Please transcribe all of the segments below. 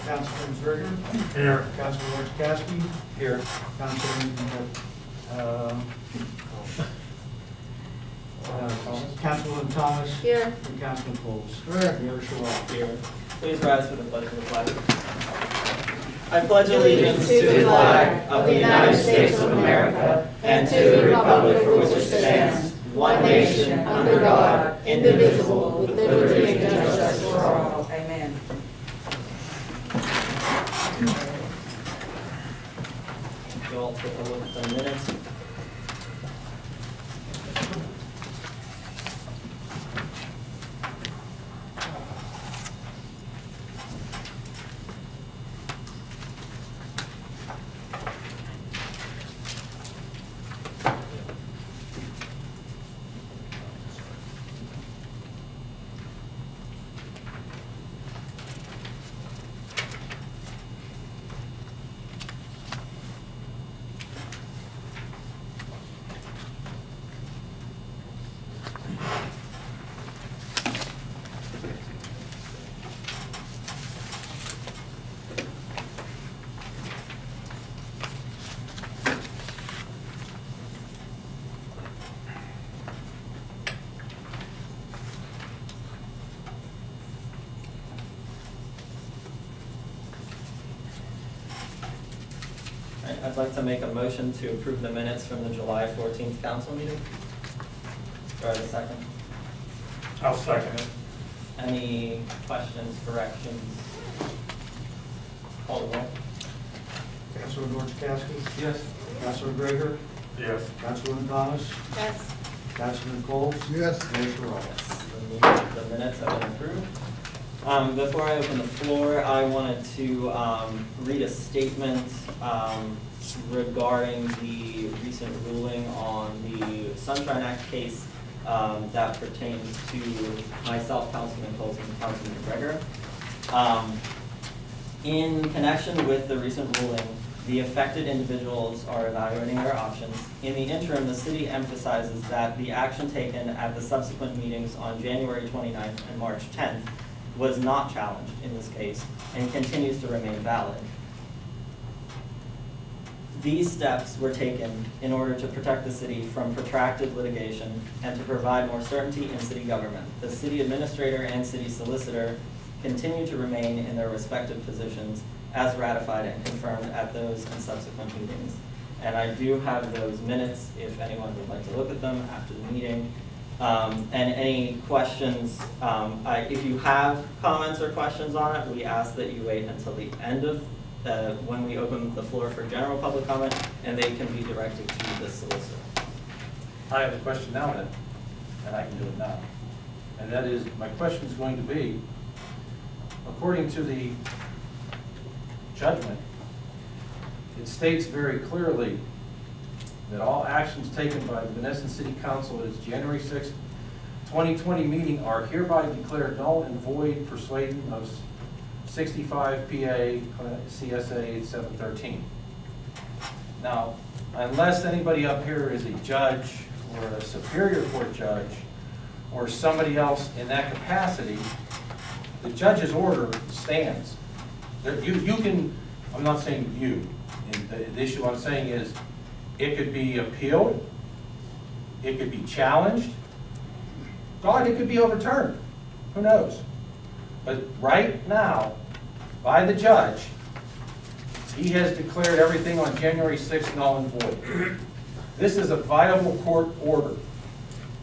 Councilman Zerger. Here. Councilman Orchowski. Here. Councilman Thomas. Here. And Councilman Coles. Mayor Sherrod. Here. Please rise for the pledge of the flag. I pledge allegiance to the flag of the United States of America and to the republic for which it stands, one nation, under God, indivisible, with liberty and justice for all. Amen. You all take a look at the minutes. I'd like to make a motion to approve the minutes from the July 14th council meeting. Do I have a second? I'll second it. Any questions, corrections? Call the roll. Councilman Orchowski. Yes. Councilman Gregor. Yes. Councilman Thomas. Yes. Councilman Coles. Yes. Mayor Sherrod. Yes, the minutes have been approved. Before I open the floor, I wanted to read a statement regarding the recent ruling on the Sunshine Act case that pertains to myself, Councilman Coles, and Councilman Gregor. In connection with the recent ruling, the affected individuals are evaluating their options. In the interim, the city emphasizes that the action taken at the subsequent meetings on January 29th and March 10th was not challenged in this case and continues to remain valid. These steps were taken in order to protect the city from protracted litigation and to provide more certainty in city government. The city administrator and city solicitor continue to remain in their respective positions as ratified and confirmed at those and subsequent meetings. And I do have those minutes if anyone would like to look at them after the meeting. And any questions, if you have comments or questions on it, we ask that you wait until the end of when we open the floor for general public comment, and they can be directed to the solicitor. I have a question now then, and I can do it now. And that is, my question is going to be, according to the judgment, it states very clearly that all actions taken by the Monessen City Council at its January 6, 2020 meeting are hereby declared null and void pursuant of 65 PA CSA 713. Now, unless anybody up here is a judge or a superior court judge or somebody else in that capacity, the judge's order stands. You can, I'm not saying you, and the issue I'm saying is it could be appealed, it could be challenged, God, it could be overturned, who knows? But right now, by the judge, he has declared everything on January 6th null and void. This is a viable court order.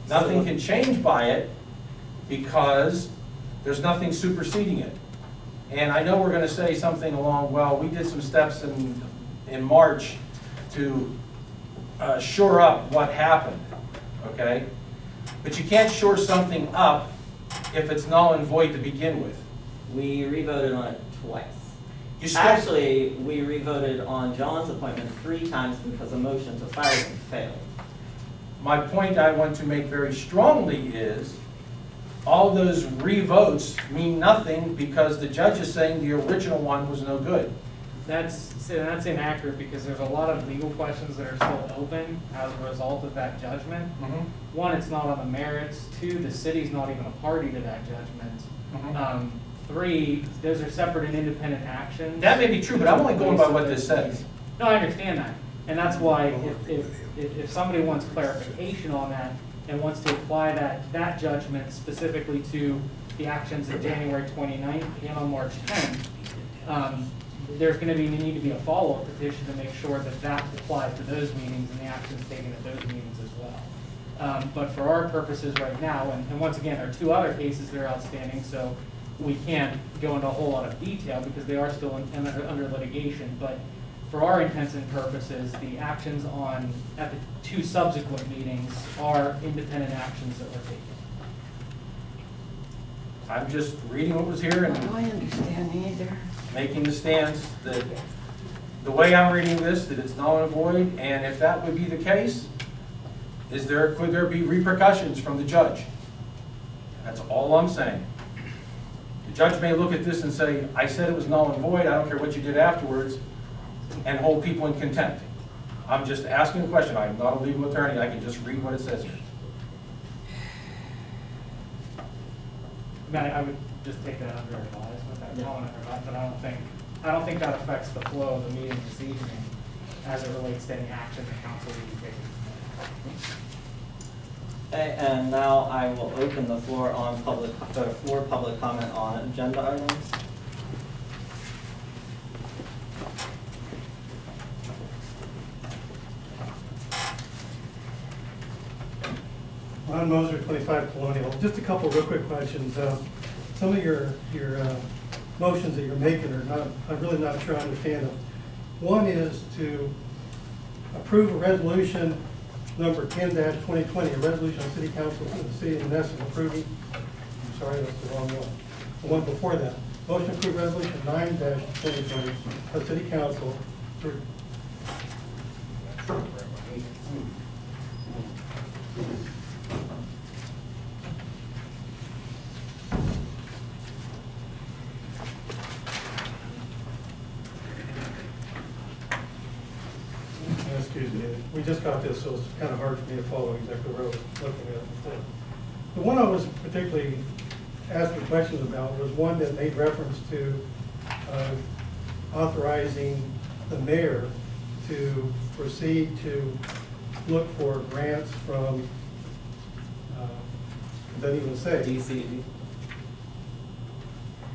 Nothing can change by it because there's nothing superseding it. And I know we're going to say something along, well, we did some steps in March to shore up what happened, okay? But you can't shore something up if it's null and void to begin with. We revoted on it twice. You still, Actually, we revoted on John's appointment 3 times because a motion to fire him failed. my point I want to make very strongly is all those revotes mean nothing because the judge is saying the original one was no good. That's inaccurate because there's a lot of legal questions that are still open as a result of that judgment. One, it's not on the merits. 2, the city's not even a party to that judgment. 3, those are separate and independent actions. That may be true, but I'm only going by what this says. No, I understand that. And that's why if somebody wants clarification on that and wants to apply that judgment specifically to the actions of January 29th and on March 10th, there's going to need to be a follow-up petition to make sure that that applies to those meetings and the actions taken at those meetings as well. But for our purposes right now, and once again, there are 2 other cases that are outstanding, so we can't go into a whole lot of detail because they are still under litigation. But for our intents and purposes, the actions at the 2 subsequent meetings are independent actions that were taken. I'm just reading what was here and I understand either. making the stance that the way I'm reading this, that it's null and void, and if that would be the case, could there be repercussions from the judge? That's all I'm saying. The judge may look at this and say, I said it was null and void, I don't care what you did afterwards, and hold people in contempt. I'm just asking a question. I'm not a legal attorney, I can just read what it says here. I mean, I would just take that under advisement, but I don't think that affects the flow of the meeting this evening as it relates to any action the council will be taking. Okay, and now I will open the floor on public comment on agenda items. Ron Moser, 25 Colonial. Just a couple real quick questions. Some of your motions that you're making are not, I'm really not sure I understand them. One is to approve a resolution number 10-2020, a resolution of City Council of the City of Monessen approving, I'm sorry, that's the wrong one. The one before that. Motion to approve resolution 9-2020 of City Council to excuse me, we just got this, so it's kind of hard for me to follow exactly where I was looking at it before. The one I was particularly asking questions about was one that made reference to authorizing the mayor to proceed to look for grants from, it doesn't even say. DCD.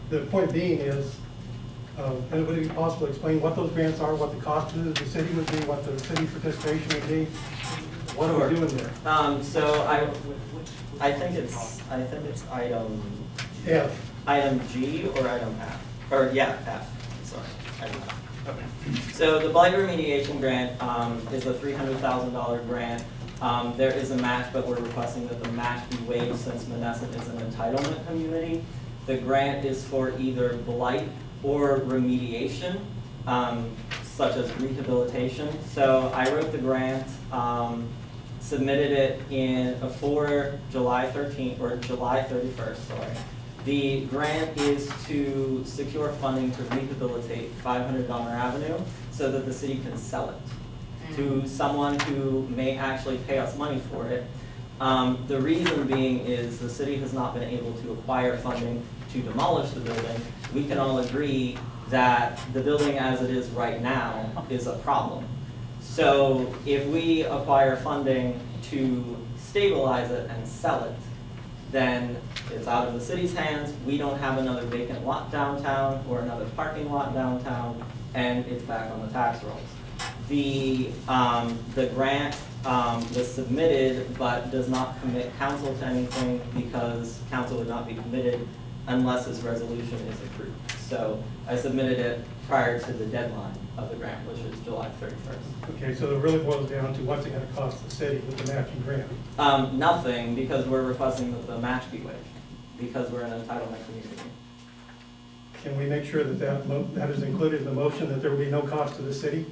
The point being is, and would it be possible to explain what those grants are, what the cost to the city would be, what the city participation would be? What are we doing there? So I think it's item F. item G or item F, or yeah, F, sorry, item F. Okay. So the blight remediation grant is a $300,000 grant. There is a match, but we're requesting that the match be waived since Monessen is an entitlement community. The grant is for either blight or remediation, such as rehabilitation. So I wrote the grant, submitted it for July 13th or July 31st, sorry. The grant is to secure funding to rehabilitate 500 Donner Avenue so that the city can sell it to someone who may actually pay us money for it. The reason being is the city has not been able to acquire funding to demolish the building. We can all agree that the building as it is right now is a problem. So if we acquire funding to stabilize it and sell it, then it's out of the city's hands. We don't have another vacant lot downtown or another parking lot downtown, and it's back on the tax rolls. The grant was submitted but does not commit council to anything because council would not be committed unless this resolution is approved. So I submitted it prior to the deadline of the grant, which is July 31st. Okay, so it really boils down to what's it going to cost the city with the matching grant? Nothing, because we're requesting that the match be waived, because we're an entitlement community. Can we make sure that that is included in the motion, that there will be no cost to the city?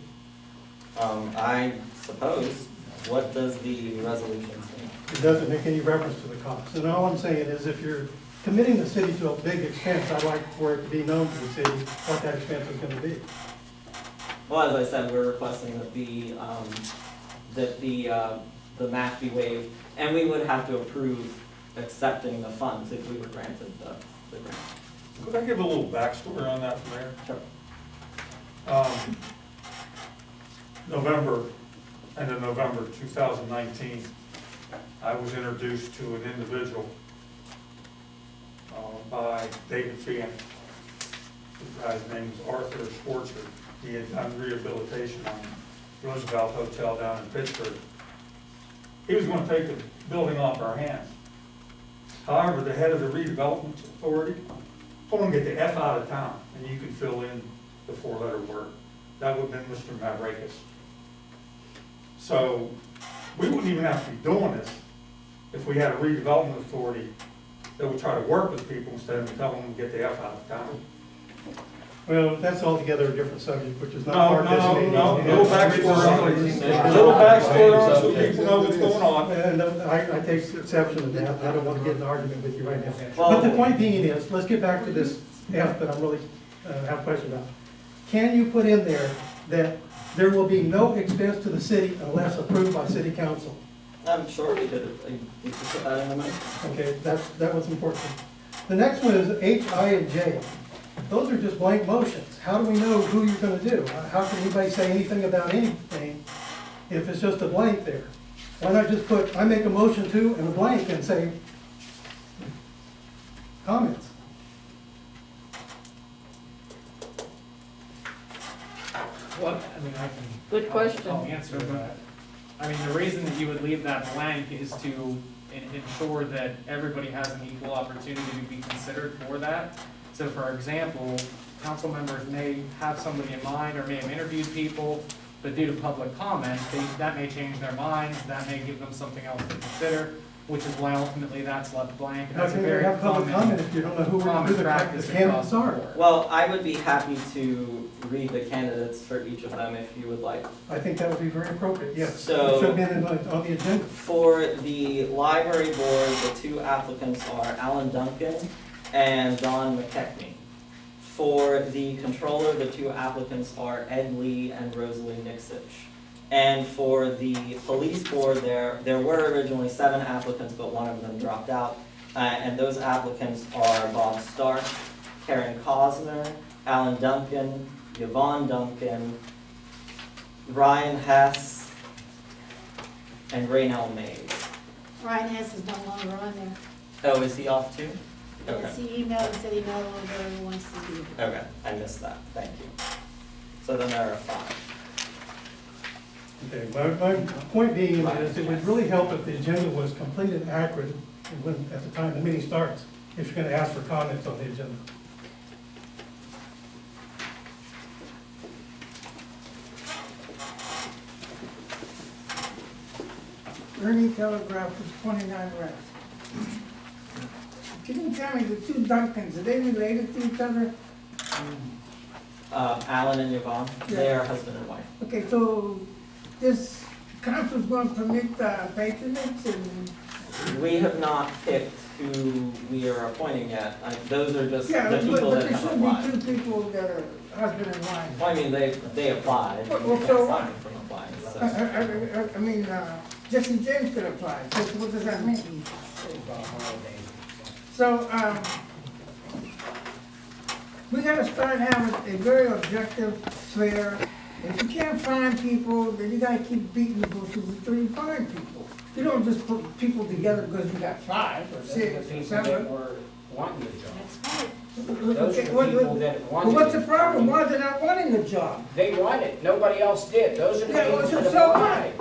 I suppose, what does the resolution say? It doesn't make any reference to the cost. And all I'm saying is if you're committing the city to a big expense, I'd like for it to be known to the city what that expense is going to be. Well, as I said, we're requesting that the match be waived, and we would have to approve accepting the funds if we were granted the grant. Could I give a little backstory on that, Mayor? Sure. End of November 2019, I was introduced to an individual by David Fian. The guy's name is Arthur Schwartzer. He had done rehabilitation on Roosevelt Hotel down in Pittsburgh. He was going to take the building off our hands. However, the head of the redevelopment authority told him to get the F out of town, and you can fill in the four-letter word. That would have been Mr. Mavrakis. So we wouldn't even have to be doing this if we had a redevelopment authority that would try to work with people instead of telling them to get the F out of town. Well, that's altogether a different subject, which is not No, part of this no, meeting. no, little backstory on it. Little backstory on it so people know what's going on. And I take exception to that. I don't want to get in an argument with you right now. Well- But the point being is, let's get back to this F that I'm really have a question about. Can you put in there that there will be no expense to the city unless approved by city council? I'm sure we could put that in the minutes. Okay, that was important. The next one is H, I, and J. Those are just blank motions. How do we know who you're gonna do? How can anybody say anything about anything if it's just a blank there? Why not just put, I make a motion to, and a blank, and say, comments? What, I mean, I can. Good question. I'll answer that. I mean, the reason that you would leave that blank is to ensure that everybody has an equal opportunity to be considered for that. So for example, council members may have somebody in mind or may have interviewed people, but due to public comment, that may change their minds, that may give them something else to consider, which is why ultimately that's left blank. And How that's a can you very have public comment common, if you don't know who common the practice candidates across the are? board. Well, I would be happy to read the candidates for each of them if you would like. I think that would be very appropriate, yes. So- It should have been on the agenda. For the library board, the two applicants are Alan Duncan and Don McKechnie. For the controller, the two applicants are Ed Lee and Rosalie Nixich. And for the police board, there were originally 7 applicants, but one of them dropped out. And those applicants are Bob Stark, Karen Cosner, Alan Duncan, Yvonne Duncan, Ryan Hess, and Raynell Mays. Ryan Hess is no longer on there. Oh, is he off too? Okay. Yes, he emailed and said he no longer wants to be. Okay, I missed that, thank you. So then there are 5. Okay, my point being is it would really help if the agenda was complete and accurate when, at the time the meeting starts, if you're gonna ask for comments on the agenda. Ernie Telegraph is 29 West. Can you tell me the two Duncans, are they related to each other? Alan and Yvonne, they are husband and wife. Okay, so this council's going to permit patronage and, We have not picked who we are appointing yet. Those are just yeah, the but people that there have should be applied. 2 people that are husband and wife. Well, I mean, they applied, Well, we can't so stop what? them from applying, so. I mean, Jesse James could apply, so what does that mean? So, we gotta start having a very objective, fair, if you can't find people, then you gotta keep beating the bushes until you find people. You don't just put people together because you got 5 or 6 or 7. were wanting the job. That's right. Those are Okay, the what- people that Well, wanted what's the it. problem? Why are they not wanting the job? They want it, nobody else did. Those are the Yeah, people well, that so applied.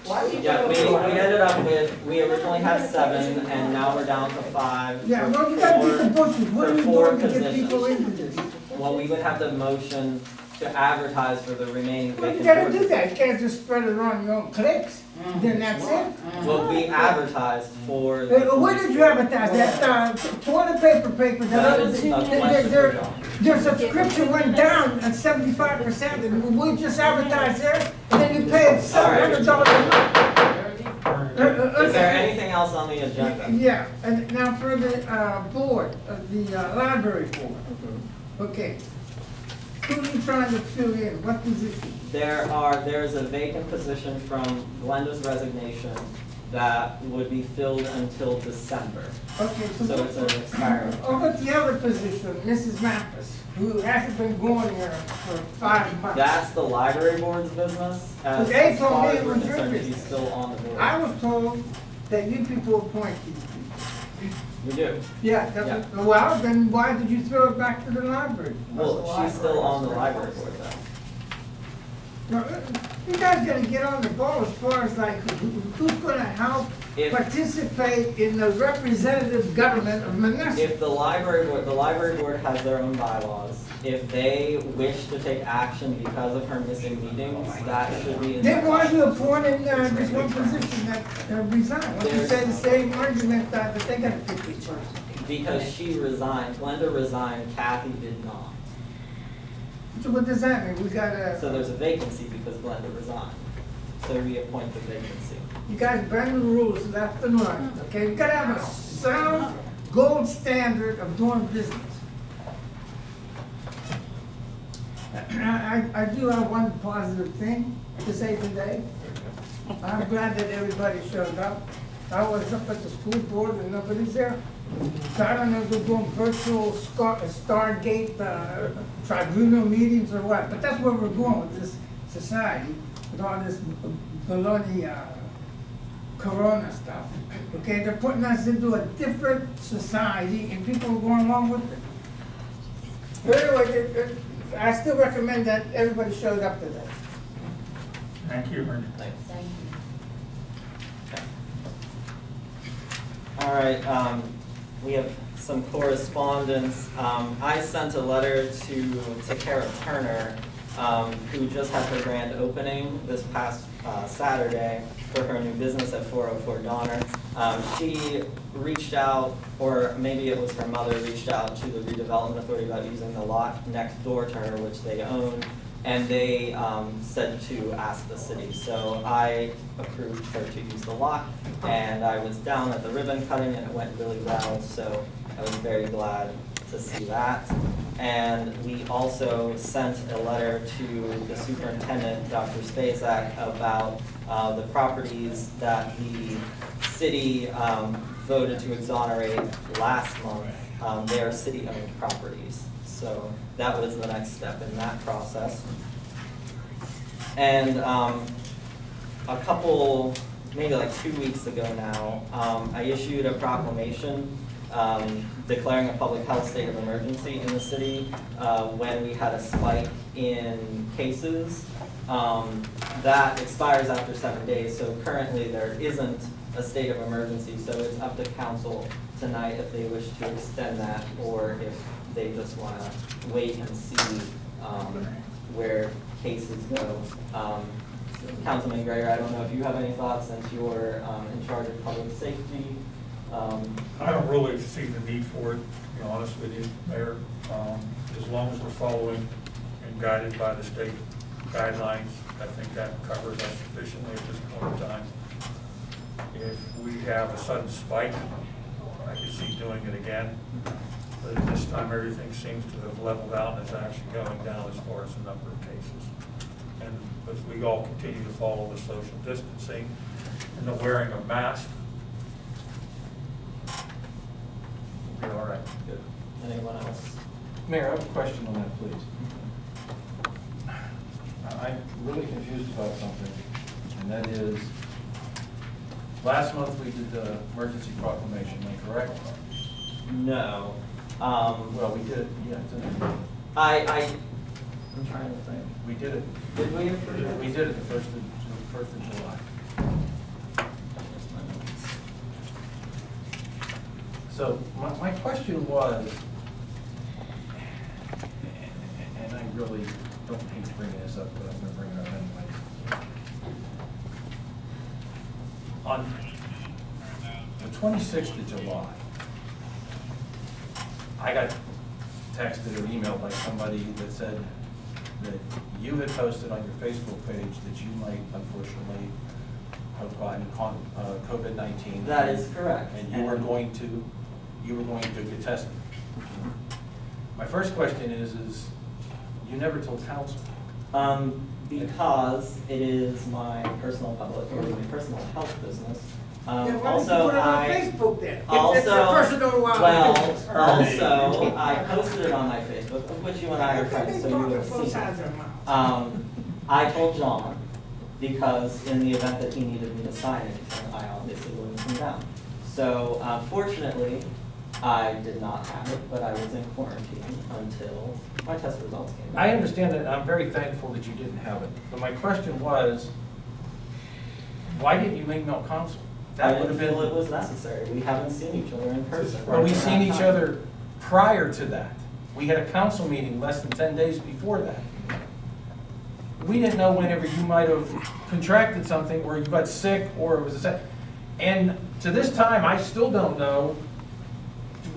Why do you Yeah, we think- ended up with, we originally had 7, and now we're down to 5. Yeah, for well, you gotta beat the four- bushes. What are for you 4 doing to get people positions. into this? Well, we would have the motion to advertise for the remaining Well, you vacant gotta board do that, you positions. can't just spread it around your own clicks, then that's it. Well, we advertised for. Where did you advertise that, toilet paper, That that is a other, question for John. their subscription went down at 75%, and we just advertised there, and then you pay $700 a month. Is there anything else on the agenda? Yeah, and now for the, board, the library board, okay. Who are you trying to fill in, what position? There's a vacant position from Glenda's resignation, that would be filled until December. Okay, So it's an expiring. Over the other position, Mrs. Mappus, who hasn't been going here for 5 months. That's the library board's business. But they told far me as it we're was your concerned, he's business. still on the board. I was told that you people appoint these people. We do. Yeah, that's, well, then why did you throw it back to the library? Well, she's still on the library board though. No, you guys gotta get on the ball as far as like, who's gonna help If- participate in the representative government of Monessen? If the library board has their own bylaws. If they wish to take action because of her missing meetings, that should be in. Then why you appointing this one position that resigned? What you say the same argument that they gotta pick this person? Because she resigned, Glenda resigned, Kathy did not. So what does that mean? We gotta, So there's a vacancy because Glenda resigned. So we appoint the vacancy. you guys bend the rules left and right, okay? You gotta have a sound gold standard of doing business. I do have one positive thing to say today. I'm glad that everybody showed up. I was up at the school board and nobody's there. So I don't know if they're doing virtual Stargate tribunal meetings or what, but that's where we're going with this society, with all this baloney, corona stuff. Okay, they're putting us into a different society and people are going along with it. But anyway, I still recommend that everybody shows up today. Thank you, Ernie. Thanks. Thank you. All right, we have some correspondence. I sent a letter to Kara Turner, who just had her grand opening this past Saturday for her new business at 404 Donner. She reached out, or maybe it was her mother reached out to the redevelopment authority about using the lot next door to her, which they own, and they said to ask the city. So I approved her to use the lot, and I was down at the ribbon cutting and it went really well, so I was very glad to see that. And we also sent a letter to the superintendent, Dr. Spacek, about the properties that the city voted to exonerate last month. They are city-owned properties. So that was the next step in that process. And a couple, maybe like 2 weeks ago now, I issued a proclamation declaring a public health state of emergency in the city when we had a spike in cases. That expires after 7 days, so currently there isn't a state of emergency, so it's up to council tonight if they wish to extend that or if they just want to wait and see where cases go. Councilman Greger, I don't know if you have any thoughts since you're in charge of public safety. I don't really see the need for it, to be honest with you, Mayor. As long as we're following and guided by the state guidelines, I think that covers us sufficiently at this point in time. If we have a sudden spike, I could see doing it again. But at this time, everything seems to have leveled out and is actually going down as far as the number of cases. And as we all continue to follow the social distancing and the wearing of masks, we'll be all right. Good. Anyone else? Mayor, I have a question on that, please. I'm really confused about something, and that is, last month we did the emergency proclamation, am I correct? No. Well, we did, yeah, it's in there. I'm trying to think. We did it. Did we approve it? We did it the 1st of July. So my question was, and I really don't hate to bring this up, but I'm going to bring it up anyway. On the 26th of July, I got texted or emailed by somebody that said that you had posted on your Facebook page that you might unfortunately have gotten COVID-19. That is correct. And you were going to get tested. My first question is you never told council. Because it is my personal public, or my personal health business, Then why don't you Also, put it on I, Facebook then? It's also, a personal well, business. also, I posted it on my Facebook, of which you and I are friends, so you would have Both seen sides it. of the mouth. I told John, because in the event that he needed me to sign anything, I obviously wouldn't come down. So, fortunately, I did not have it, but I was in quarantine until my test results came back. I understand that, I'm very thankful that you didn't have it, but my question was, why didn't you make no council? I That would didn't have feel it been, was necessary. We haven't seen each other in person. but we've at seen that each time. other prior to that. We had a council meeting less than 10 days before that. We didn't know whenever you might have contracted something, or you got sick, or it was a set. And to this time, I still don't know,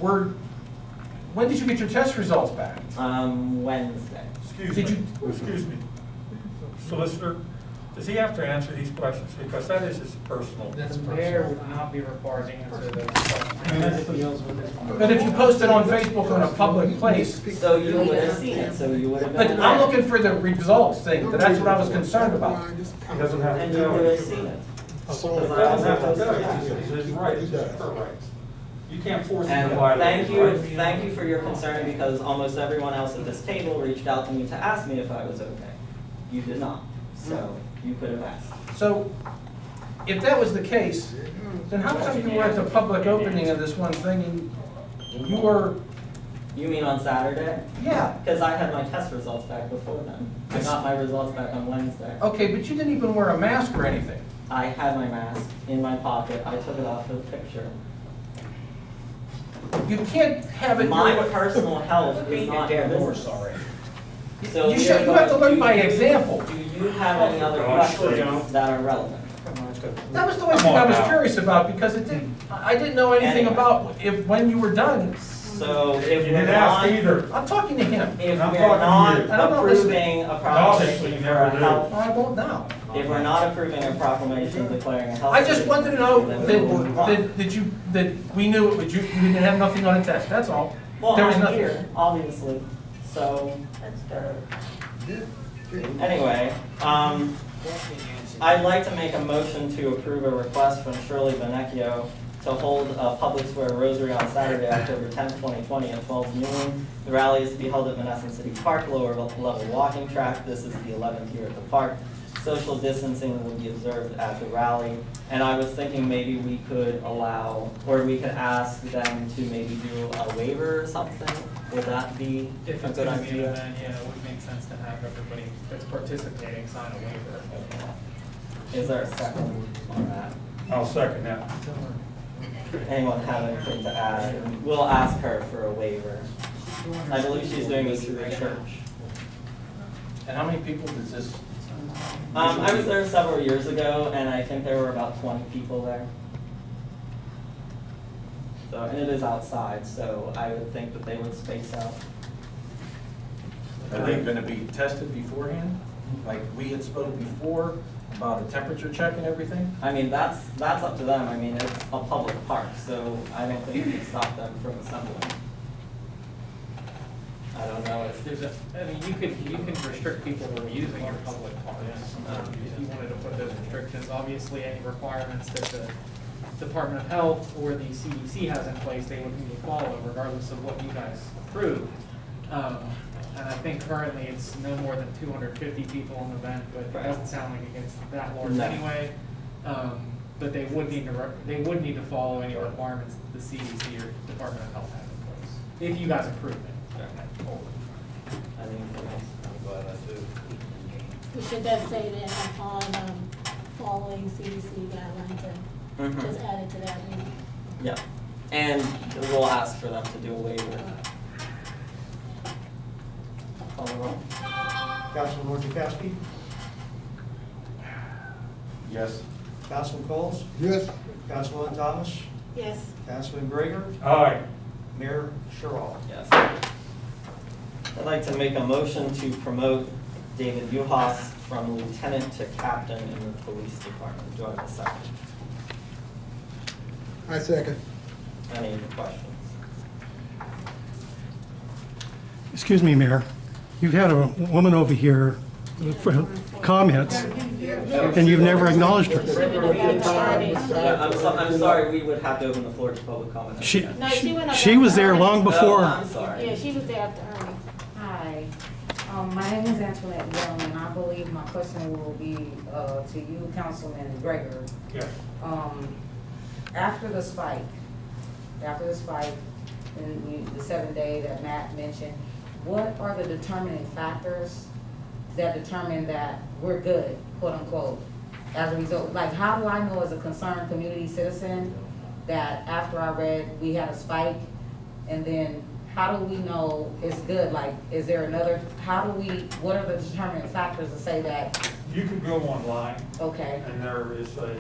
when did you get your test results back? Wednesday. Excuse Did me, excuse me. Solicitor, does he have to answer these questions? Because that is his personal. The mayor would not be required to answer those questions. But if you post it on Facebook on a public place, So you would have seen it, so you would have but been I'm aware. looking for the results thing, that's what I was concerned about. He doesn't have And to you tell would have you. seen it. He doesn't have to tell you. It's his right, it's his right. You can't force him And to violate thank his you, rights. thank you for your concern, because almost everyone else at this table reached out to me to ask me if I was okay. You did not, so you could have asked. So, if that was the case, then how come you were at the public opening of this one thing and you were, You mean on Saturday? yeah, Because I had my test results back before then. I got my results back on Wednesday. okay, but you didn't even wear a mask or anything. I had my mask in my pocket, I took it off for the picture. You can't have it. My personal health is not your business. sorry. So You we should, are you have to going- learn by example. Do you have any other questions that are relevant? That was the one thing I was curious about, because it didn't, I didn't know anything Anyway. about when you were done. So if You we're didn't ask not, either. I'm talking to him. if I'm we're talking to not you. I don't know this- approving a Obviously, proclamation you for never a do. health, I won't now. if we're not approving a proclamation declaring a health. I just wanted to know emergency, then we will move on. that we knew it, but you didn't have nothing on a test, that's all. Well, There was I'm nothing. here, obviously, so. Anyway, I'd like to make a motion to approve a request from Shirley Benecchio to hold a public square rosary on Saturday, October 10th, 2020 at 12 noon. The rally is to be held at Monessen City Park, lower level walking track. This is the 11th year at the park. Social distancing will be observed at the rally. And I was thinking maybe we could allow, or we could ask them to maybe do a waiver or something. Would that be a If it's good gonna be an idea? event, yeah, it would make sense to have everybody that's participating sign a waiver. Is there a second on that? I'll second that. Anyone have anything to add? We'll ask her for a waiver. I believe she's doing this through the church. And how many people does this? I was there several years ago, and I think there were about 20 people there. So, and it is outside, so I would think that they would space out. Are they gonna be tested beforehand? Like we had spoken before about a temperature check and everything? I mean, that's up to them. I mean, it's a public park, so I don't think we can stop them from assembling. I don't know if I mean, you can restrict people from using your public parks, if you wanted to put those restrictions. Obviously, any requirements that the Department of Health or the CDC has in place, they would need to follow regardless of what you guys approve. And I think currently it's no more than 250 people in the event, but it doesn't sound like it gets that large No. anyway. But they would need to follow any requirements that the CDC or Department of Health have in place, if you guys approve it. anything else. Should that say then upon following CDC guidelines and just add it to that meeting? Yeah, and we'll ask for them to do a waiver. Call the roll. Councilman Wojciechowski? Yes. Councilman Coles? Yes. Councilwoman Thomas? Yes. Councilman Gregor? Aye. Mayor Sherrill? Yes. I'd like to make a motion to promote David Uhas from lieutenant to captain in the police department. Do I have a second? I second. Any questions? Excuse me, Mayor. You've had a woman over here comments, and you've never acknowledged her. I'm sorry, we would have to open the floor to public comment. No, she went up She was after there Ernie. long Oh, before. I'm sorry. Yeah, she was there after Ernie. Hi, my name is Antoinette Young, and I believe my question will be to you, Councilman Greger. Yes. After the spike, and the 7-day that Matt mentioned, what are the determining factors that determine that we're good, quote unquote, as a result? Like, how do I know as a concerned community citizen that after I read we had a spike, and then how do we know it's good? Like, is there another, what are the determining factors to say that, You can go online, okay, and there is a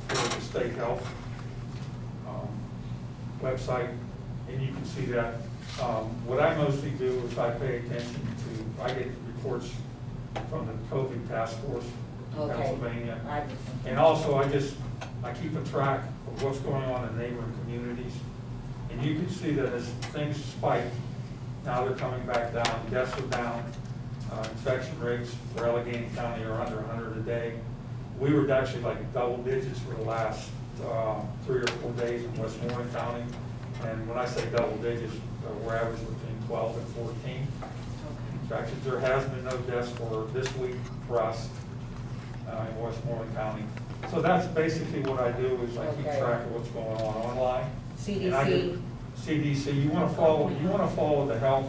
Florida State Health website, and you can see that. What I mostly do is I pay attention to, I get reports from the COVID task force in Okay. Pennsylvania. And also, I keep a track of what's going on in neighboring communities. And you can see that as things spike, now they're coming back down, deaths are down, infection rates for Allegheny County are under 100 a day. We were actually like double digits for the last 3 or 4 days in Westmoreland County. And when I say double digits, we're averaging between 12 and 14. In fact, there has been no deaths for this week for us in Westmoreland County. So that's basically what I do, is I keep Okay. track of what's going on online. And I CDC? get CDC, you want to follow the health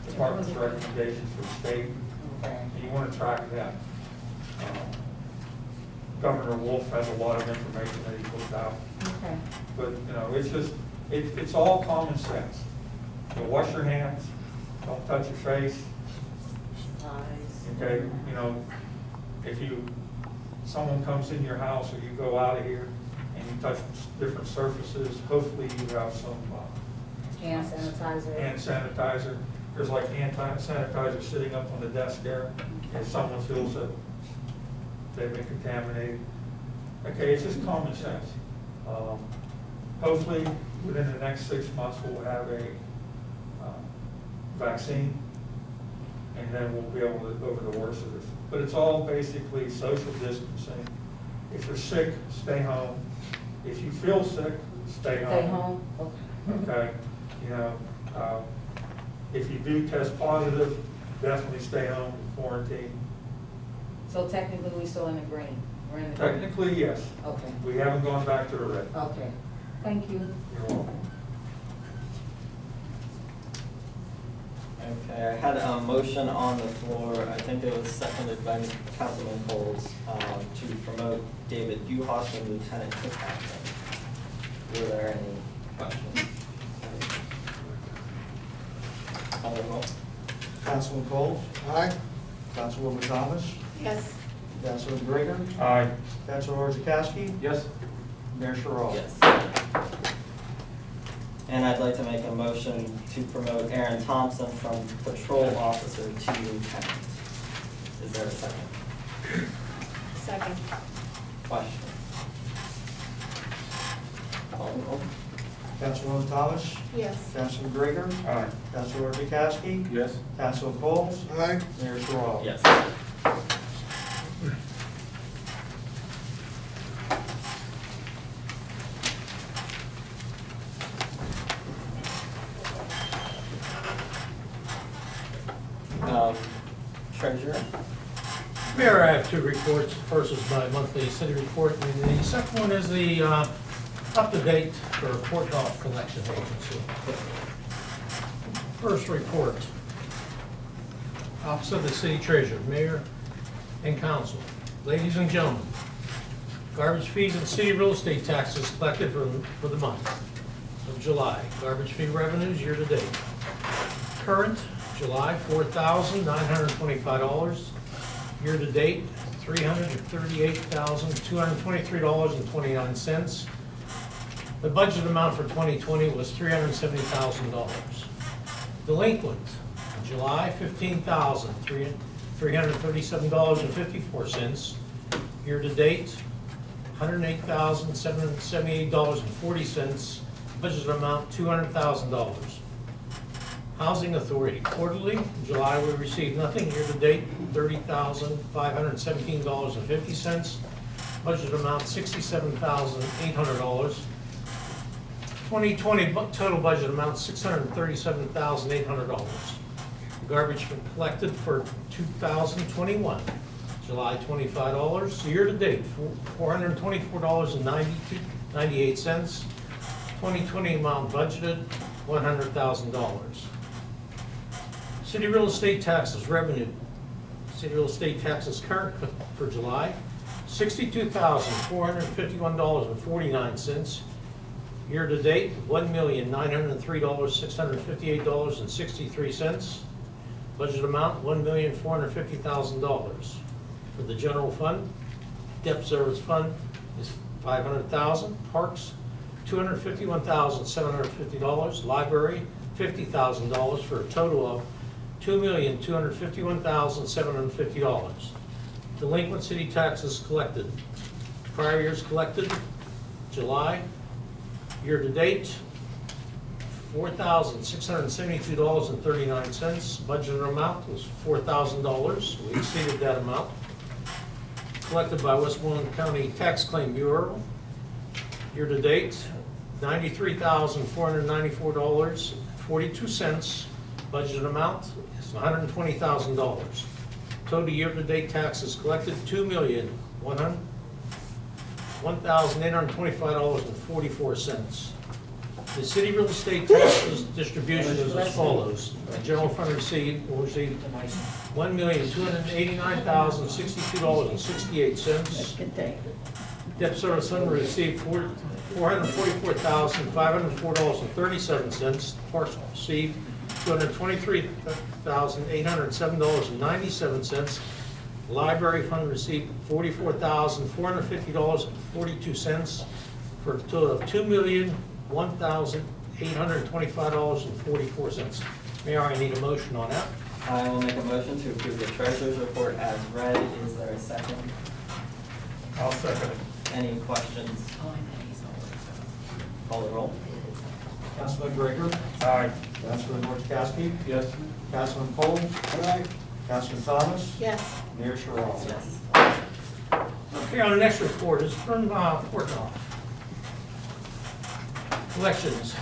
department's recommendations for the state, Okay. and you want to track that. Governor Wolf has a lot of information that he puts out, Okay. but, you know, it's just, it's all common sense. You wash your hands, don't touch your face, okay? You know, if someone comes in your house or you go out of here and you touch different surfaces, hopefully you have some Hand sanitizer? hand sanitizer. There's like hand sanitizer sitting up on the desk there. If someone feels that they've been contaminated. Okay, it's just common sense. Hopefully, within the next 6 months, we'll have a vaccine, and then we'll be able to go over the worst of this. But it's all basically social distancing. If you're sick, stay home. If you feel sick, stay home. Stay home? Okay. Okay, you know, if you do test positive, definitely stay home, quarantine. So technically, we're still in the green? We're in the green? Technically, yes. Okay. We haven't gone back to the red. Okay. Thank you. You're welcome. Okay, I had a motion on the floor, I think it was seconded by Councilman Coles, to promote David Uhas from lieutenant to captain. Were there any questions? Call the roll. Councilman Coles? Aye. Councilwoman Thomas? Yes. Councilman Greger? Aye. Councilor Orzachowski? Yes? Mayor Sherrod? Yes. And I'd like to make a motion to promote Aaron Thompson from patrol officer to lieutenant. Is there a second? Second. Question? Call the roll. Councilwoman Thomas? Yes. Councilman Greger? Aye. Councilor Orzachowski? Yes? Councilman Coles? Aye. Mayor Sherrod? Yes. Treasurer? Mayor, I have 2 reports. First is my monthly city report, and the second one is the up-to-date for Port Gulf Collection Agency. First report. Office of the City Treasurer, Mayor and Council. Ladies and gentlemen, garbage fees and city real estate taxes collected for the month of July. Garbage fee revenues year-to-date. Current July, $4,925. Year-to-date, $338,223.29. The budget amount for 2020 was $370,000. Delinquent, July, $15,337.54. Year-to-date, $108,778.40. Budget amount, $200,000. Housing Authority, quarterly, in July we received nothing, year-to-date $30,517.50. Budget amount $67,800. 2020 total budget amount $637,800. Garbage collected for 2021, July $25, year-to-date $424.98. 2020 amount budgeted $100,000. City real estate taxes revenue. City real estate taxes current for July, $62,451.49. Year-to-date, $1,903,658.63. Budget amount, $1,450,000. For the general fund, debt service fund is $500,000. Parks, $251,750. Library, $50,000 for a total of $2,251,750. Delinquent city taxes collected. Prior years collected, July, year-to-date, $4,672.39. Budgeted amount was $4,000. We exceeded that amount. Collected by Westmoreland County Tax Claim Bureau, year-to-date, $93,494.42. Budgeted amount is $120,000. Total year-to-date taxes collected, $1,825.44. The city real estate taxes distribution is as follows. The general fund will receive $1,289,062.68. Debt service fund will receive $444,504.37. Parks will receive $223,807.97. Library fund received $44,450.42 for a total of $2,001,825.44. Mayor, I need a motion on that. I will make a motion to approve the treasurer's report as read. Is there a second? I'll second it. Any questions? Call the roll. Councilman Grigor, Aye. Councilman Orchakowski, Yes. Councilman Cole, Councilman Thomas, Yes. Mayor Sherrod. Yes. Okay, on the next report is from Portnoy. Collections.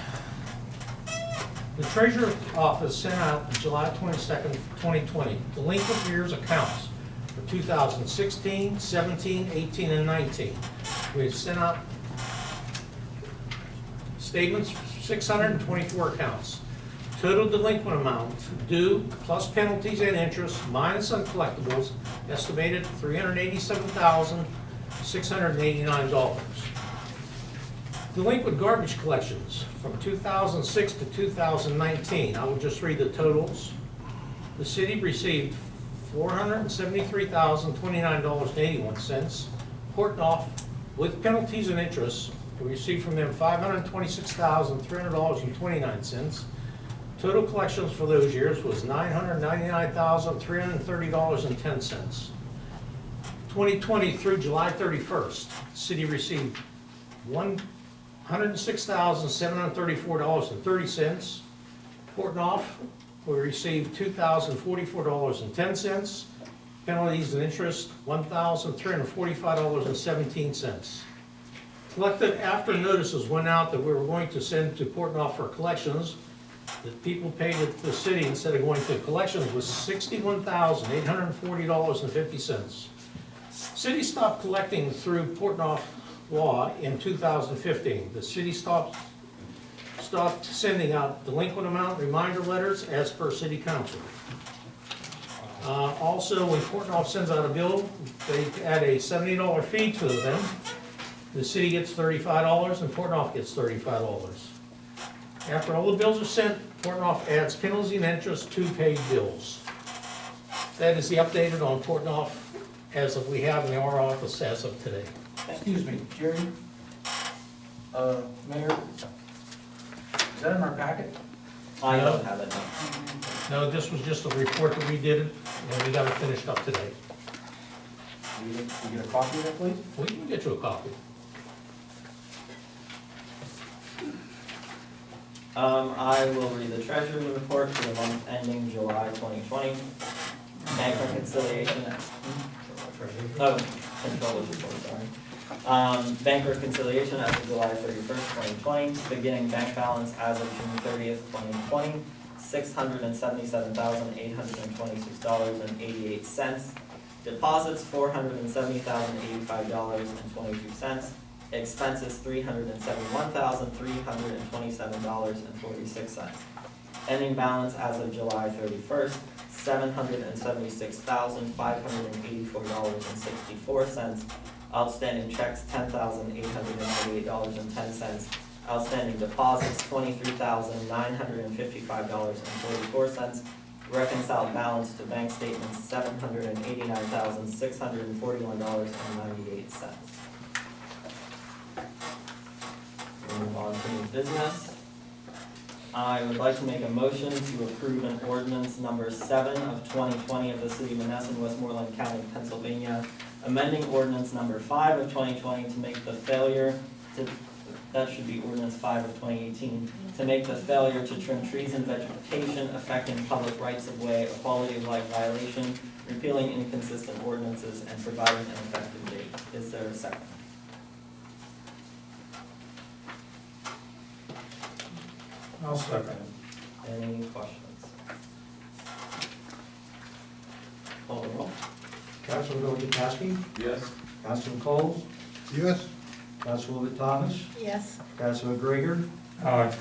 The Treasurer's Office sent out July 22nd, 2020, delinquent years accounts for 2016, 17, 18, and 19. We've sent out statements, 624 accounts. Total delinquent amount due plus penalties and interest minus uncollectibles estimated $387,689. Delinquent garbage collections from 2006 to 2019. I will just read the totals. The city received $473,029.81. Portnoy, with penalties and interest, we received from them $526,300.29. Total collections for those years was $999,330.10. 2020 through July 31st, the city received $106,734.30. Portnoy, we received $2,044.10. Penalties and interest, $1,345.17. Collected after notices went out that we were going to send to Portnoy for collections, that people paid at the city instead of going to collections was $61,840.50. City stopped collecting through Portnoy law in 2015. The city stopped sending out delinquent amount reminder letters as per city council. Also, when Portnoy sends out a bill, they add a $70 fee to them. The city gets $35 and Portnoy gets $35. After all the bills are sent, Portnoy adds penalties and interest to paid bills. That is the updated on Portnoy as of we have in our office as of today. Excuse me, Jerry? Mayor? Is that in our packet? I don't have it, no. No, this was just a report that we did, and we got it finished up today. Will you get a copy of that, please? We can get you a copy. I will read the treasurer's report for the month ending July 2020. Bank reconciliation. Oh, controller's report, sorry. Bank reconciliation as of July 31st, 2020. Beginning bank balance as of June 30th, 2020. $677,826.88. Deposits $470,085.22. Expenses $371,327.46. Ending balance as of July 31st, $776,584.64. Outstanding checks $10,898.10. Outstanding deposits $23,955.44. Reconciled balance to bank statements $789,641.98. Move on to new business. I would like to make a motion to approve an ordinance number 7 of 2020 of the City of Monessen, Westmoreland County, Pennsylvania, amending ordinance number 5 of 2020 to make the failure to, that should be ordinance 5 of 2018, to make the failure to trim trees and vegetation affecting public rights of way a quality of life violation, repealing inconsistent ordinances, and providing an effective date. Is there a second? I'll second it. Any questions? Call the roll. Councilman Orchakowski? Yes. Councilman Coles? Yes. Councilwoman Thomas? Yes. Councilman Grigor? Aye.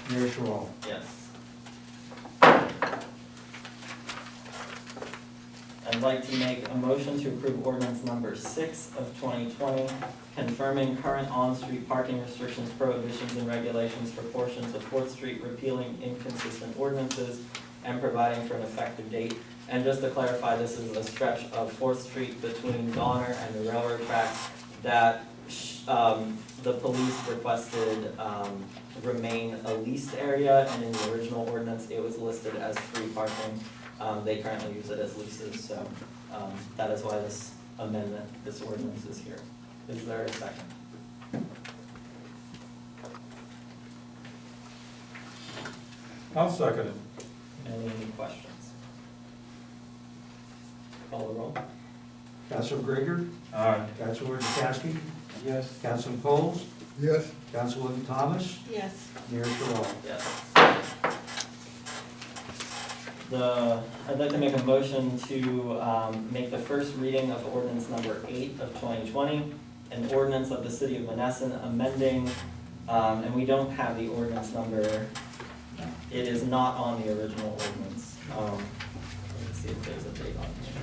Mayor Sherrall? Yes. I'd like to make a motion to approve ordinance number 6 of 2020, confirming current on-street parking restrictions, prohibitions, and regulations for portions of 4th Street, repealing inconsistent ordinances, and providing for an effective date. And just to clarify, this is a stretch of 4th Street between Donner and the railroad tracks that the police requested remain a leased area, and in the original ordinance, it was listed as free parking. They currently use it as leases, so that is why this amendment, this ordinance is here. Is there a second? I'll second it. Any questions? Call the roll. Councilman Grigor? Aye. Councilman Orchakowski? Yes. Councilman Coles? Yes. Councilwoman Thomas? Yes. Mayor Sherrall? Yes. I'd like to make a motion to make the first reading of ordinance number 8 of 2020, an ordinance of the City of Monessen amending, and we don't have the ordinance number. It is not on the original ordinance. Let me see if there's a date on here.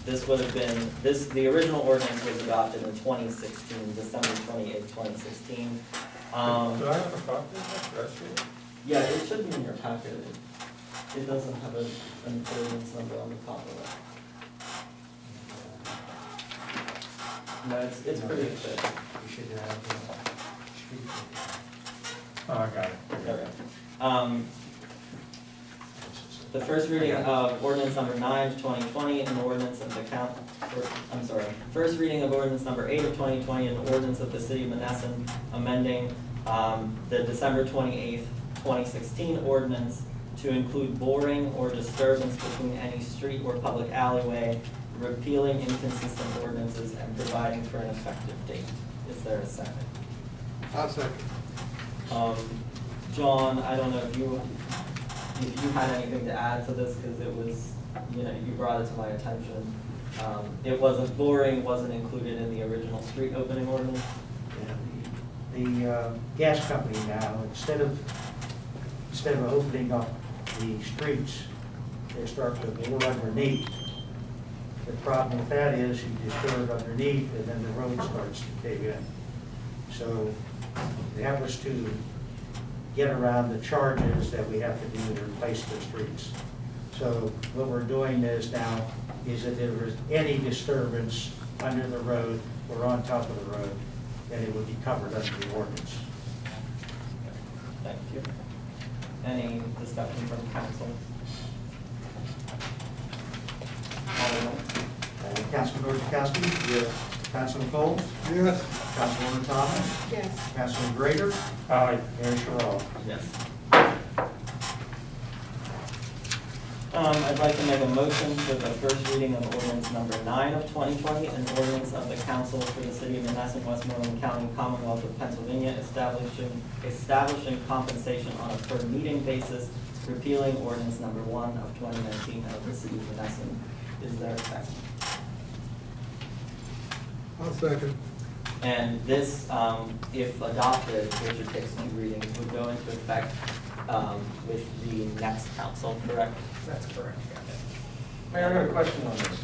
This would have been, the original ordinance was adopted in 2016, December 28th, 2016. Do I have a copy of that? Did I see it? Yeah, it should be in your packet. It doesn't have an ordinance number on the top of it. No, it's pretty thick. You should have, street. Oh, I got it. Okay. The first reading of ordinance number 9 of 2020, an ordinance of the first reading of ordinance number 8 of 2020, an ordinance of the City of Monessen amending the December 28th, 2016 ordinance to include boring or disturbance between any street or public alleyway, repealing inconsistent ordinances, and providing for an effective date. Is there a second? I'll second. John, I don't know if you had anything to add to this, because it was, you brought it to my attention. It wasn't boring, wasn't included in the original street opening ordinance. The gas company now, instead of opening up the streets, they start to bore underneath. The problem with that is you disturb underneath and then the road starts to cave in. So that was to get around the charges that we have to do to replace the streets. So what we're doing is now is that if there was any disturbance under the road or on top of the road, then it would be covered under the ordinance. Thank you. Any discussion from council? Councilman Orchakowski? Yes. Councilman Coles? Yes. Councilwoman Thomas? Yes. Councilman Gregor? Aye. Mayor Sherrod? Yes. I'd like to make a motion for the first reading of ordinance number 9 of 2020, an ordinance of the council for the city of Monessen, Westmoreland County, Commonwealth of Pennsylvania, establishing compensation on a per meeting basis, repealing ordinance number 1 of 2019 of the city of Monessen. Is there a second? I'll second. And this, if adopted, which it takes 2 readings, would go into effect with the next council, correct? That's correct. Mayor, I got a question on this.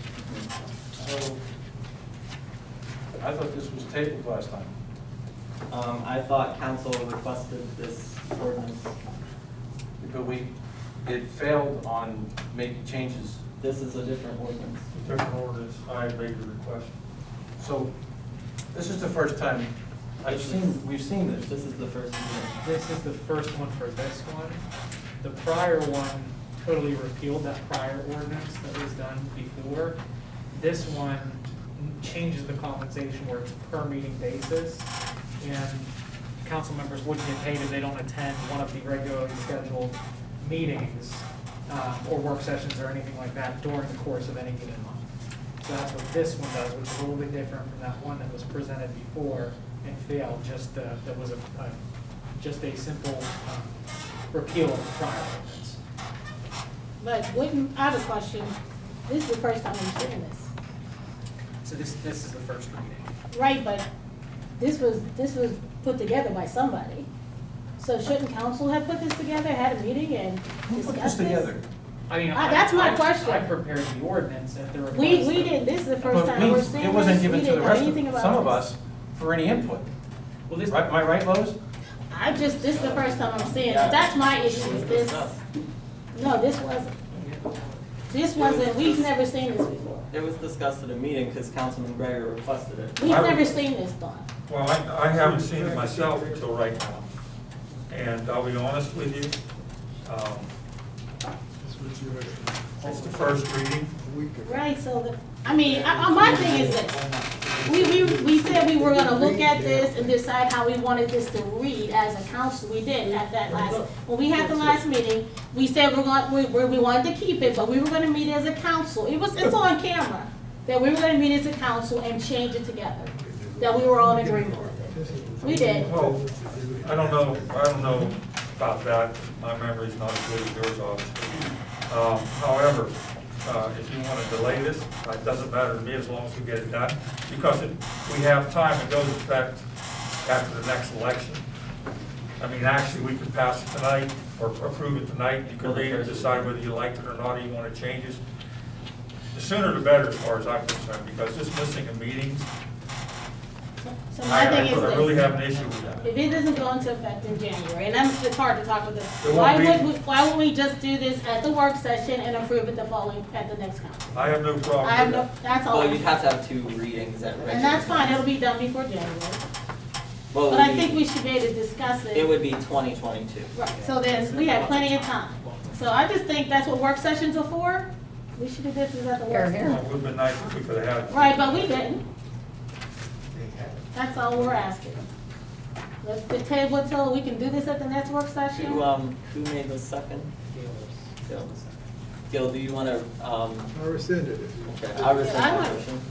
So, I thought this was tabled last time. I thought council requested this ordinance. But it failed on making changes. This is a different ordinance. Different ordinance, I made the request. So, this is the first time we've seen this. This is the first reading. This is the first one for this one. The prior one totally repealed that prior ordinance that was done before. This one changes the compensation where it's per meeting basis, and council members wouldn't get paid if they don't attend one of the regularly scheduled meetings or work sessions or anything like that during the course of any given month. So that's what this one does, which is a little bit different from that one that was presented before and failed. Just that was just a simple repeal of the prior ordinance. But wouldn't, I have a question. This is the first time I'm seeing this. So this is the first reading. Right, but this was put together by somebody. So shouldn't council have put this together, had a meeting and Who put this discussed this? together? I mean, That's my question. I prepared the ordinance at the request. We did, this is the first But time we're seeing this. it wasn't given We to the didn't know rest anything of, about some of this. us for any input. Well, this, Right, am I right, Lois? This is the first time I'm seeing it. Yeah. That's my issue, is this. No, this wasn't. This wasn't, we've never seen this before. It was discussed at a meeting because Councilman Gregor requested it. We've never seen this done. Well, I haven't seen it myself until right now. And I'll be honest with you, it's the first reading. Right, so my thing is this. We said we were gonna look at this and decide how we wanted this to read as a council. We did at that when we had the last meeting, we said we wanted to keep it, but we were gonna meet as a council. It's on camera, that we were gonna meet as a council and change it together, that we were all in agreement with it. We did. Oh, I don't know about that. My memory's not as good as yours, obviously. However, if you want to delay this, it doesn't matter to me as long as we get it done, because we have time. It goes into effect after the next election. I mean, actually, we could pass it tonight or approve it tonight. You can read it, decide whether you liked it or not, or you want to change it. The sooner the better, as far as I'm concerned, because just missing a meeting, So my thing is I really this. have an issue with that. If it doesn't go into effect in January, and it's hard to talk with this, It won't be. why wouldn't we just do this at the work session and approve it at the next council? I have no problem I have with no, that. that's all. Well, you'd have to have 2 readings at regular. And that's fine, times. it'll be done before January. Well, But I think we should be able to discuss it. It would be 2022. Right, so then we have plenty of time. So I just think that's what work sessions are for. We should do this at the work Well, session. it would have been nice if we could have had it. Right, but we didn't. That's all we're asking. Let's table it till we can do this at the next work session. Who made the second? Gil. Gil, do you want to, I rescinded it. okay, I rescind I the want- motion.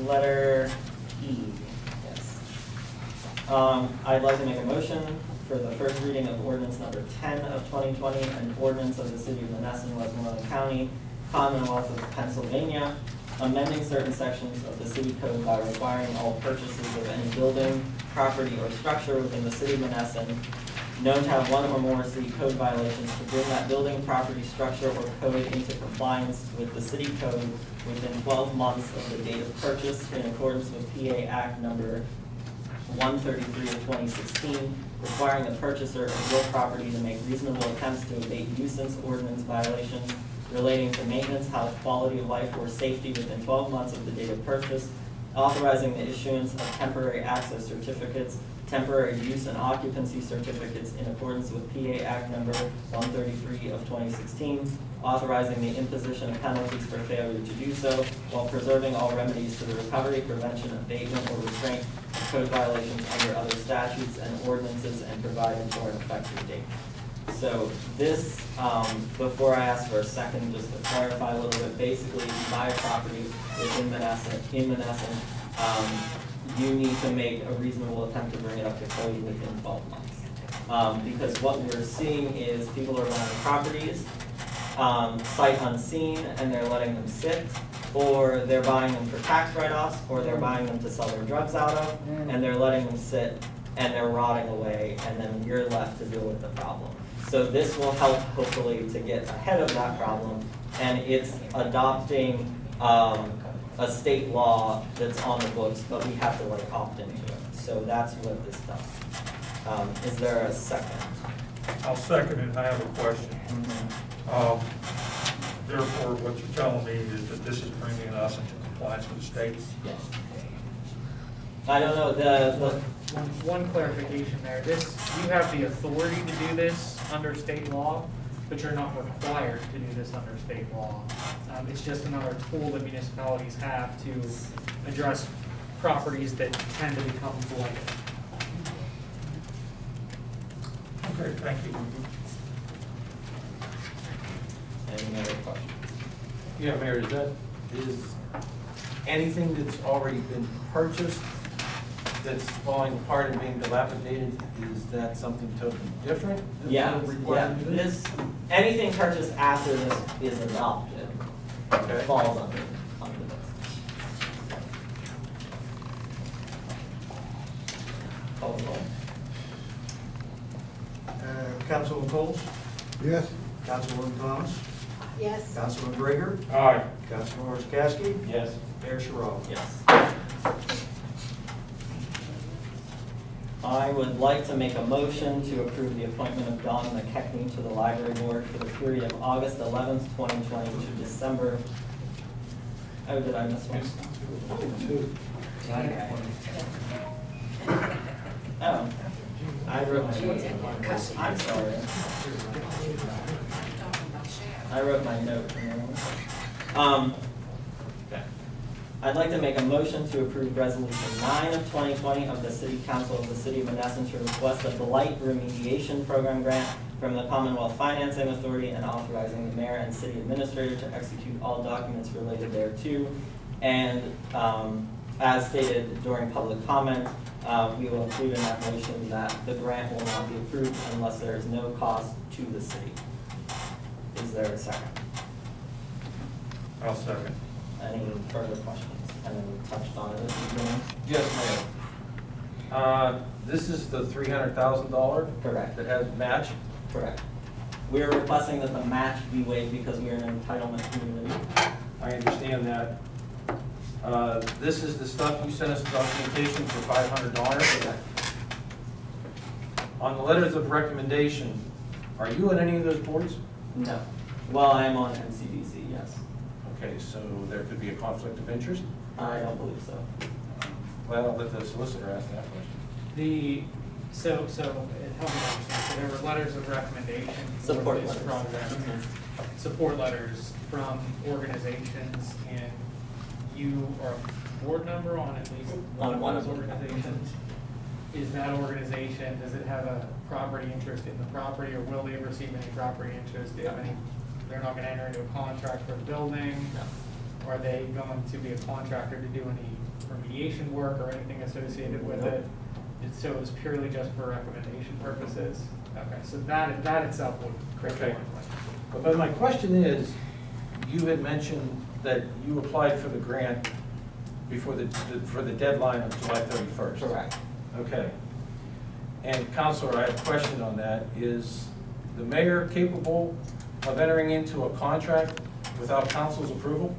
Letter E, yes. I'd like to make a motion for the first reading of ordinance number 10 of 2020, an ordinance of the city of Monessen, Westmoreland County, Commonwealth of Pennsylvania, amending certain sections of the city code by requiring all purchases of any building, property, or structure within the city of Monessen known to have one or more city code violations to bring that building, property, structure, or code into compliance with the city code within 12 months of the date of purchase in accordance with PA Act number 133 of 2016, requiring the purchaser of real property to make reasonable attempts to abate nuisance ordinance violations relating to maintenance, health, quality of life, or safety within 12 months of the date of purchase, authorizing the issuance of temporary access certificates, temporary use and occupancy certificates in accordance with PA Act number 133 of 2016, authorizing the imposition of penalties for failure to do so, while preserving all remedies to the recovery, prevention, abatement, or restraint of code violations under other statutes and ordinances, and providing for an effective date. So this, before I ask for a second, just to clarify a little bit, basically, if you buy a property within Monessen, you need to make a reasonable attempt to bring it up to code within 12 months. Because what we're seeing is people are buying properties, sight unseen, and they're letting them sit, or they're buying them for tax write-offs, or they're buying them to sell their drugs out of, and they're letting them sit, and they're rotting away, and then you're left to deal with the problem. So this will help, hopefully, to get ahead of that problem, and it's adopting a state law that's on the books, but we have to like opt into it. So that's what this does. Is there a second? I'll second it, I have a question. Therefore, what you're telling me is that this is bringing us into compliance with the state? Yes. I don't know, One clarification there, you have the authority to do this under state law, but you're not required to do this under state law. It's just another tool that municipalities have to address properties that tend to become blighted. Okay, thank you. Any other questions? Yeah, Mayor, is anything that's already been purchased that's falling apart and being dilapidated, is that something totally different? that's Yeah, required to do this? anything purchased after this is adopted, Okay. falls under this. Call the roll. Councilman Coles? Yes. Councilwoman Thomas? Yes. Councilman Grigor? Aye. Councilman Orskowski? Yes. Mayor Sherrod? Yes. I would like to make a motion to approve the appointment of Dawn McKechnie to the library board for the period of August 11th, 2020 to December. Oh, did I miss one? Oh, I wrote my notes. I'm sorry. I wrote my note. Okay. I'd like to make a motion to approve Resolution 9 of 2020 of the City Council of the City of Monessen to request a blight remediation program grant from the Commonwealth Financing Authority and authorizing the mayor and city administrator to execute all documents related thereto. And as stated during public comment, we will include in that motion that the grant will not be approved unless there is no cost to the city. Is there a second? I'll second. Any further questions? I know we touched on it at the beginning. Yes, Mayor. This is the $300,000 Correct. that has match? Correct. We are requesting that the match be waived because we are an entitlement community. I understand that. This is the stuff you sent us documentation for $500. On the letters of recommendation, are you on any of those boards? No. Well, I am on MCDC, yes. Okay, so there could be a conflict of interest? I don't believe so. Well, I'll let the solicitor ask that question. So help me understand, so there were letters of recommendation for Support this letters. project. Support letters from organizations, and you are a board member on at least On one of those organizations. Is that organization, does it have a property interest in the property, or will they receive any property interest? They're not gonna enter into a contract for the building? No. Are they going to be a contractor to do any remediation work or anything associated with it? So it was purely just for recommendation purposes? Okay, so that itself would create Okay. conflict. But my question is, you had mentioned that you applied for the grant before for the deadline of July 31st. Correct. Okay. And Counselor, I have a question on that. Is the mayor capable of entering into a contract without council's approval?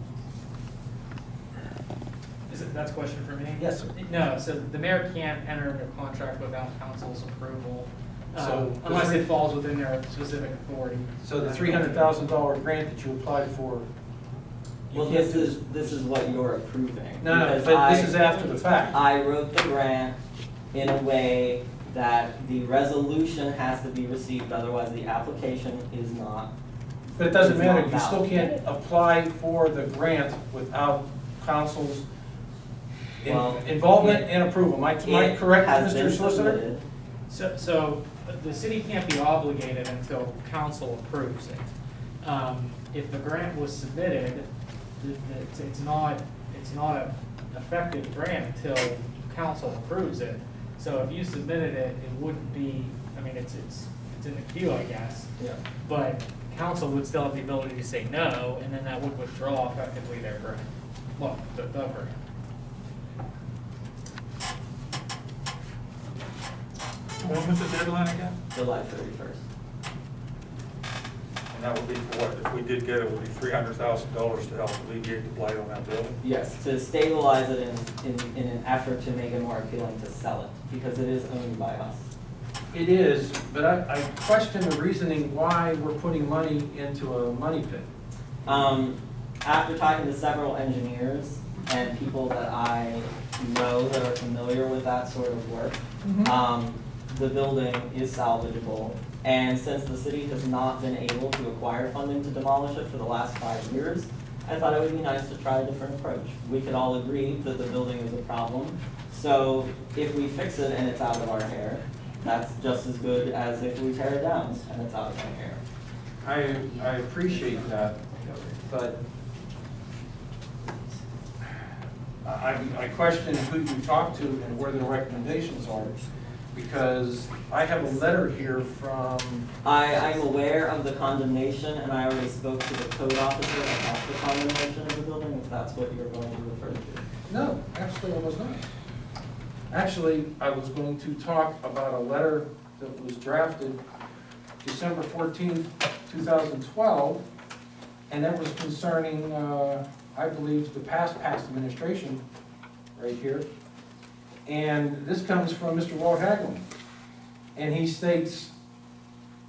That's a question for me? Yes, sir. No, so the mayor can't enter into a contract without council's approval, So, unless it falls within their specific authority. So the $300,000 grant that you applied for You Well, can't this is what you're approving. No, no, because but this is after the fact. I wrote the grant in a way that the resolution has to be received, otherwise the application is not. But it doesn't It's matter, not you still valid. can't apply for the grant without council's Well, involvement and approval. Am I It correct, has been Mr. Solicitor? submitted. So the city can't be obligated until council approves it. If the grant was submitted, it's not an effective grant until council approves it. So if you submitted it, it wouldn't be, I mean, it's in the queue, I guess. Yeah. But council would still have the ability to say no, and then that would withdraw effectively their grant. Well, the grant. When was the deadline again? July 31st. And that would be for what? If we did get it, it would be $300,000 to help alleviate the blight on that building? Yes, to stabilize it in an effort to make it more appealing to sell it, because it is owned by us. It is, but I question the reasoning why we're putting money into a money pit. After talking to several engineers and people that I know that are familiar with that sort of work, the building is salvageable. And since the city has not been able to acquire funding to demolish it for the last 5 years, I thought it would be nice to try a different approach. We could all agree that the building is a problem. So if we fix it and it's out of our hair, that's just as good as if we tear it down and it's out of our hair. I appreciate that, but I question who you talk to and where their recommendations are, because I have a letter here from, I'm aware of the condemnation, and I already spoke to the code officer about the condemnation of the building, if that's what you're going to refer to. no, actually I was not. Actually, I was going to talk about a letter that was drafted December 14th, 2012, and that was concerning, I believe, the past administration, right here. And this comes from Mr. Walt Hagelin. And he states,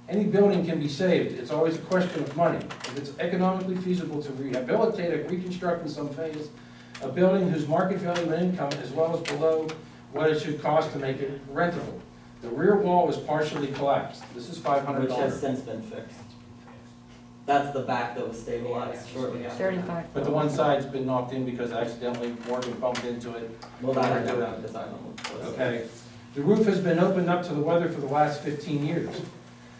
any building can be saved. It's always a question of money. If it's economically feasible to rehabilitate or reconstruct in some phase, a building whose market value and income is well as below what it should cost to make it rentable. The rear wall is partially collapsed. This is $500. Which has since been fixed. That's the back that was stabilized shortly after. But the one side's been knocked in because accidentally Morgan bumped into it. Well, that I don't know, because I don't know. Okay. The roof has been opened up to the weather for the last 15 years.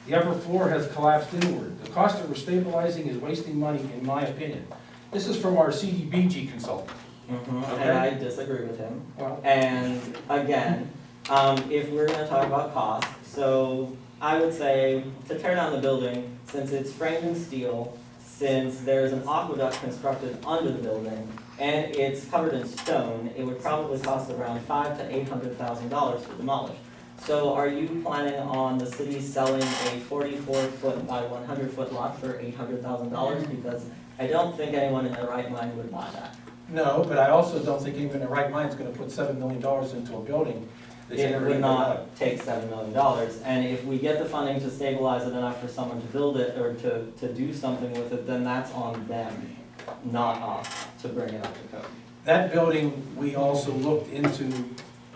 The upper floor has collapsed inward. The cost of restabilizing is wasting money, in my opinion. This is from our CDBG consultant. And I disagree with him. Well, And again, if we're gonna talk about cost, so I would say to tear down the building, since it's framed in steel, since there's an aqueduct constructed under the building, and it's covered in stone, it would probably cost around $500,000 to $800,000 to demolish. So are you planning on the city selling a 44-foot by 100-foot lot for $800,000? Because I don't think anyone in their right mind would buy that. no, but I also don't think anyone in their right mind is going to put $7 million into a building that you It never would even know. not take $7 million, and if we get the funding to stabilize it enough for someone to build it or to do something with it, then that's on them, not us, to bring it up to code. That building, we also looked into,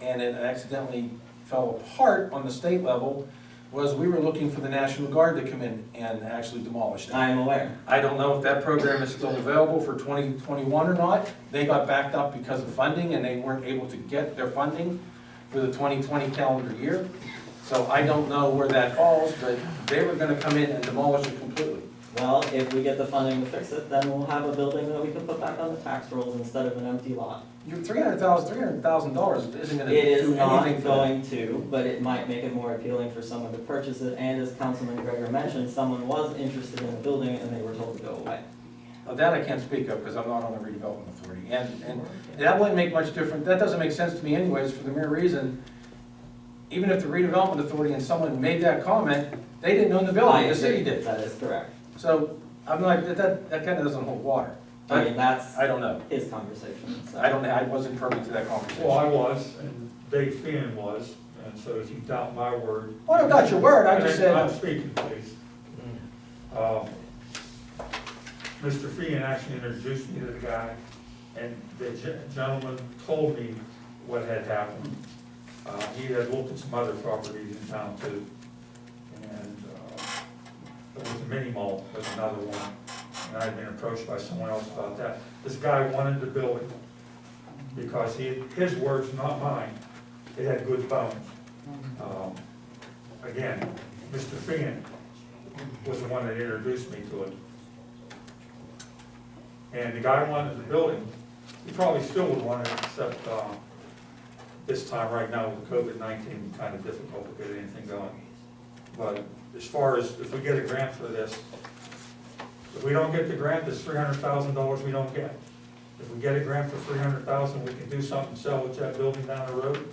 and it accidentally fell apart on the state level, was we were looking for the National Guard to come in and actually demolish it. I am aware. I don't know if that program is still available for 2021 or not. They got backed up because of funding, and they weren't able to get their funding for the 2020 calendar year. So I don't know where that falls, but they were gonna come in and demolish it completely. Well, if we get the funding to fix it, then we'll have a building that we can put back on the tax rolls instead of an empty lot. Your $300,000 isn't gonna do It is anything not for them. going to, but it might make it more appealing for someone to purchase it, and as Councilman Gregor mentioned, someone was interested in the building and they were told to go away. Now, that I can't speak of because I'm not on the redevelopment authority. And that wouldn't make much difference. That doesn't make sense to me anyways, for the mere reason, even if the redevelopment authority and someone made that comment, they didn't own the building, the city did. That is correct. So I'm like, that kind of doesn't hold water. I mean, that's I don't know. his conversation. So. I wasn't privy to that conversation. Well, I was, and Dave Finn was, and so if you doubt my word. Well, I got your word, I just said. I'm speaking, please. Mr. Feehan actually introduced me to the guy, and the gentleman told me what had happened. He had looked at some other properties in town too, and there was a mini mall, was another one, and I had been approached by someone else about that. This guy wanted the building because his words, not mine, it had good bones. Again, Mr. Feehan was the one that introduced me to it. And the guy wanted the building. He probably still would want it, except this time right now with COVID-19, kind of difficult to get anything going. But as far as if we get a grant for this, if we don't get the grant, there's $300,000 we don't get. If we get a grant for $300,000, we can do something, salvage that building down the road.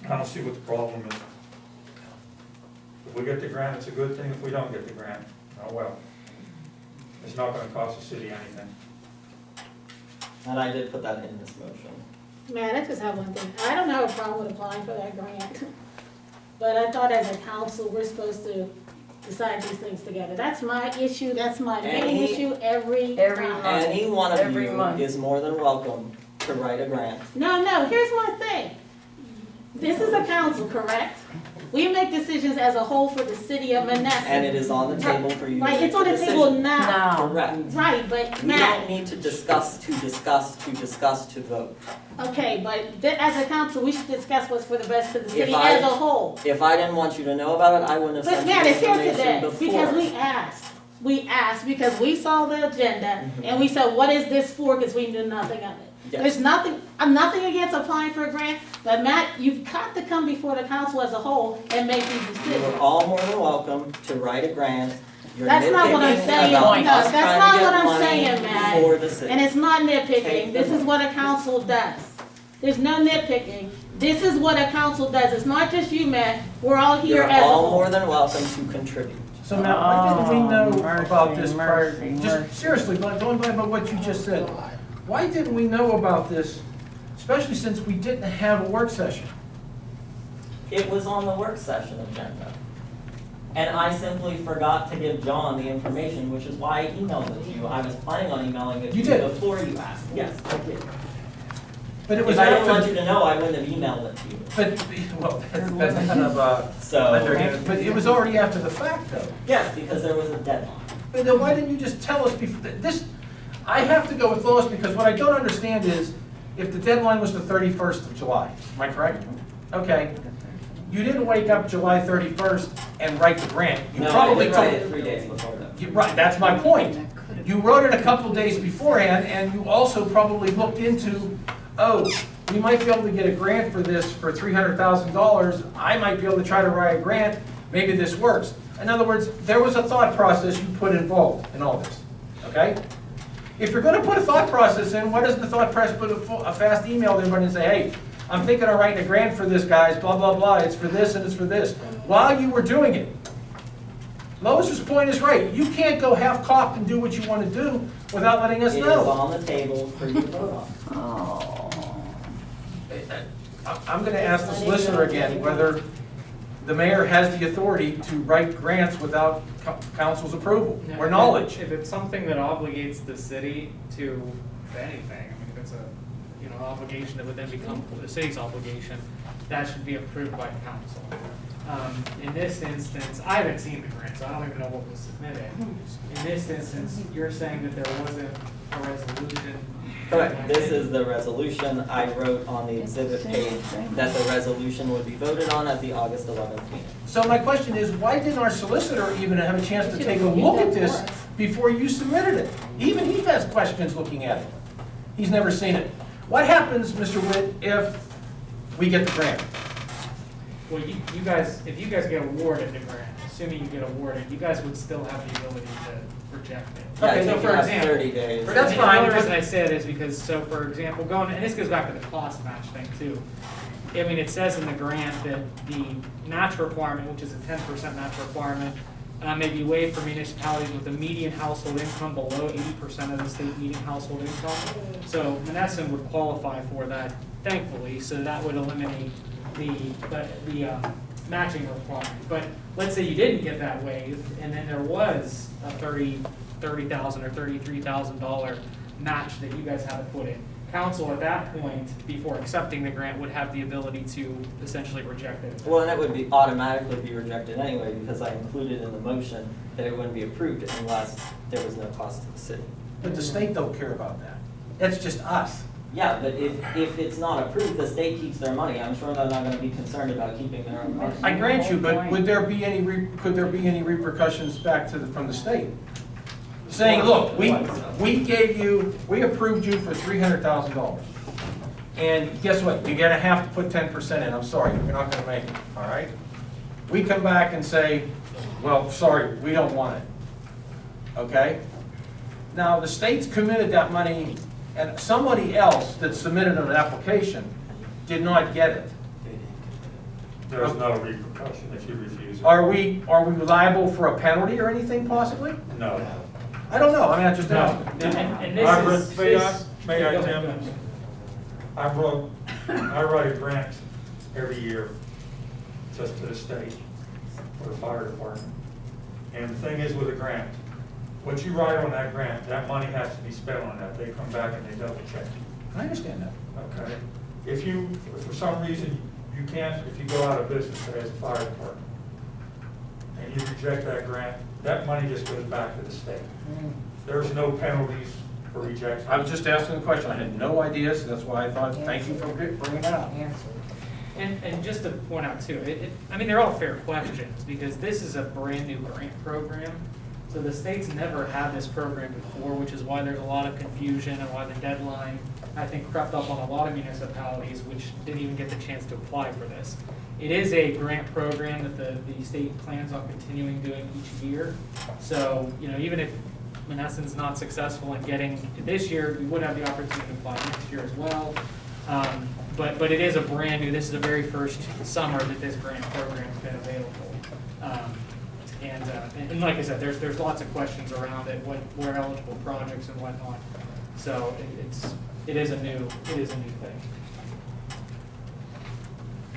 I don't see what the problem is. If we get the grant, it's a good thing. If we don't get the grant, oh well. It's not gonna cost the city anything. And I did put that in this motion. Man, I just have one thing. I don't have a problem with applying for that grant. But I thought as a council, we're supposed to decide these things together. That's my issue, that's my main issue every time. Any one of Every you month. is more than welcome to write a grant. No, here's my thing. This is a council, correct? We make decisions as a whole for the city of Monessen. And it is on the table for you to Right, make it's on the decision. table now. Now. Correct. Right, but We Matt, don't need to discuss to vote. okay, but as a council, we should discuss what's for the best of the city If I- as a whole. If I didn't want you to know about it, I wouldn't have But sent you Matt, the it's here information today, before. because we asked. We asked because we saw the agenda, Mm-hmm. and we said, what is this for? Because we knew nothing of it. Yes. There's nothing, I'm nothing against applying for a grant, but Matt, you've got to come before the council as a whole and make these You are decisions. all more than welcome to write a grant. You're That's not what I'm nitpicking saying. about No, us that's trying to not get what I'm money saying, Matt. for the city. And it's not Take nitpicking, the this is money. what a council does. There's no nitpicking, this is what a council does, it's not just you, Matt, we're all here You're as a all more whole. than welcome to contribute. So now, why didn't we know mercy, about this prior, mercy, just mercy. seriously, but going by what you just said, why didn't we know about this, especially since we didn't have a work session? It was on the work session agenda. And I simply forgot to give John the information, which is why I emailed it to you. I was planning on emailing it to You you did? before you asked. Yes, I did. But it was If I didn't want after, you to know, I wouldn't have emailed it to you. but, well, that's kind of, So, underhanded, but it was already after the fact, though. yes, because there was a deadline. But then why didn't you just tell us before, this, I have to go with Lois, because what I don't understand is, if the deadline was the 31st of July, am I correct? Okay. You didn't wake up July 31st and write the grant. You No, I probably did write told- it 3 days before that. Right, that's my point. You wrote it a couple days beforehand, and you also probably looked into, oh, we might be able to get a grant for this for $300,000. I might be able to try to write a grant, maybe this works. In other words, there was a thought process you put involved in all this, okay? If you're gonna put a thought process in, why doesn't the thought process put a fast email to everybody and say, hey, I'm thinking of writing a grant for this, guys, blah, blah, blah, it's for this and it's for this, while you were doing it. Lois's point is right. You can't go half-cocked and do what you want to do without letting us It is know. on the table for you to vote on. I'm going to ask the solicitor again whether the mayor has the authority to write grants without council's approval or knowledge. If it's something that obligates the city to anything, I mean, if it's a, obligation that would then become the city's obligation, that should be approved by council. In this instance, I haven't seen the grant, so I don't even know what was submitted. In this instance, you're saying that there wasn't a resolution. Correct, this is the resolution. I wrote on the exhibit page that the resolution would be voted on at the August 11th meeting. So my question is, why didn't our solicitor even have a chance to take a look at this before you submitted it? Even he has questions looking at it. He's never seen it. What happens, Mr. Witt, if we get the grant? Well, you guys, if you guys get awarded the grant, assuming you get awarded, you guys would still have the ability to reject it. Yeah, I Okay, so think you for have example, 30 days. That's and fine. The only reason I say it is because, so for example, and this goes back to the cost match thing too. I mean, it says in the grant that the match requirement, which is a 10% match requirement, may be waived for municipalities with a median household income below 80% of the state median household income. So Monessen would qualify for that, thankfully, so that would eliminate the matching requirement. But let's say you didn't get that waived, and then there was a $30,000 or $33,000 match that you guys had to put in. Council at that point, before accepting the grant, would have the ability to essentially reject it. Well, and it would be automatically be rejected anyway, because I included in the motion that it wouldn't be approved unless there was no cost to the city. But the state don't care about that. That's just us. Yeah, but if it's not approved, the state keeps their money. I'm sure they're not gonna be concerned about keeping their own money. I grant you, but would there be any, could there be any repercussions back to from the state? Saying, look, we approved you for $300,000. And guess what? You're gonna have to put 10% in. I'm sorry, you're not gonna make it, all right? We come back and say, well, sorry, we don't want it. Okay? Now, the state's committed that money, and somebody else that submitted an application did not get it. There's no repercussion if you refuse it. Are we liable for a penalty or anything possibly? No. I don't know, I mean, I just No. asked. And this is. May I, Go ahead, Tim? go ahead. I write a grant every year just to the state for the fire department. And the thing is with a grant, what you write on that grant, that money has to be spent on that. They come back and they double check you. I understand that. Okay? If for some reason, you can't, if you go out of business as a fire department, and you reject that grant, that money just goes back to the state. There's no penalties for rejection. I was just asking the question, I had no idea, so that's why I thought, thank you for bringing it up. And just to point out too, I mean, they're all fair questions, because this is a brand new grant program. So the state's never had this program before, which is why there's a lot of confusion and why the deadline, I think, crept up on a lot of municipalities which didn't even get the chance to apply for this. It is a grant program that the state plans on continuing doing each year. So, you know, even if Monessen's not successful in getting it this year, we would have the opportunity to apply next year as well. But it is a brand new, this is the very first summer that this grant program's been available. And like I said, there's lots of questions around it, where eligible projects and whatnot. So it is a new thing.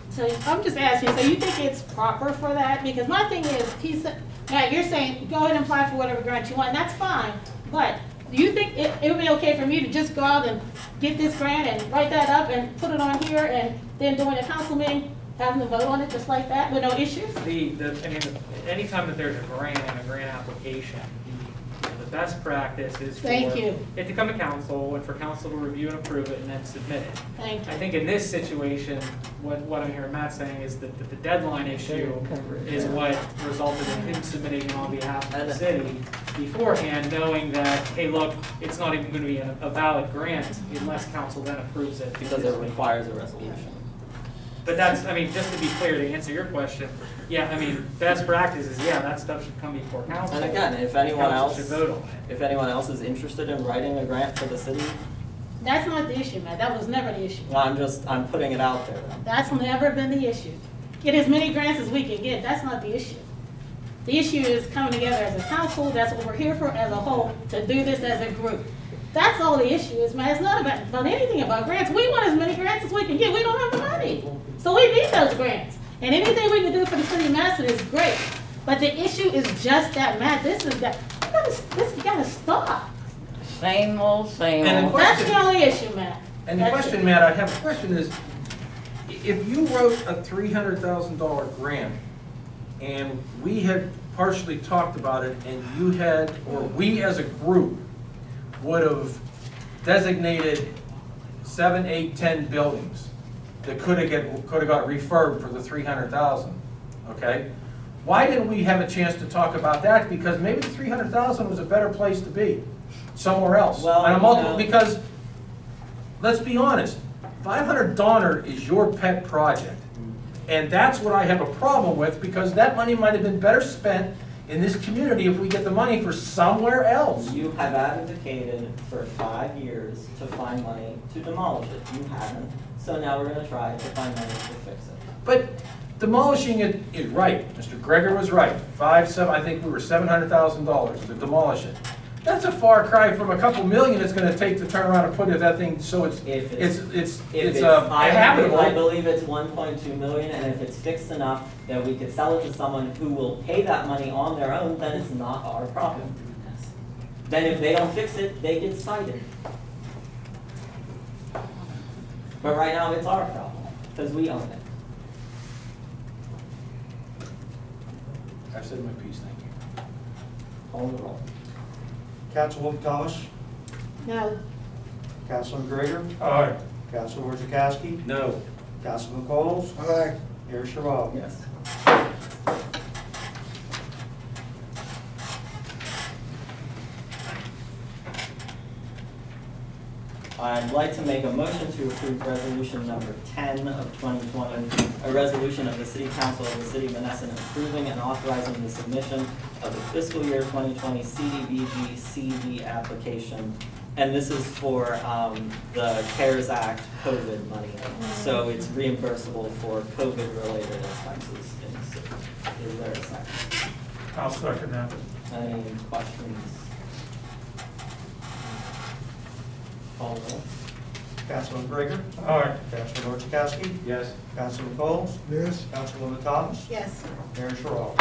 So I'm just asking, so you think it's proper for that? Because my thing is, Matt, you're saying, go ahead and apply for whatever grant you want, and that's fine. But do you think it would be okay for me to just go out and get this grant and write that up and put it on here, and then during a council meeting, having to vote on it just like that with no issues? Anytime that there's a grant and a grant application, the best practice is for Thank you. it to come to council and for council to review and approve it and then submit it. Thank you. I think in this situation, what I'm hearing Matt saying is that the deadline issue is what resulted in him submitting it on behalf of the city beforehand, knowing that, hey, look, it's not even going to be a valid grant unless council then approves it. Because it requires a resolution. But that's, I mean, just to be clear, to answer your question, yeah, I mean, best practice is, yeah, that stuff should come before council. And again, if anyone Council else, should vote on it. if anyone else is interested in writing a grant for the city, That's not the issue, Matt. That was never the issue. I'm putting it out there. That's never been the issue. Get as many grants as we can get. That's not the issue. The issue is coming together as a council. That's what we're here for as a whole, to do this as a group. That's all the issue is, man. It's not about anything about grants. We want as many grants as we can get. We don't have the money. So we need those grants. And anything we can do for the city of Madison is great. But the issue is just that, Matt, this you gotta stop. Same old, same And the old. That's question, the only issue, Matt. and the That's question, it. Matt, I have a question is, if you wrote a $300,000 grant and we had partially talked about it and you had, or we as a group would have designated 7, 8, 10 buildings that could have got refurbed for the 300,000, okay? Why didn't we have a chance to talk about that? Because maybe the 300,000 was a better place to be, somewhere else. Well, And I'm also, no. because, let's be honest, 500 Donner is your pet project. And that's what I have a problem with, because that money might have been better spent in this community if we get the money for somewhere else. You have advocated for 5 years to find money to demolish it. You haven't. So now we're gonna try to find money to fix it. But demolishing it is right. Mr. Greger was right. I think we were $700,000 to demolish it. That's a far cry from a couple million it's gonna take to turn around and put that thing, so it's If it's, I habitable. believe it's 1.2 million, and if it's fixed enough that we could sell it to someone who will pay that money on their own, then it's not our problem. Then if they don't fix it, they get cited. But right now, it's our problem, because we own it. I've said my piece, thank you. Call the roll. Councilwoman Thomas, No. Councilman Gregor, Aye. Councilman Wozzachowski, No. Councilman Coles, Aye. Mayor Sherrod. Yes. I'd like to make a motion to approve resolution number 10 of 2020, a resolution of the City Council of the City of Monessen approving and authorizing the submission of the fiscal year 2020 CDBG CD application. And this is for the CARES Act COVID money. So it's reimbursable for COVID-related expenses in the city. Is there a second? I'll second that. Any questions? Call the roll. Councilman Gregor, Aye. Councilman Wozzachowski, Yes. Councilman Coles, Yes. Councilwoman Thomas, Yes. Mayor Sherrod.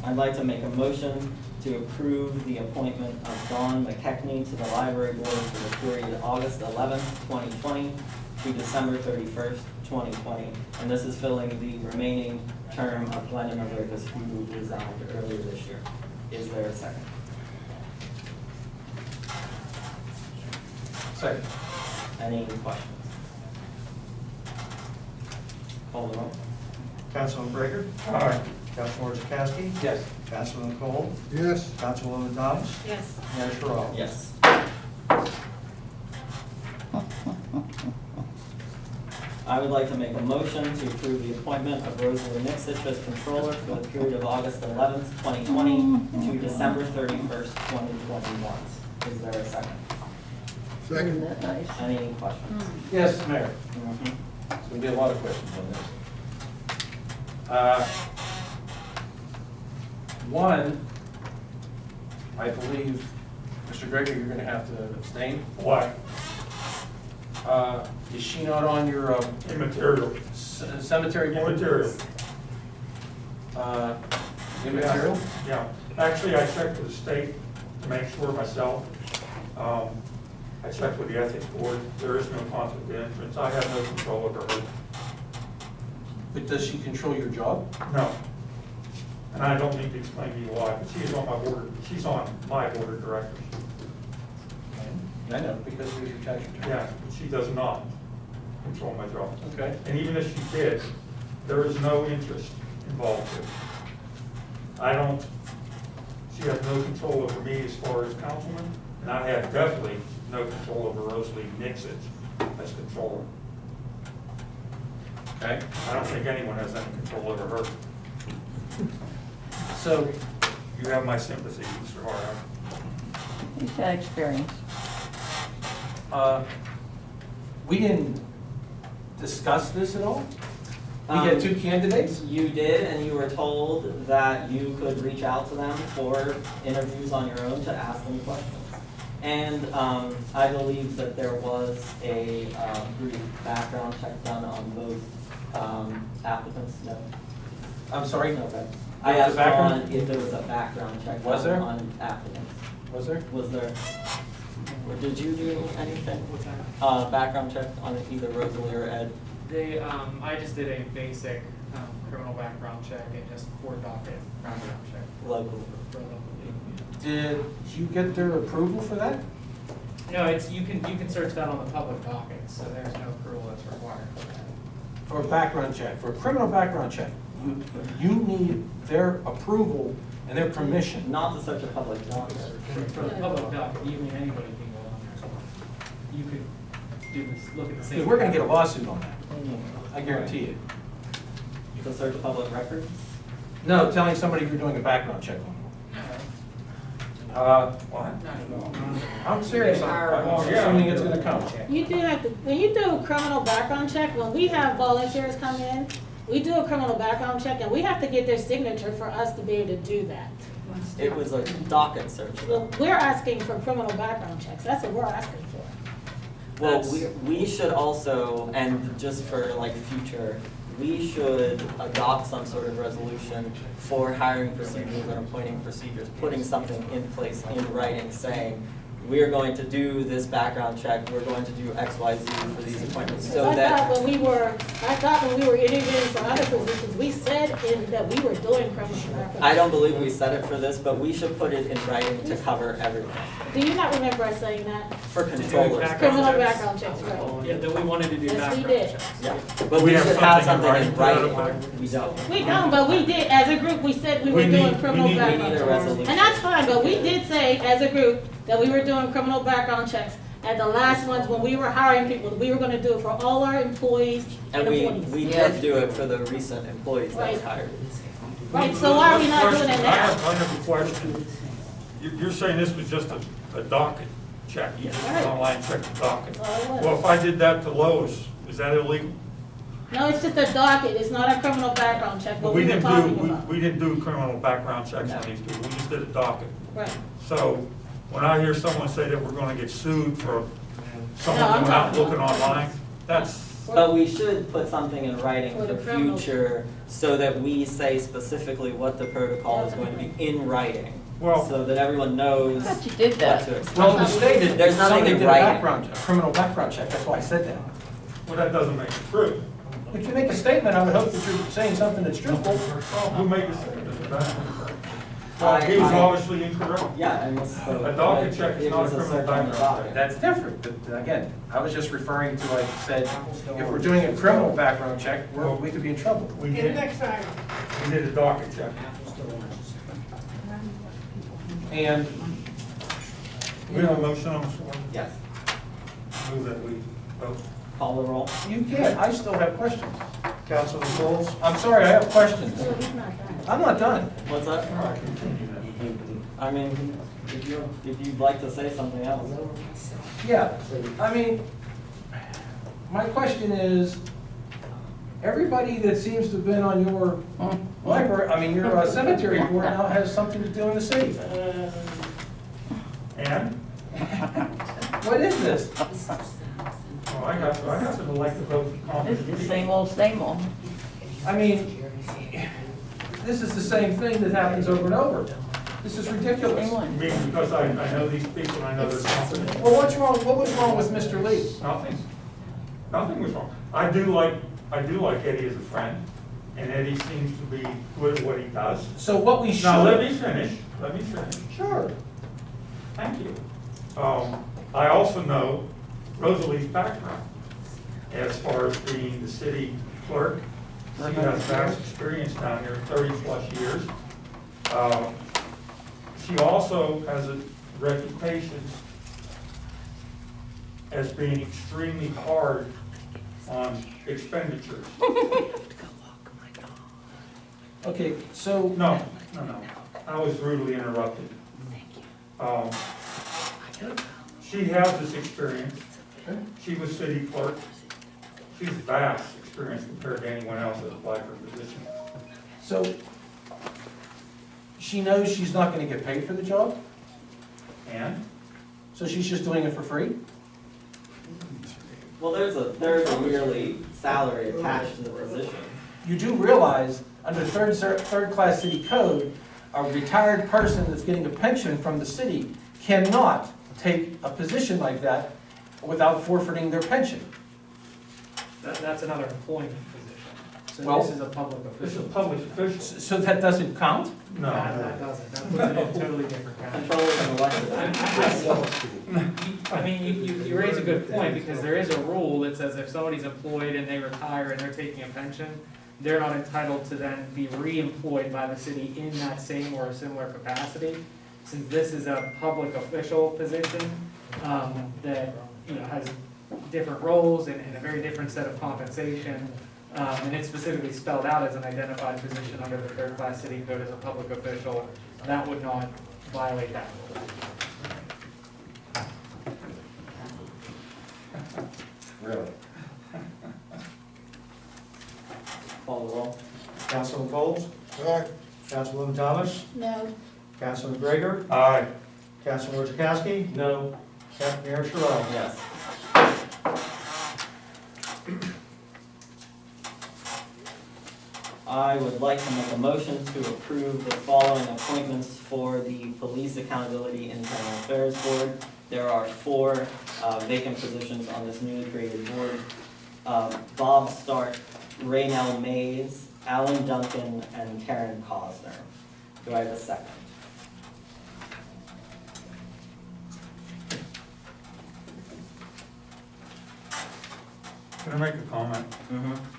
I'd like to make a motion to approve the appointment of Dawn McKechnie to the library board for the period August 11th, 2020 to December 31st, 2020. And this is filling the remaining term of Glenda Mavericus, who resigned earlier this year. Is there a second? Second. Any questions? Call the roll. Councilman Gregor, Aye. Councilman Wozzachowski, Yes. Councilman Cole, Yes. Councilwoman Thomas, Yes. Mayor Sherrod. Yes. I would like to make a motion to approve the appointment of Rosalie Nixich as controller for the period of August 11th, 2020 to December 31st, 2021. Is there a second? Second. Any questions? Yes, Mayor. Mhm. There's gonna be a lot of questions on this. One, I believe, Mr. Gregor, you're gonna have to abstain. Why? Is she not on your Immaterial. cemetery board? Immaterial. Immaterial? Yeah. Actually, I checked with the state to make sure myself. I checked with the ethics board. There is no conflict of interest. I have no control over her. But does she control your job? No. And I don't need to explain to you why, but she's on my board, she's on my board of directors. I know, because it was your tax return. Yeah, but she does not control my job. Okay. And even if she did, there is no interest involved here. She has no control over me as far as councilman, and I have definitely no control over Rosalie Nixich as controller. Okay. I don't think anyone has any control over her. So, You have my sympathy, Mr. Hart. He's had experience. we didn't discuss this at all? We Um, get two candidates? You did, and you were told that you could reach out to them for interviews on your own to ask them questions. And I believe that there was a brief background check done on both applicants. No. I'm sorry? No, okay. There I was a asked background? Ron if there was a background check Was done there? on applicants. Was there? Was there? Or did you do anything? What's that? Background check on either Rosalie or Ed? They, I just did a basic criminal background check and just court docket background check. Locally. For local. Did you get their approval for that? No, it's, you can search that on the public docket, so there's no approval that's required for that. For a background check, for a criminal background check, you need their approval and their permission. Not to search a public document. For the public docket, you mean anybody can go on there. You could do this, look at the same. Because we're gonna get a lawsuit on that, I guarantee you. To search public records? No, telling somebody you're doing a background check on them. What? I'm serious, I'm assuming it's gonna come. You do have to, when you do a criminal background check, when we have volunteers come in, we do a criminal background check and we have to get their signature for us to be able to do that. It was a docket search. Well, we're asking for criminal background checks, that's what we're asking for. Well, we should also, and just for like future, we should adopt some sort of resolution for hiring procedures and appointing procedures, putting something in place in writing saying, we're going to do this background check, we're going to do X, Y, Z for these appointments, so I that. thought when we were interviewing for other positions, we said that we were doing criminal background. I don't believe we said it for this, but we should put it in writing to cover everything. Do you not remember us saying that? For controllers. Criminal background checks, right? Yeah, that we wanted to do Yes, we background did. checks. Yeah, but we should have something in writing. We don't. We don't, but we did, as a group, we said we were We doing need- criminal we need- we background need a checks. resolution. And that's fine, but we did say, as a group, that we were doing criminal background checks. At the last ones, when we were hiring people, we were gonna do it for all our employees and And employees. we did do it for the recent employees that was Right. hired. Right, so why are we not doing it I now? have a question. You're saying this was just a docket check, you just Right. online check the docket. That's all it was. Well, if I did that to Lowe's, is that illegal? No, it's just a docket, it's not a criminal background check, But what we were talking about. we didn't do criminal background checks on these people, we just did a docket. Right. So when I hear someone say that we're gonna get sued for someone No, I'm going out talking looking about- online, that's, But we should put something in writing For the for criminals. future, so that we say specifically what the protocol is going to be in writing. Well- So that everyone knows I thought you did what that. to expect. Well, it was stated, There's nothing somebody in did a writing. background, a criminal background check, that's why I said that. well, that doesn't make it true. If you make a statement, I would hope that you're saying something that's truthful. Well, who made the statement? Well, he was obviously incorrect. Yeah, and it's. A docket check is it not a was criminal search on the background docket. check. That's different, but again, I was just referring to, like I said, if we're doing a criminal background check, we could be in trouble. We And did, next item. we did a docket check. And, We have a motion on the floor. Yes, Move that we vote. call the roll. you can't, I still have questions. Councilman Bowles? I'm sorry, I have questions. No, he's not done. I'm not done. What's that? I mean, if you'd like to say something else. Yeah, I mean, my question is, everybody that seems to have been on your library, I mean, your cemetery board now has something to do in the city. And, What is this? oh, I got some elected votes. This is the same old, same old. I mean, this is the same thing that happens over and over. This is ridiculous. Same I one. mean, because I know these people, and I know their company. Well, what's wrong, what was wrong with Mr. Lee? Nothing. Nothing was wrong. I do like Eddie as a friend, and Eddie seems to be good at what he does. So what we Now, let me should. finish, let me finish. Sure. Thank you. I also know Rosalie's background as far as being the city clerk. She has vast experience down here, 30-plus years. She also has a reputation as being extremely hard on expenditures. Okay, so, No, I was rudely interrupted. She has this experience. She was city clerk. She's vast experience compared to anyone else that applied for a position. so she knows she's not gonna get paid for the job? And So she's just doing it for free? Well, there's a yearly salary attached to the position. You do realize, under third-class city code, a retired person that's getting a pension from the city cannot take a position like that without forfeiting their pension. That's another employment position. So Well- this is a public this is a official. public official. So that doesn't count? No. That doesn't, that puts it in a totally different category. Controllers and elected. I mean, you raise a good point, because there is a rule that says if somebody's employed and they retire and they're taking a pension, they're not entitled to then be re-employed by the city in that same or a similar capacity. Since this is a public official position, that, has different roles and a very different set of compensation, and it's specifically spelled out as an identified position under the third-class city code as a public official, that would not violate that rule. Really? Call the roll. Councilman Bowles? Councilwoman Thomas? No, Councilman McGregor, Aye. Councilman Orchakowski, No. Deputy Mayor Sherrill. Yes. I would like to make a motion to approve the following appointments for the Police Accountability Internal Affairs Board. There are 4 vacant positions on this newly created board. Bob Stark, Raynell Mays, Alan Duncan, and Karen Cosner. Do I have a second? Can I make a comment?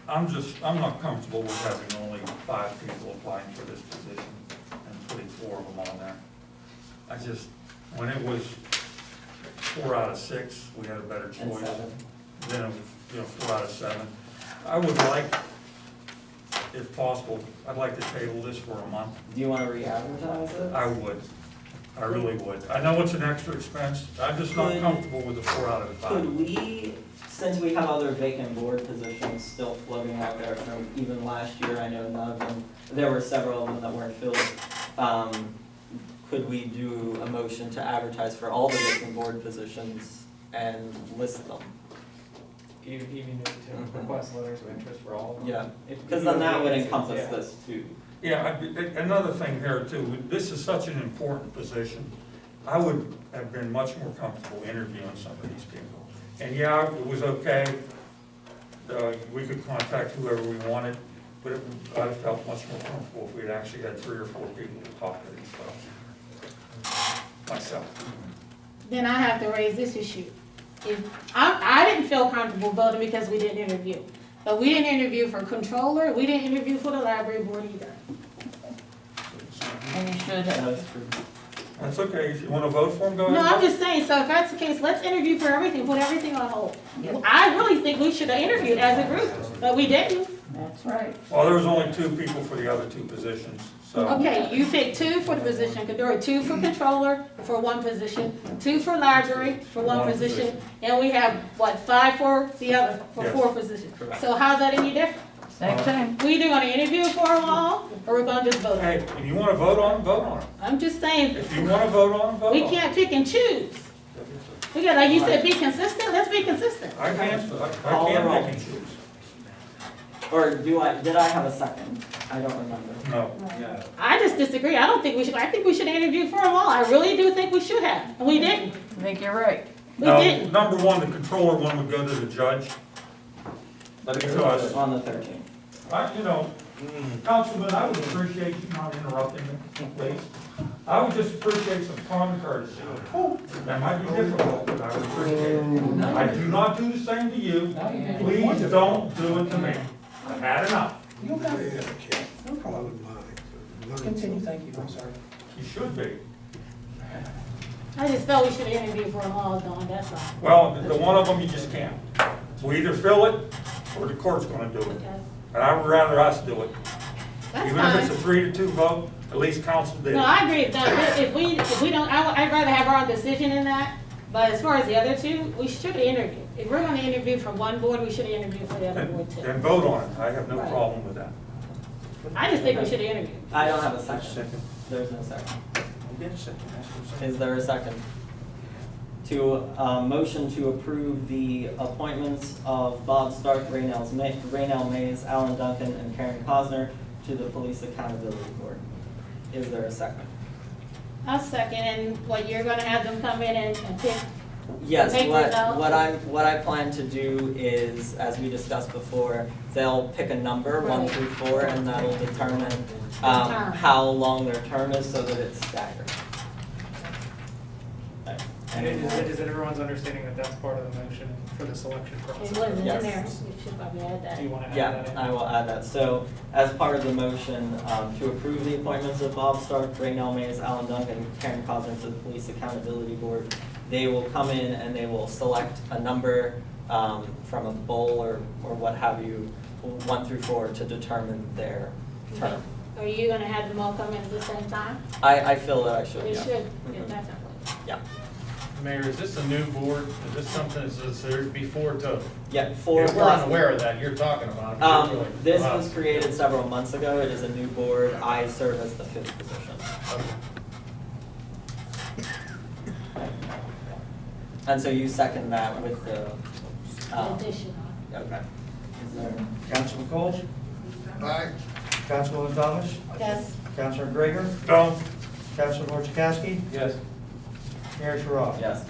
I'm not comfortable with having only 5 people applying for this position and putting 4 of them on there. I just, when it was 4 out of 6, we had a better And choice. 7. Then it was, 4 out of 7. I would like, if possible, I'd like to table this for a month. Do you want to re-advertise it? I would. I really would. I know it's an extra expense. I'm just not comfortable with the 4 out of the 5. Could we, since we have other vacant board positions still floating out there from even last year, I know none of them, there were several of them that weren't filled. Could we do a motion to advertise for all the vacant board positions and list them? Even to request letters of interest for all of them. Yeah, If- because then that would Yeah. encompass this too. Yeah, another thing here too, this is such an important position. I would have been much more comfortable interviewing some of these people. And yeah, it was okay, we could contact whoever we wanted, but I'd have felt much more comfortable if we'd actually had 3 or 4 people to talk to these folks. Myself. Then I have to raise this issue. If, I didn't feel comfortable voting because we didn't interview. But we didn't interview for controller, we didn't interview for the library board either. And you should have. That's true. That's okay, if you want to vote for them, go No, ahead. I'm just saying, so if that's the case, let's interview for everything, put everything on hold. I really think we should have interviewed as a group, but we didn't. That's right. Well, there was only 2 people for the other 2 positions, so. Okay, you picked 2 for the position, there were 2 for controller for 1 position, 2 for library for 1 One position, position. and we have, what, 5 for the other, for Yes. 4 positions. Correct. So how's that any different? Same thing. We either gonna interview for them all, or we're gonna just vote on Hey, it. if you want to vote on them, vote on them. I'm just saying, If you want to vote on them, vote on we them. can't pick and choose. We got, like you said, be consistent, let's be consistent. I can't Call the roll. pick and choose. Or did I have a second? I don't remember. No. I just disagree, I don't think we should, I think we should interview for them all, I really do think we should have, and we didn't, I think you're right. we No, didn't. number 1, the controller one would go to the judge. Because, On the 13th. Councilman, I would appreciate you not interrupting me, please. I would just appreciate some common courtesy. That might be difficult, but I would appreciate it. I do not do the same to you. Please don't do it to me. I've had enough. Continue, thank you, I'm sorry. You should be. I just felt we should have interviewed for them all, Dawn, that's all. Well, the one of them you just can't. We either fill it, or the court's gonna do it. Okay. And I would rather us do it. That's Even if it's a fine. 3-2 vote, at least council did. No, I agree, if we don't, I'd rather have our own decision in that, but as far as the other 2, we should have interviewed. If we're gonna interview for one board, we should have interviewed for the other board too. Then vote on it. I have no Right. problem with that. I just think we should have interviewed. I don't have a second. There's no second. Is there a second? To, motion to approve the appointments of Bob Stark, Raynell Mays, Alan Duncan, and Karen Cosner to the Police Accountability Board. Is there a second? I'll second, and what, you're gonna have them come in and pick? Yes, Take what, this out? what I plan to do is, as we discussed before, they'll pick a number, 1 Right. through 4, and that'll determine, term. how long their term is so that it's staggered. Okay. And is it everyone's understanding that that's part of the motion for the selection process? It wasn't in Yes. there, we should probably add that. Do you want to add Yeah, that in? I will add that. So, as part of the motion, to approve the appointments of Bob Stark, Raynell Mays, Alan Duncan, and Karen Cosner to the Police Accountability Board, they will come in and they will select a number, from a bowl or what have you, 1 through 4, to determine their term. Are you gonna have them all come in at the same time? I feel that I should, We yeah. should, yeah, Mhm. definitely. Yeah, Mayor, is this a new board? Is this something that's there's before to? yeah, 4 If we're plus. unaware of that, you're talking about. it, you're really- This was created several months ago. It is a new board. I serve as the 5th position. Okay. And so you second that with the, Additional. okay. Is there, Councilman Coles? Aye. Councilwoman Thomas? Yes. Councilor Gregor? No. Councilor Chakowski? Yes. Mayor Sherrod? yes.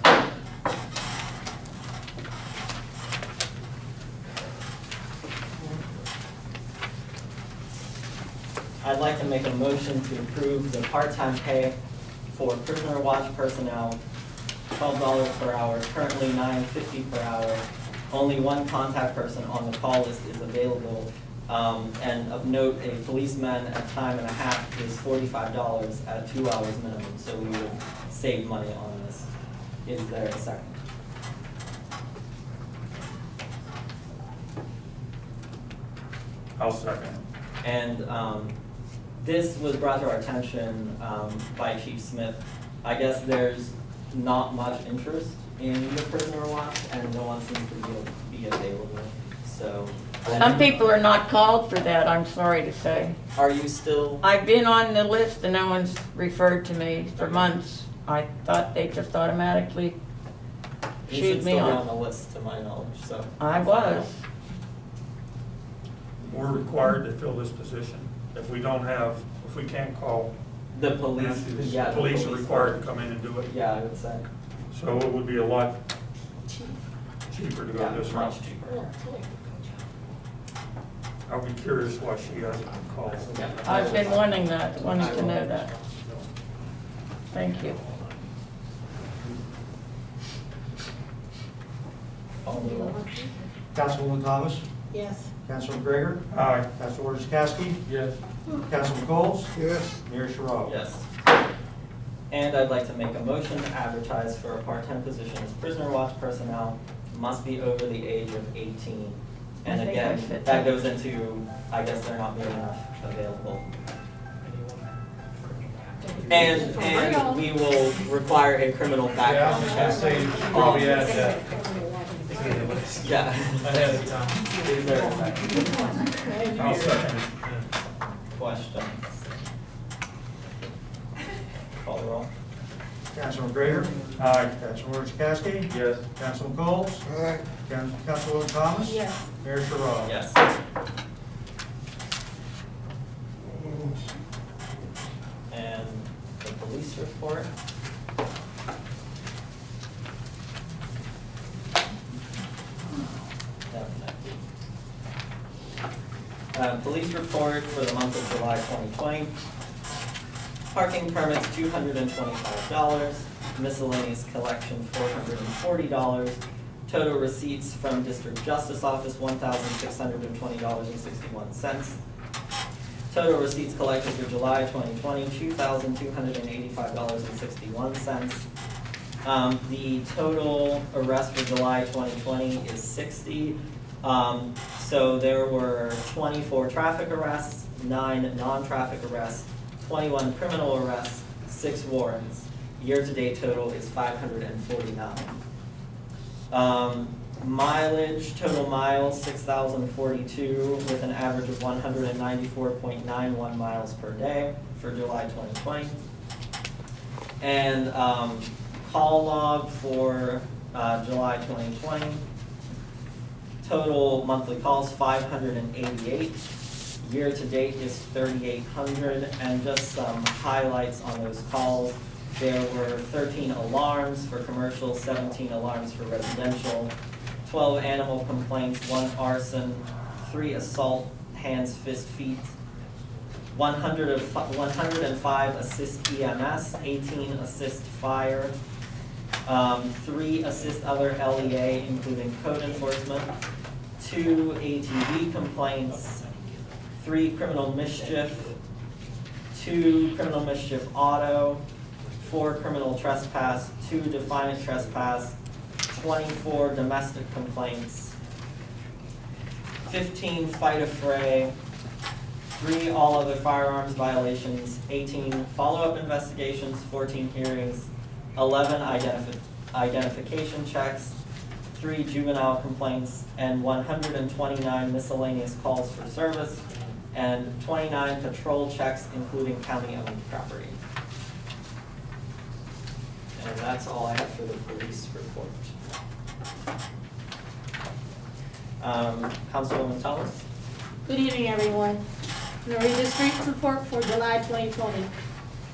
I'd like to make a motion to approve the part-time pay for prisoner watch personnel, $12 per hour, currently $9.50 per hour. Only one contact person on the call list is available. And of note, a policeman at time and a half is $45 at 2 hours minimum, so we would save money on this. Is there a second? I'll second. And this was brought to our attention by Chief Smith. I guess there's not much interest in the prisoner watch, and no one seems to be available, so. Some people are not called for that, I'm sorry to say. Are you still, I've been on the list and no one's referred to me for months. I thought they just automatically you shooed should me still be on on. the list to my knowledge, so. I was. We're required to fill this position. If we can't call, The police, yeah. the police are required to come in and do it. Yeah, I would say. So it would be a lot cheaper to go Yeah, this route. much cheaper. I'll be curious why she hasn't been called. Yeah. I've been wanting that, wanting to know that. Thank you. Call the roll. Councilwoman Thomas? Yes. Councilor Gregor? Aye. Councilor Chakowski? Yes. Councilman Coles? Yes. Mayor Sherrod? Yes. And I'd like to make a motion to advertise for a part-time position as prisoner watch personnel, must be over the age of 18. And I think I again, fit that that. goes into, I guess there not being enough available. And we will require a criminal background check. probably add that. Yeah. Ahead of time. Is there a second? I'll second it. Questions? Call the roll. Councilor Gregor? Aye. Councilor Chakowski? Yes. Councilman Coles? Aye. Councilwoman Thomas? Yes. Mayor Sherrod? Yes. And the police report. Police report for the month of July 2020. Parking permits, $225. Miscellaneous collection, $440. Total receipts from District Justice Office, $1,620.61. Total receipts collected for July 2020, $2,285.61. The total arrest for July 2020 is 60. So there were 24 traffic arrests, 9 non-traffic arrests, 21 criminal arrests, 6 warrants. Year-to-date total is 549. Mileage, total miles, 6,042, with an average of 194.91 miles per day for July 2020. And call log for July 2020. Total monthly calls, 588. Year-to-date is 3,800, and just some highlights on those calls. There were 13 alarms for commercial, 17 alarms for residential, 12 animal complaints, 1 arson, 3 assault, hands, fist, feet, 105 assist EMS, 18 assist fire, 3 assist other LEA, including code enforcement, 2 ATV complaints, 3 criminal mischief, 2 criminal mischief auto, 4 criminal trespass, 2 defiant trespass, 24 domestic complaints, 15 fight affray, 3 all other firearms violations, 18 follow-up investigations, 14 hearings, 11 identification checks, 3 juvenile complaints, and 129 miscellaneous calls for service, and 29 patrol checks, including county-owned property. And And that's all I have for the police report. Councilwoman Thomas? Good evening, everyone. I'm gonna read the street report for July 2020.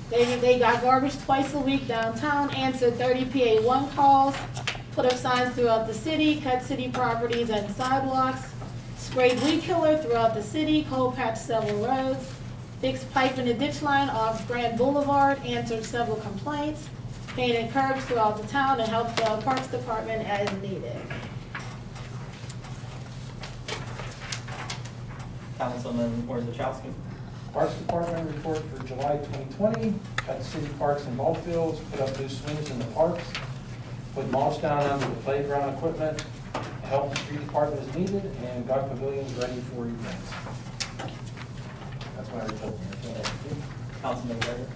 They got garbage twice a week downtown, answered 30 PA1 calls, put up signs throughout the city, cut city properties and sidewalks, sprayed weed killer throughout the city, cold patched several roads, fixed pipe in the ditch line off Grand Boulevard, answered several complaints, painted curbs throughout the town, and helped the Parks Department as needed. Councilman Worzachowski? Parks Department report for July 2020, cut city parks and ball fields, put up new swings in the parks, put mulch down onto the playground equipment, helped the street department as needed, and got pavilions ready for events. That's my report, Mayor. Councilman Gregor?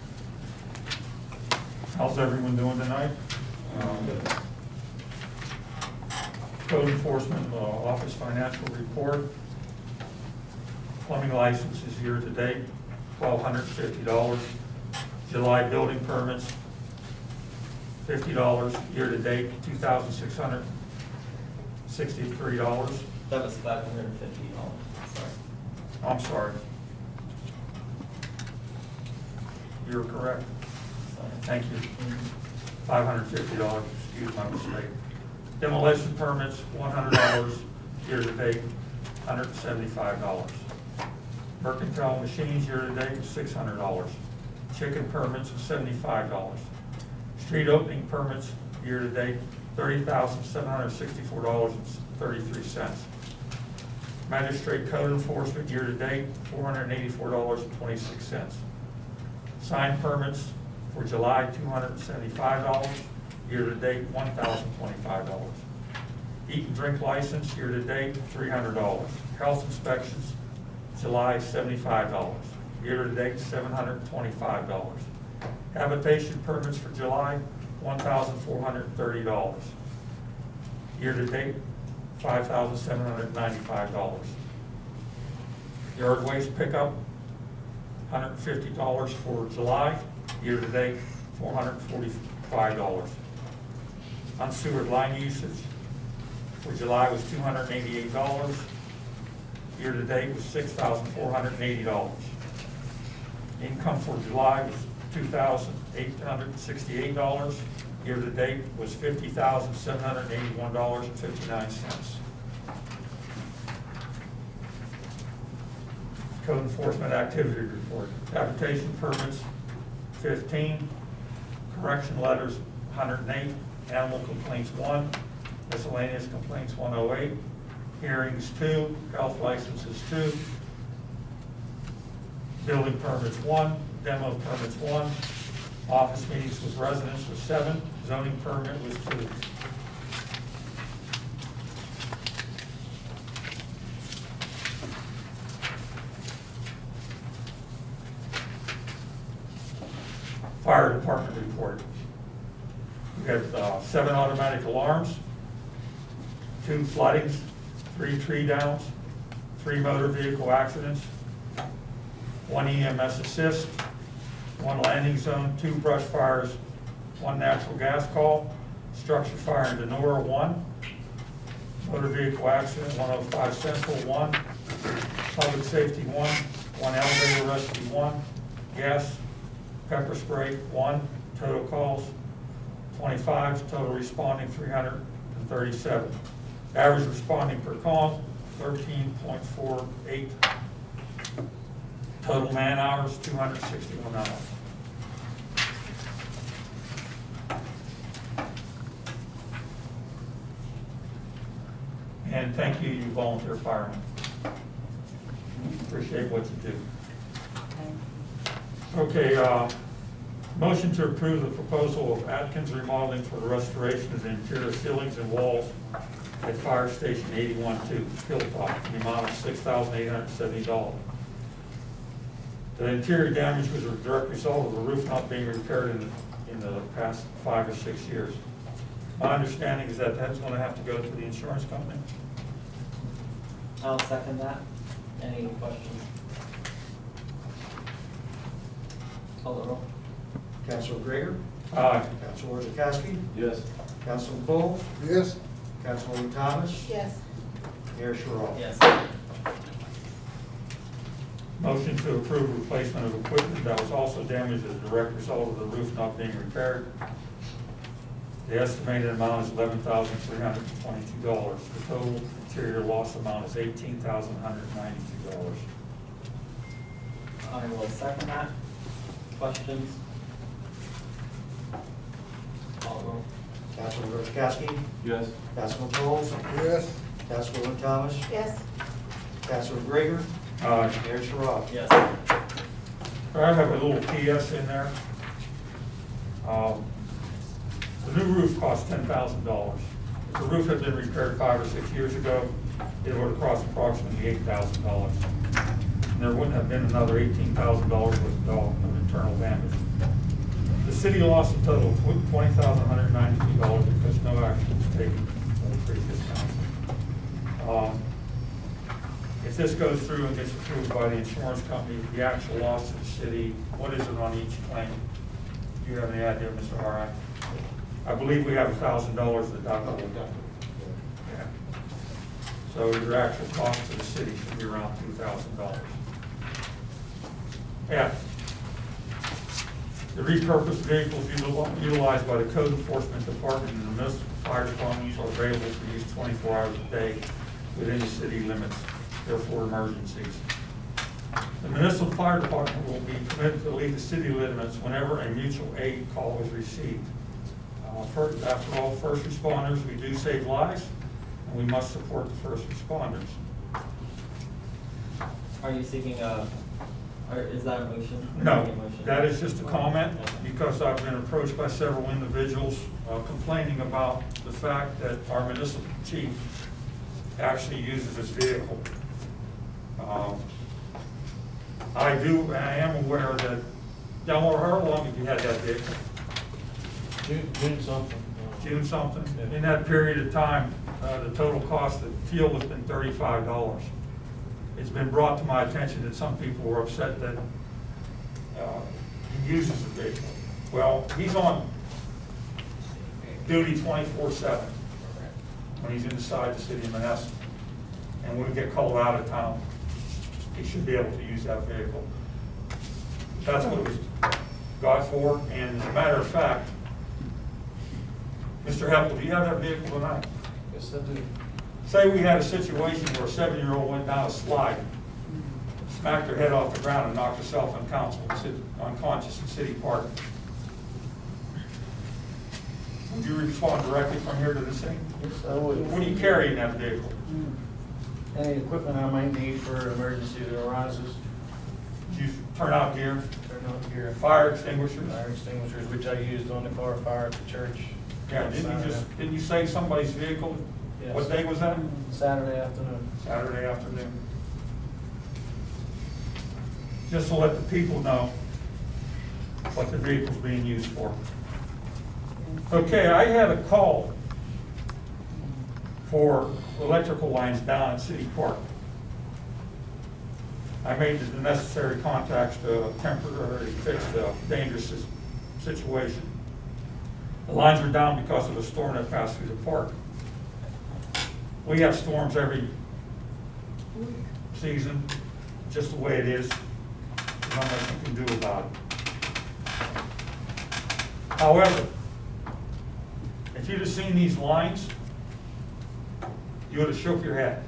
How's everyone doing tonight? Code enforcement office financial report. Plumbing licenses year to date, $1,250. July building permits, $50. Year to date, $2,663. That was $550, sorry. I'm sorry. You're correct. Sorry. Thank you. $550, excuse my mistake. Demolition permits, $100. Year to date, $175. Mercantile machines year to date was $600. Chicken permits was $75. Street opening permits year to date, $30,764.33. Magistrate code enforcement year to date, $484.26. Sign permits for July, $275. Year to date, $1,025. Eat and drink license year to date, $300. Health inspections, July, $75. Year to date, $725. Habitation permits for July, $1,430. Year to date, $5,795. Yard waste pickup, $150 for July. Year to date, $445. Unsewered line usage for July was $288. Year to date was $6,480. Income for July was $2,868. Year to date was $50,781.59. Code enforcement activity report. Habitation permits, 15. Correction letters, 108. Animal complaints, 1. Miscellaneous complaints, 108. Hearings, 2. Health licenses, 2. Building permits, 1. Demo permits, 1. Office meetings with residents was 7. Zoning permit was 2. Fire department report. We have 7 automatic alarms, 2 floodings, 3 tree downs, 3 motor vehicle accidents, 1 EMS assist, 1 landing zone, 2 brush fires, 1 natural gas call, structure fire in Denora, 1, motor vehicle accident, 105 Central, 1, public safety, 1, 1 elevator rescue, 1, gas, pepper spray, 1, total calls, 25, total responding, 337. Average responding per call, 13.48. Total man hours, 261 hours. And thank you, you volunteer firemen. Appreciate what you do. Okay, motion to approve the proposal of Atkins Remodeling for the restoration of the interior ceilings and walls at Fire Station 81-2, Hilltop, in the amount of $6,870. The interior damage was a direct result of the roof not being repaired in the past 5 or 6 years. My understanding is that that's going to have to go to the insurance company. I'll second that. Any questions? Call the roll. Councilor Gregor? Aye. Councilor Chakowski, Yes. Councilman Cole, Yes. Councilwoman Thomas, Yes. Mayor Sherrod. Yes. Motion to approve replacement of equipment that was also damaged as a direct result of the roof not being repaired. The estimated amount is $11,322. The total interior loss amount is $18,192. I will second that. Questions? Call roll. Councilor Chakowski, Yes. Councilman Cole, Yes. Councilwoman Thomas, Yes. Councilor Gregor, Aye. Mayor Sherrod. Yes. I have a little PS in there. The new roof cost $10,000. If the roof had been repaired 5 or 6 years ago, it would have cost approximately $8,000. And there wouldn't have been another $18,000 worth of internal damage. The city lost a total of $20,192 because no action was taken by the previous council. If this goes through and gets approved by the insurance company, the actual loss to the city, what is it on each claim? Do you have any idea, Mr. Harrack? I believe we have $1,000 deductible. Yeah. So your actual cost to the city should be around $2,000. F, the repurposed vehicles utilized by the code enforcement department and the municipal fire departments are available for use 24 hours a day within the city limits, therefore emergencies. The municipal fire department will be permitted to leave the city limits whenever a mutual aid call is received. After all, first responders, we do save lives, and we must support the first responders. Are you seeking is that a motion? No, Making a motion? that is just a comment, because I've been approached by several individuals complaining about the fact that our municipal chief actually uses this vehicle. I am aware that, Delmore, how long have you had that vehicle? June something. June something? Yeah. In that period of time, the total cost of fuel has been $35. It's been brought to my attention that some people were upset that he uses the vehicle. Well, he's on duty 24/7 when he's inside the city of Monessen. And when we get called out of town, he should be able to use that vehicle. That's what it was got for, and as a matter of fact, Mr. Heppel, do you have that vehicle tonight? Yes, I do. Say we had a situation where a 7-year-old went down a slide, smacked her head off the ground and knocked herself unconscious in City Park. Would you respond directly from here to the scene? Yes, I would. What do you carry in that vehicle? Any equipment I might need for an emergency that arises, Did you turn out gear, turn on gear, fire extinguishers? fire extinguishers, which I used on the car fire at the church. Yeah, didn't you save somebody's vehicle? Yes. What day was that? Saturday afternoon. Saturday afternoon. Just to let the people know what the vehicle's being used for. Okay, I had a call for electrical lines down at City Park. I made the necessary contacts to temporarily fix the dangerous situation. The lines were down because of a storm that passed through the park. We have storms every season, just the way it is. There's not much you can do about it. However, if you'd have seen these lines, you would have shook your head.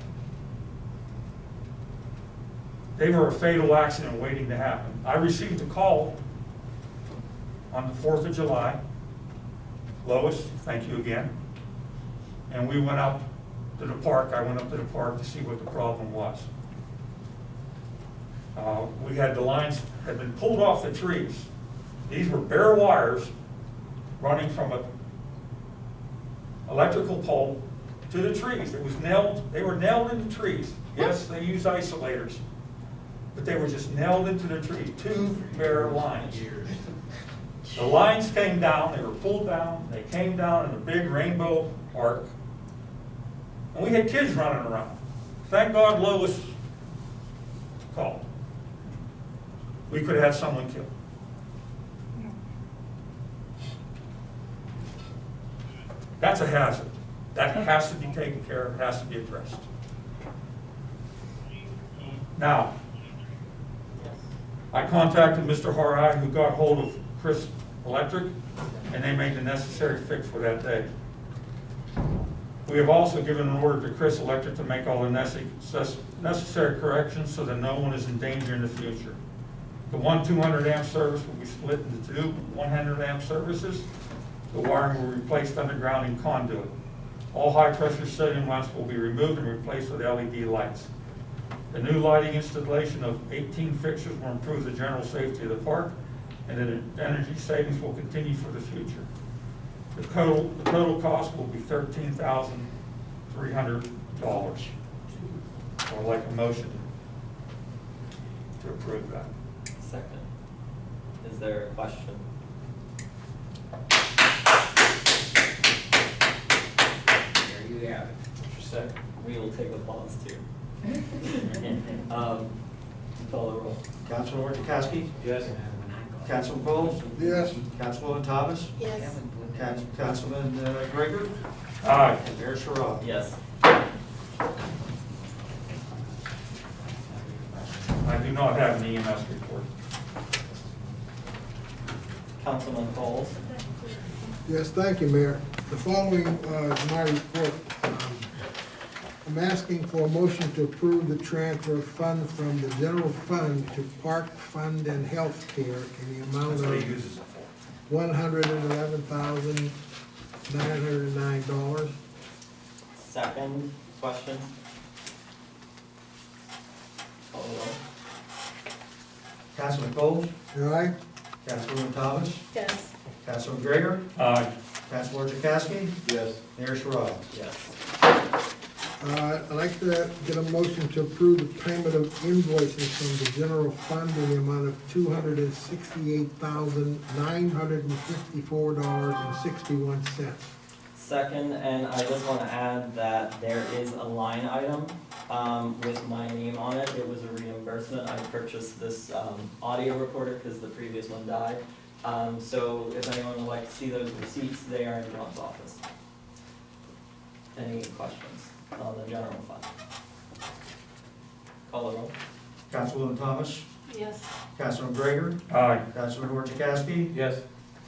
They were a fatal accident waiting to happen. I received a call on the 4th of July. Lois, thank you again. And we went up to the park. I went up to the park to see what the problem was. We had the lines had been pulled off the trees. These were bare wires running from a electrical pole to the trees. It was nailed, they were nailed into trees. Yes, they use isolators, but they were just nailed into the trees, 2 bare lines. The lines came down, they were pulled down, they came down in a big rainbow arc. And we had kids running around. Thank God Lois called. We could have had someone killed. That's a hazard. That has to be taken care of, has to be addressed. Now, I contacted Mr. Harai, who got hold of Chris Electric, and they made the necessary fix for that day. We have also given an order to Chris Electric to make all the necessary corrections so that no one is in danger in the future. The one 200 amp service will be split into two 100 amp services. The wiring will be replaced underground in conduit. All high pressure sodium lamps will be removed and replaced with LED lights. The new lighting installation of 18 fixtures will improve the general safety of the park, and the energy savings will continue for the future. The total cost will be $13,300. I'd like a motion to approve that. Second. Is there a question? There you have it. Second. We will take applause too. Call the roll. Councilman Orchakowski? Yes. Councilman Coles? Yes. Councilwoman Thomas? Yes. Councilman Gregor? Aye. And Mayor Sherrod? Yes. I do not have an EMS report. Councilman Coles? Yes, thank you, Mayor. The following is my report. I'm asking for a motion to approve the transfer of funds from the general fund to park fund and health care in the amount That's what he of uses it for. $111,909. Second question? Call the roll. Councilman Coles? Aye? Councilwoman Thomas? Yes. Councilman Gregor? Aye. Councilman Orchakowski? Yes. Mayor Sherrod? Yes. I'd like to get a motion to approve the payment of invoices from the general fund in the amount of $268,954.61. Second, and I just want to add that there is a line item with my name on it. It was a reimbursement. I purchased this audio recorder because the previous one died. So if anyone would like to see those receipts, they are in John's office. Any questions on the general fund? Call the roll. Councilwoman Thomas? Yes. Councilman Gregor? Aye. Councilman Orchakowski? Yes.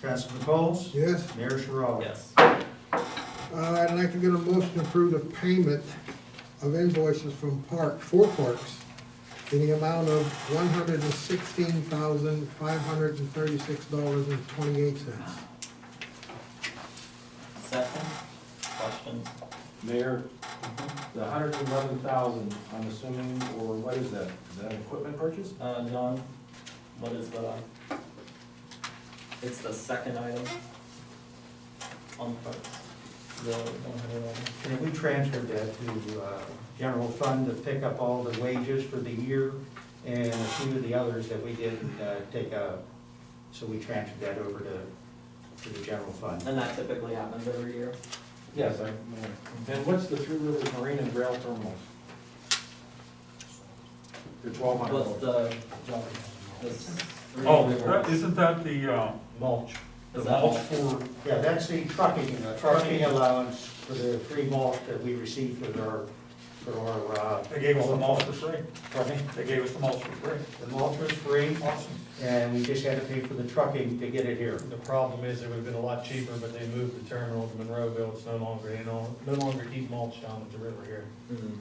Councilman Coles? Yes? Mayor Sherrod? Yes. I'd like to get a motion to approve the payment of invoices from four parks in the amount of $116,536.28. Second, questions? Mayor, the 111,000, I'm assuming, or what is that? Is that an equipment purchase? John, what is it's the second item on parts. The 111. And we transferred that to general fund to pick up all the wages for the year and a few of the others that we didn't take out. So we transferred that over to the general fund. And that typically happens every year. Yes. And what's the Three Rivers Marine and Rail Terminals? They're $1,200. What's the, John, this? Oh, isn't that the Mulch. Is the that mulch all? for, Yeah, that's the trucking allowance for the free mulch that we receive for our, they gave us the mulch for free? pardon me? They gave us the mulch for free. The mulch was free, Awesome. and we just had to pay for the trucking to get it here. The problem is it would have been a lot cheaper, but they moved the terminal to Monroeville. It's no longer, no longer keep mulch down at the river here.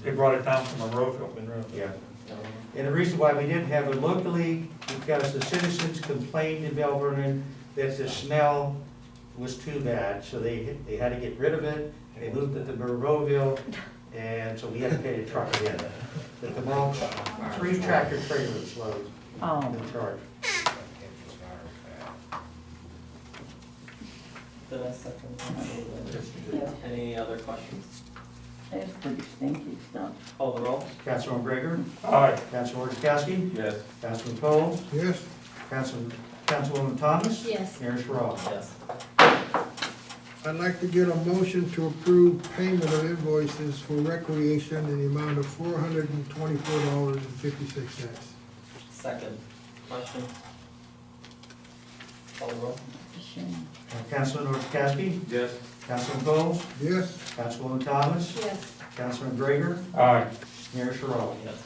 They brought it down from Monroeville. Monroeville. Yeah. And the reason why we didn't have it locally, because the citizens complained in Bell Vernon that the smell was too bad, so they had to get rid of it. They moved it to Monroeville, and so we had to pay to truck it in. But the mulch, 3 tractor trailers load in charge. Did I second that? Any other questions? That's pretty stinky stuff. Call the roll. Councilman Gregor? Aye. Councilman Orchakowski? Yes. Councilman Cole? Yes? Councilwoman Thomas? Yes. Mayor Sherrod? Yes. I'd like to get a motion to approve payment of invoices for recreation in the amount of $424.56. Second, question? Call the roll. Shame. Councilman Orchakowski? Yes. Councilman Combs? Yes. Councilwoman Thomas? Yes. Councilman Gregor? Aye. Mayor Sherrill? Yes.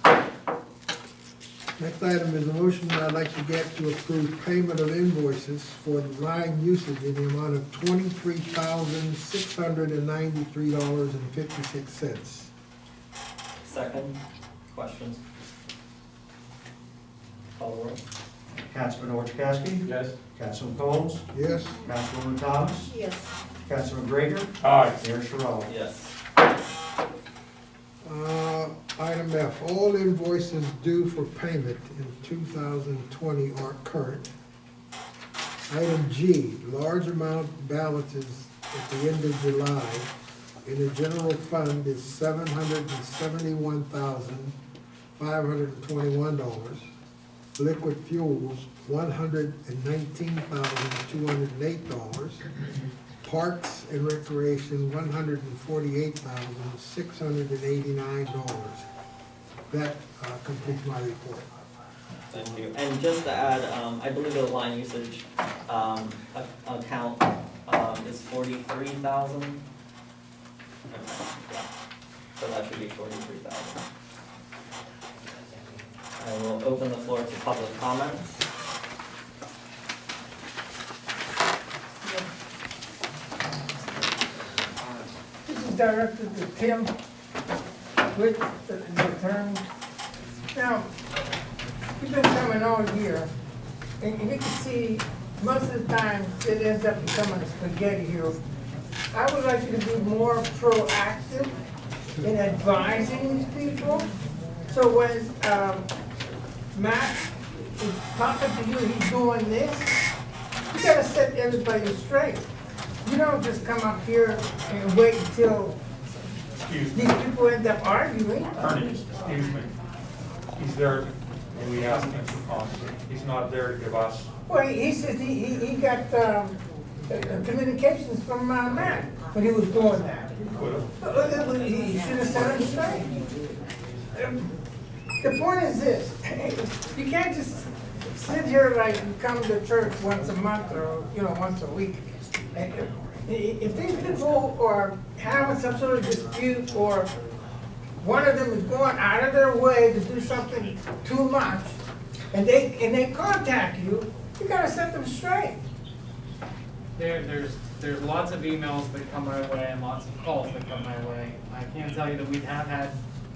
Next item is a motion that I'd like to get to approve payment of invoices for line usage in the amount of $23,693.56. Second, questions? Call the roll. Councilman Orchakowski? Yes. Councilman Combs? Yes. Councilwoman Thomas? Yes. Councilman Gregor? Aye. Mayor Sherrill? Yes. Item F, all invoices due for payment in 2020 are current. Item G, large amount balances at the end of July in the general fund is $771,521. Liquid fuels, $119,208. Parks and Recreation, $148,689. That completes my report. Thank you. And just to add, I believe the line usage account is 43,000. Yeah. So that should be 43,000. I will open the floor to public comments. This is directed to Tim with the term. Now, you've been coming all year, and you can see most of the time it ends up becoming a spaghetti here. I would like you to be more proactive in advising these people. So when Matt is talking to you, he's doing this, you gotta set everybody straight. You don't just come up here and wait until Excuse me. these people end up arguing. Attorney, excuse me. He's there, and we asked him for comment. He's not there to give us. Well, he says he got communications from Matt when he was doing that. He should have set him straight. The point is this, you can't just sit here like you come to church once a month or, once a week. If these people are having some sort of dispute or one of them is going out of their way to do something too much and they contact you, you gotta set them straight. There's lots of emails that come my way and lots of calls that come my way. I can tell you that we have had,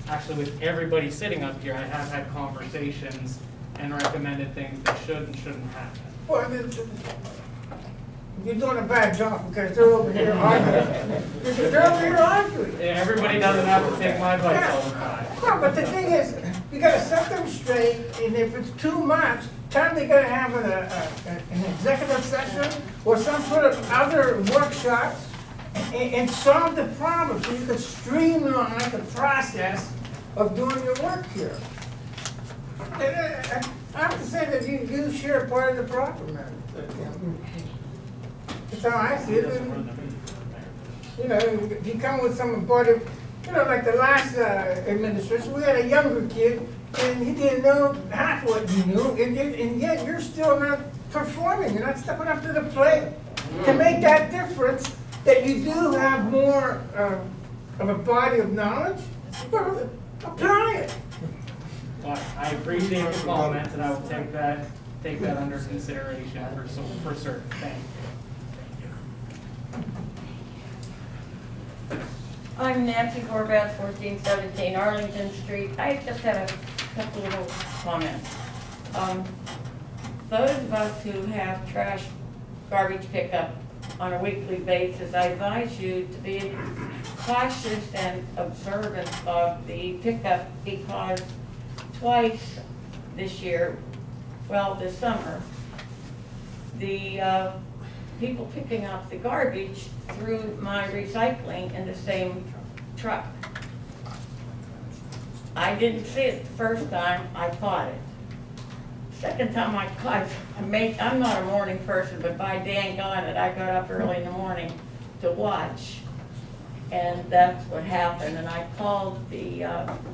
actually with everybody sitting up here, I have had conversations and recommended things that should and shouldn't happen. Well, you're doing a bad job because they're over here arguing. They're over here arguing. Everybody doesn't have to take my advice all the time. No, but the thing is, you gotta set them straight, and if it's too much, time they gotta have an executive session or some sort of other workshop and solve the problem so you can streamline the process of doing your work here. I have to say that you share part of the problem, man. That's how I see it. If you come with somebody, like the last administration, we had a younger kid, and he didn't know half what you knew, and yet you're still not performing. You're not stepping up to the plate to make that difference, that you do have more of a body of knowledge. Well, apply it. Well, I appreciate your comments, and I will take that under consideration for certain. Thank you. I'm Nancy Gorbath, 1417 Arlington Street. I just had a couple little comments. Those of us who have trash garbage pickup on a weekly basis, I advise you to be cautious and observant of the pickup, because twice this year, this summer, the people picking up the garbage threw my recycling in the same truck. I didn't see it the first time, I caught it. Second time I caught it, I'm not a morning person, but by dang on it, I got up early in the morning to watch. And that's what happened, and I called the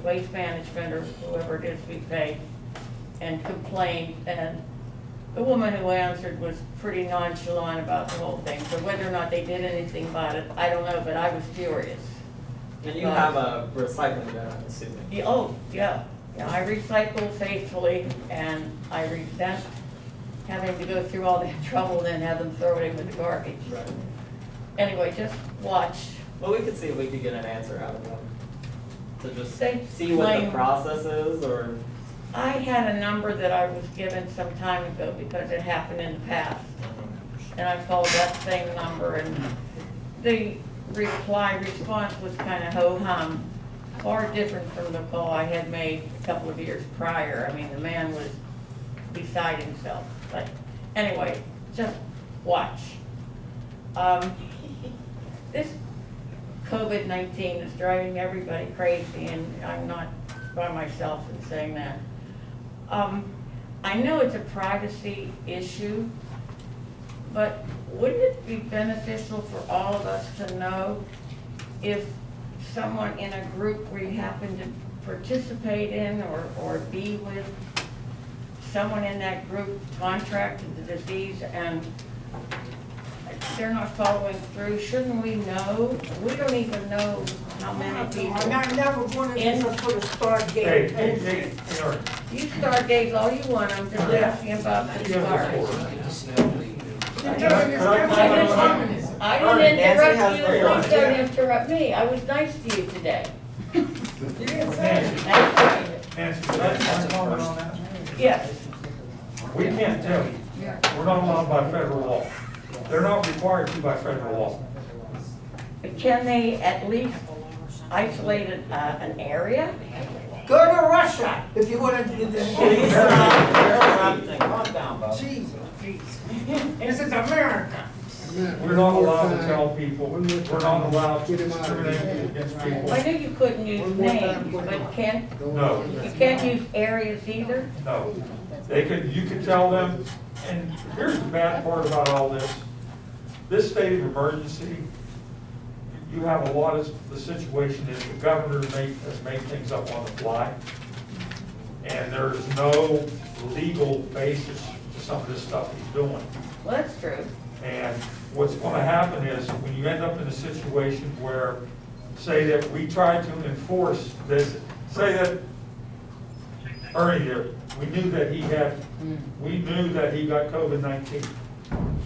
waste management or whoever it is we pay and complained, and the woman who answered was pretty nonchalant about the whole thing, so whether or not they did anything about it, I don't know, but I was furious. And you have a recycling bin, I'm assuming. Oh, yeah, I recycle faithfully, and I resent having to go through all that trouble and then have them throw it in with the garbage. Right. Anyway, just watch. Well, we could see if we could get an answer out of them. To just They see what the claim- process is, or, I had a number that I was given some time ago because it happened in the past. And I called that same number, and the response was kind of ho-hum, far different from the call I had made a couple of years prior. I mean, the man was beside himself. But anyway, just watch. This COVID-19 is driving everybody crazy, and I'm not by myself in saying that. I know it's a privacy issue, but wouldn't it be beneficial for all of us to know if someone in a group where you happen to participate in or be with someone in that group contracted the disease and they're not following through? Shouldn't we know? We don't even know how many people. I'm not never going In- to put a start Hey, gate. hey, Art, You start days all you want, I'm just asking about the stars. I didn't interrupt you, please don't interrupt me. I was nice to you today. Nancy, could I comment on that? Yes, We can't tell you. We're not allowed by federal law. They're not required to by federal law. but can they at least isolate an area? Go to Russia if you want to do this. please stop, you're interrupting, calm down, Bob. Jesus, this is America. We're not allowed to tell people, we're not allowed to discriminate against people. I knew you couldn't use names, but No, you can't use areas either? no. You could tell them, and here's the bad part about all this. This state of emergency, you have a lot of, the situation is the governor has made things up on the fly. And there's no legal basis to some of this stuff he's doing. Well, that's true. And what's gonna happen is, when you end up in a situation where, say that we try to enforce this, say that Ernie there, we knew that he got COVID-19.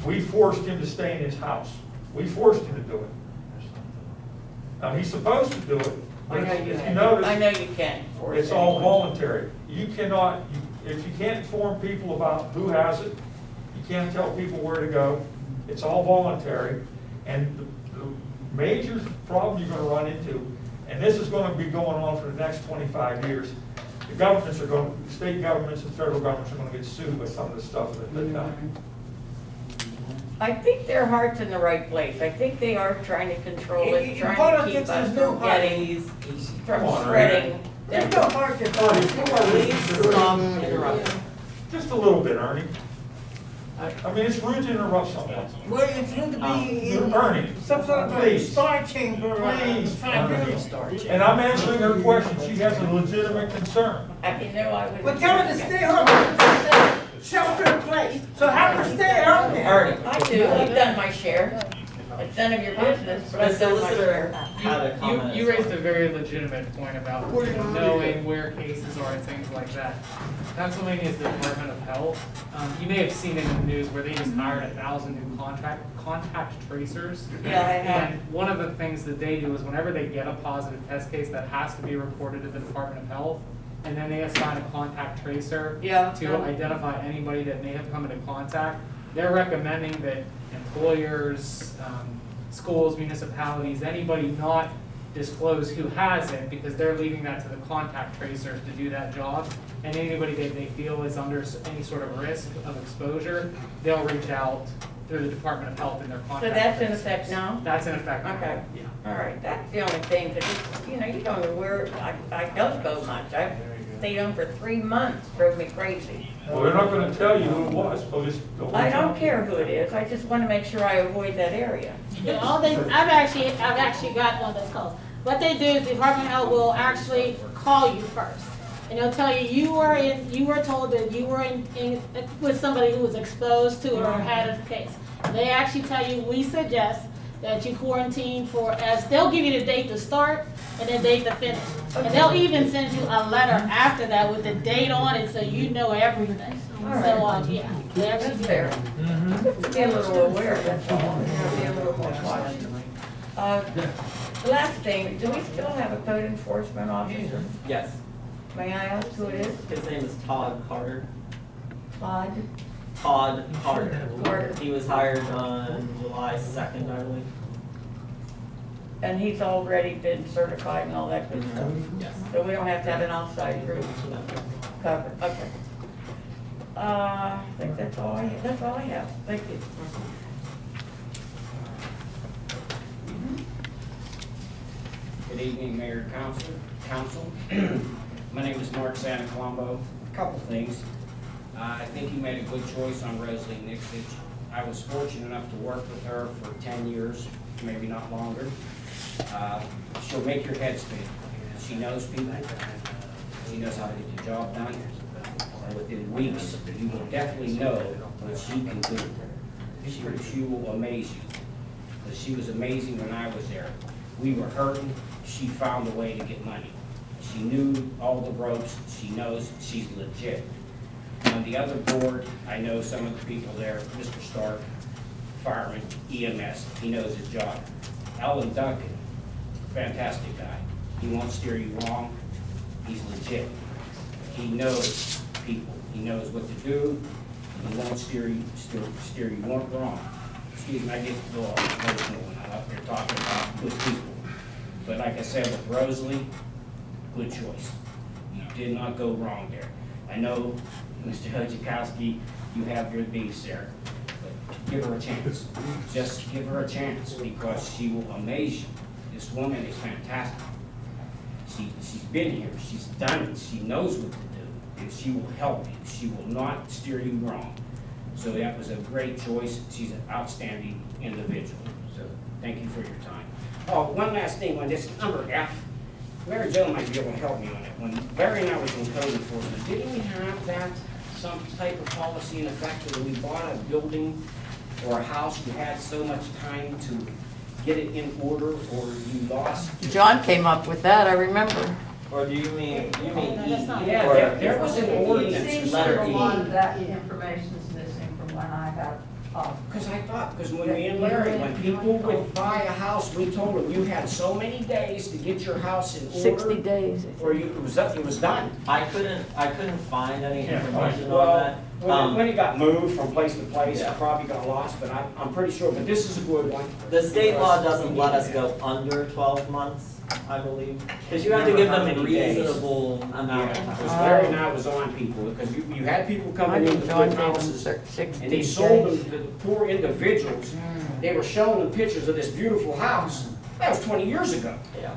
We forced him to stay in his house. We forced him to do it. Now, he's supposed to do it, but if you notice, I know you can't. force it's all anyone. voluntary. You cannot, if you can't inform people about who has it, you can't tell people where to go. It's all voluntary. And the major problem you're gonna run into, and this is gonna be going on for the next 25 years, the state governments and federal governments are gonna get sued by some of the stuff that they've done. I think their heart's in the right place. I think they are trying to control it, trying to Politics keep is us no from getting, from Come on, spreading. There's no heart to Please stop interrupting. Just a little bit, Ernie. I mean, it's rude to interrupt someone. Well, it's going to be in Ernie, some sort of a please. star chamber. Please, Trying to- and I'm answering her question. She has a legitimate concern. You know, I would. Well, tell her to stay home. Shelter in place. So have her stay home there. Ernie, I do, I've done my share. It's none of your business, but the I've done my solicitor share. had a comment. You raised a very legitimate point about knowing where cases are and things like that. Pennsylvania's Department of Health, you may have seen it in the news where they just hired 1,000 new contact tracers. Yeah, I have. And one of the things that they do is whenever they get a positive test case, that has to be reported to the Department of Health. And then they assign a contact tracer Yeah. to identify anybody that may have come into contact. They're recommending that employers, schools, municipalities, anybody not disclose who has it, because they're leaving that to the contact tracers to do that job. And anybody that they feel is under any sort of risk of exposure, they'll reach out through the Department of Health in their So contact. that's in tracers. effect now? That's in effect now. Okay. Yeah. All right, that's the only thing, because, you don't know where, I don't go much. I've stayed home for 3 months, drove me crazy. Well, they're not gonna tell you who it was, so just go. I don't care who it is, I just want to make sure I avoid that area. I've actually got one of those calls. What they do is the Department of Health will actually call you first. and they'll tell you, you were told that you were in with somebody who was exposed to or had a case. They actually tell you, we suggest that you quarantine they'll give you the date to start and the date to finish. And they'll even send you a letter after that with the date on it, so you know everything. So, yeah. That's fair. Be a little aware, that's all, be a little more cautious. The last thing, do we still have a code enforcement officer? Yes. May I ask who it is? His name is Todd Carter. Todd? Todd Carter. Carter. He was hired on July 2nd, I believe. And he's already been certified and all that good stuff? Yes. So we don't have to have an outside group covered, okay. I think that's all I have, thank you. Good evening, Mayor, Council. My name is Mark Santa Colombo. A couple things. I think you made a good choice on Rosalie Nixich. I was fortunate enough to work with her for 10 years, maybe not longer. She'll make your head spin. She knows people. She knows how to get the job done. And within weeks, you will definitely know what she can do. She will amaze you. Because she was amazing when I was there. We were hurting. She found a way to get money. She knew all the ropes. She knows she's legit. On the other board, I know some of the people there, Mr. Stark, fireman, EMS, he knows his job. Alan Duncan, fantastic guy. He won't steer you wrong. He's legit. He knows people. He knows what to do. He won't steer you wrong. Excuse me, I get a little emotional when I'm up here talking about good people. But like I said, with Rosalie, good choice. You did not go wrong there. I know, Mr. Hojikowski, you have your beefs there, but give her a chance. Just give her a chance because she will amaze you. This woman is fantastic. She's been here, she's done it, she knows what to do, and she will help you. She will not steer you wrong. So that was a great choice. She's an outstanding individual. So thank you for your time. Oh, one last thing on this number F. Mary Jo might be able to help me on it. When Larry and I was in code enforcement, didn't we have that, some type of policy in effect that when we bought a building or a house, you had so much time to get it in order, or you lost? John came up with that, I remember. Or do you mean E? Yeah, there was an ordinance. Letter E. that information is missing from when I have. Because when me and Larry, when people would buy a house, we told them you had so many days to get your house in order. 60 days. Or it was done. I couldn't find any information on Well, that. when it got moved from place to place, Yeah. it probably got lost, but I'm pretty sure, but this is a good one. The state law doesn't let us go under 12 months, I believe, because you have to give them a reasonable amount of Because time. Larry and I was on people, because you had people coming in to put houses, and they sold them to the poor individuals. They were showing them pictures of this beautiful house. That was 20 years ago. Yeah.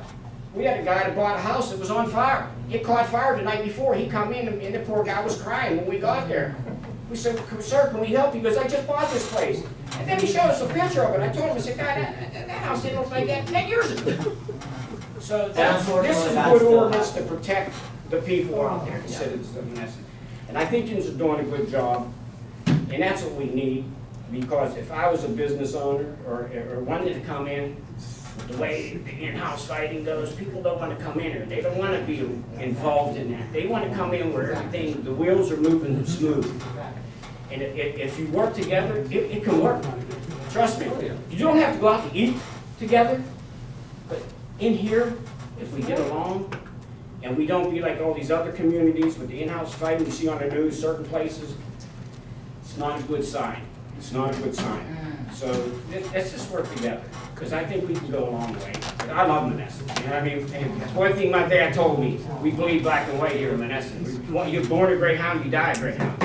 We had a guy that bought a house that was on fire. It caught fire the night before. He come in and the poor guy was crying when we got there. We said, "Sir, can we help you?" He goes, "I just bought this place." And then he showed us a picture of it. I told him, I said, "God, that house didn't look like that 10 years ago." So this is a good ordinance to protect the people out there, the citizens of Monessen. And I think you're doing a good job. And that's what we need, because if I was a business owner or wanted to come in, the way the in-house fighting goes, people don't want to come in here. They don't want to be involved in that. They want to come in where everything, the wheels are moving smooth. And if you work together, it can work. Trust me. You don't have to go out to eat together, but in here, if we get along, and we don't be like all these other communities with the in-house fighting you see on the news, certain places, it's not a good sign. It's not a good sign. So let's just work together, because I think we can go a long way. I love Monessen, you know what I mean? And that's one thing my dad told me. We bleed black and white here in Monessen. You're born a Greyhound, you die a Greyhound.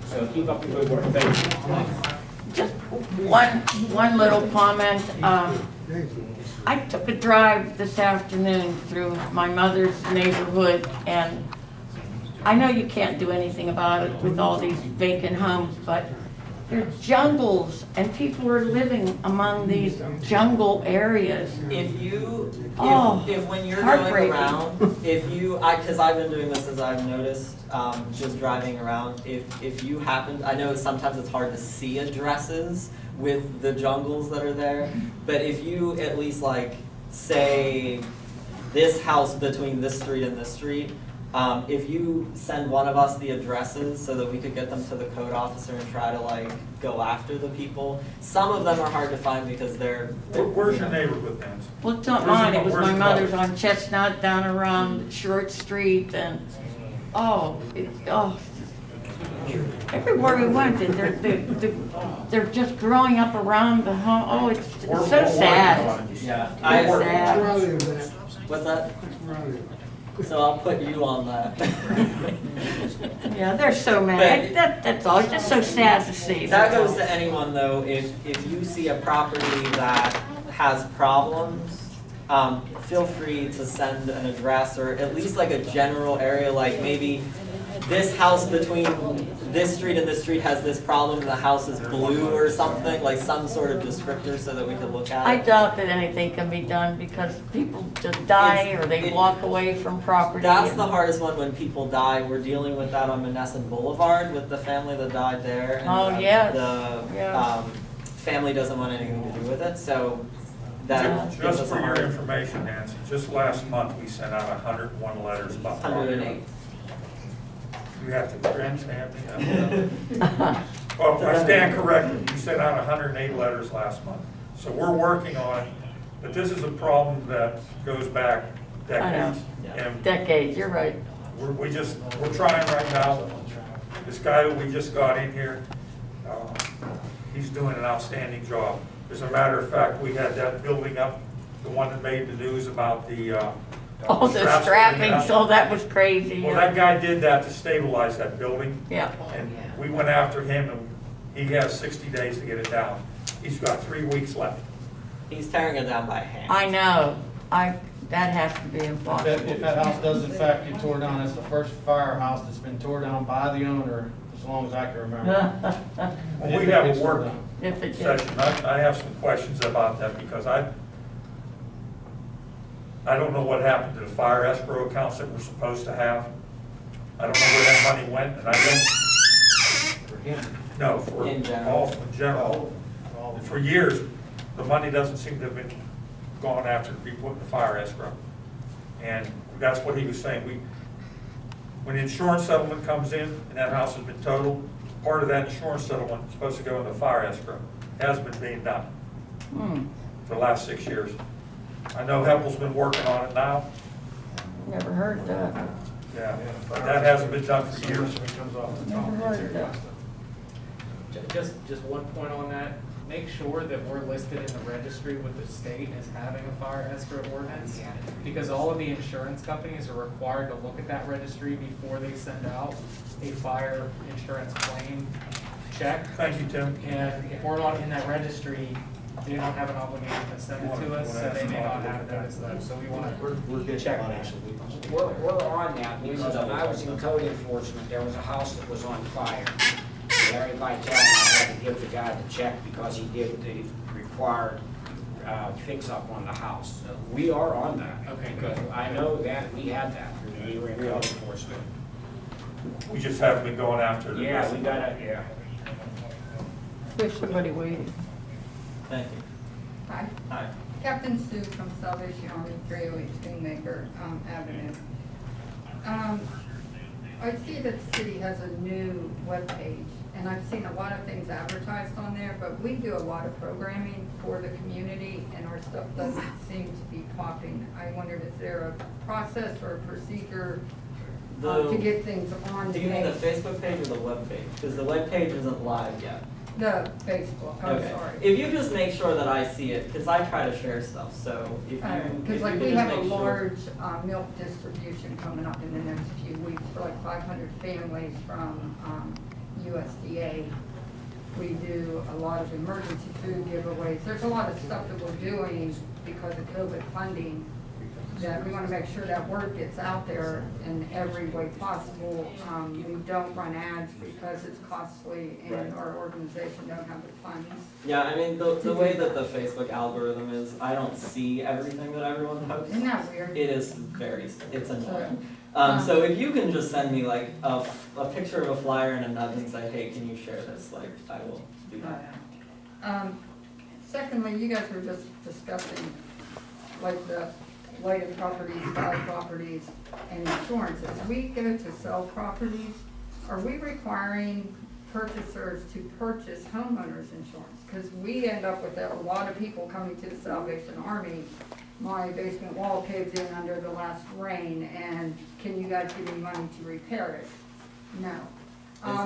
So keep up the good work. Thank you. Just one little comment. I took a drive this afternoon through my mother's neighborhood, and I know you can't do anything about it with all these vacant homes, but They're jungles, and people are living among these jungle areas. If you, Oh, if when you're going heartbreaking. around, if you, because I've been doing this as I've noticed, just driving around, if you happen, I know sometimes it's hard to see addresses with the jungles that are there, but if you at least like, say, this house between this street and this street, if you send one of us the addresses so that we could get them to the code officer and try to like go after the people. Some of them are hard to find because they're Where's your neighborhood, Nancy? Well, it's not Where's mine, the- it was where's my the mother's mother? on Chestnut, down around Short Street, and, everywhere we went, they're just growing up around the home, it's We're so working sad. on it. yeah. It's We're- sad. What's that? So I'll put you on that. Yeah, they're so mad, that's all, it's just so sad to see. That goes to anyone though, if you see a property that has problems, feel free to send an address or at least like a general area, like maybe this house between this street and this street has this problem and the house is blue or something, like some sort of descriptor so that we could look at I it. doubt that anything can be done because people just die or they walk away from property. That's and- the hardest one when people die. We're dealing with that on Monessen Boulevard with the family that died there. And Oh, the, yes, The yes. family doesn't want anything to do with it, so that gives Just us a for your hard information, Nancy, just last month, we sent out 101 letters about property. 108. You have to transcribe me. Well, I stand corrected. We sent out 108 letters last month. So we're working on it, but this is a problem that goes back decades. And Decades, you're right. we're trying right now. This guy that we just got in here, he's doing an outstanding job. As a matter of fact, we had that building up, the one that made the news about the Oh, the strapping, so that was crazy. Well, that guy did that to stabilize that building. Yeah. And we went after him, and he has 60 days to get it down. He's got 3 weeks left. He's tearing it down by hand. I know, that has to be If impossible. that house does in fact get tore down, it's the first firehouse that's been tore down by the owner as long as I can remember. Well, we have a work If it session. I have some questions about that because I don't know what happened to the fire escrow accounts that we're supposed to have. I don't know where that money went, and I don't. No, for In general. all, in general. And for years, the money doesn't seem to have been gone after to be put in the fire escrow. And that's what he was saying. When the insurance settlement comes in and that house has been totaled, part of that insurance settlement is supposed to go in the fire escrow. Hasn't been being done for the last 6 years. I know Heppel's been working on it now. Never heard that. Yeah, but that hasn't been done for years. Never heard of that. Just one point on that, make sure that we're listed in the registry with the state as having a fire escrow ordinance, because all of the insurance companies are required to look at that registry before they send out a fire insurance claim check. Thank you, Tim. And if we're not in that registry, they don't have an obligation to send it to us, so they may not have notice of that, so we want to check that. We're on that, because when I was in code enforcement, there was a house that was on fire. And everybody told me I had to give the guy the check because he did the required fix-up on the house. So we are on that. Okay, Because I know that we had that when we were in code enforcement. We just haven't been going after the Yeah, rest we of got it. it, yeah. Wish somebody waited. Thank you. Hi, Hi. Captain Sue from Salvation Army 308 Schoonmaker Avenue. I see that the city has a new webpage, and I've seen a lot of things advertised on there, but we do a lot of programming for the community, and our stuff doesn't seem to be popping. I wondered, is there a process or a procedure to get things on the Do you mean the page? Facebook page or the web page? Because the web page isn't live yet. The Facebook, I'm Okay. sorry. If you just make sure that I see it, because I try to share stuff, so if you, if Because you like could we just have a make sure. large milk distribution coming up in the next few weeks for like 500 families from USDA. We do a lot of emergency food giveaways. There's a lot of stuff that we're doing because of COVID funding that we wanna make sure that word gets out there in every way possible. We don't run ads because it's costly and Right. our organization don't have the funds. Yeah, I mean, the way that the Facebook algorithm is, I don't see everything that everyone posts. Isn't that weird? It is it's annoying. So, So if you can just send me like a picture of a flyer and a nudge and say, hey, can you share this? Like, I will do that. Secondly, you guys were just discussing like the lighted properties, valid properties, and insurances. We go to sell properties, are we requiring purchasers to purchase homeowners insurance? Because we end up with a lot of people coming to the Salvation Army. My basement wall caved in under the last rain, and can you guys give me money to repair it? No.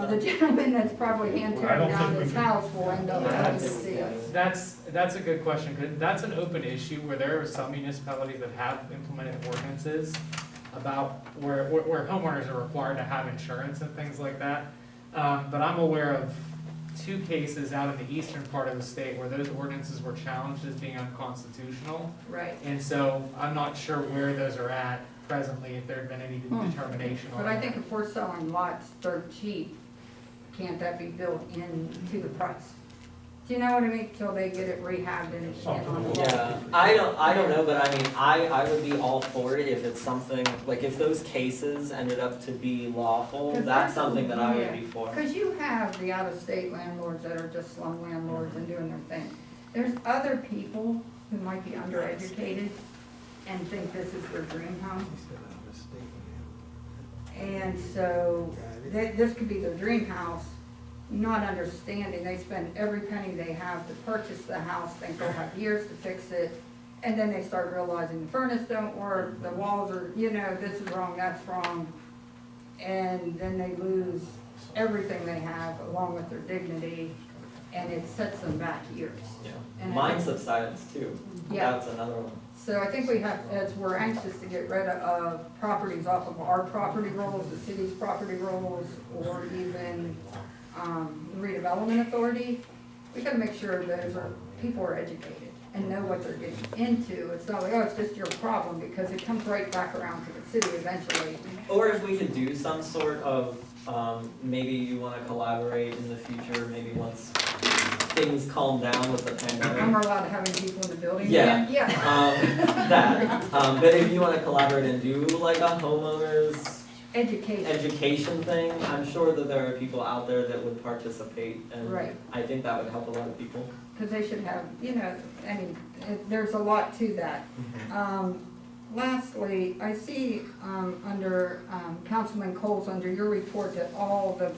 The gentleman that's probably hand tearing down this house will end up having to see us. That's a good question, 'cause that's an open issue where there are some municipalities that have implemented ordinances about where homeowners are required to have insurance and things like that. But I'm aware of 2 cases out in the eastern part of the state where those ordinances were challenged as being unconstitutional. Right. And so I'm not sure where those are at presently, if there had been any determination on But that. I think if we're selling lots dirt cheap, can't that be built into the price? Do you know what I mean? Till they get it rehabbed and on the wall. Yeah, I don't know, but I mean, I would be all for it if it's something, like if those cases ended up to be lawful, 'Cause that's something that I would yeah. be for. Because you have the out-of-state landlords that are just slum landlords and doing their thing. There's other people who might be undereducated and think this is their dream home. And so, this could be their dream house, not understanding, they spend every penny they have to purchase the house, think they'll have years to fix it, and then they start realizing the furnace don't work, the walls are, this is wrong, that's wrong, and then they lose everything they have along with their dignity, and it sets them back years. Yeah. And I Mine think- subsides too. Yeah. That's another one. So I think we have, as we're anxious to get rid of properties off of our property rolls, the city's property rolls, or even redevelopment authority, we gotta make sure those people are educated and know what they're getting into. It's not like, oh, it's just your problem, because it comes right back around to the city eventually. Or if we could do some sort of, maybe you wanna collaborate in the future, maybe once things calm down with the pandemic. And we're allowed to having people in the building Yeah. again? Yeah. That, but if you wanna collaborate and do like a homeowners Education. thing, I'm sure that there are people out there that would participate, and Right. I think that would help a lot of people. Because they should have, there's a lot to that. Lastly, I see under Councilman Cole's, under your report, that all the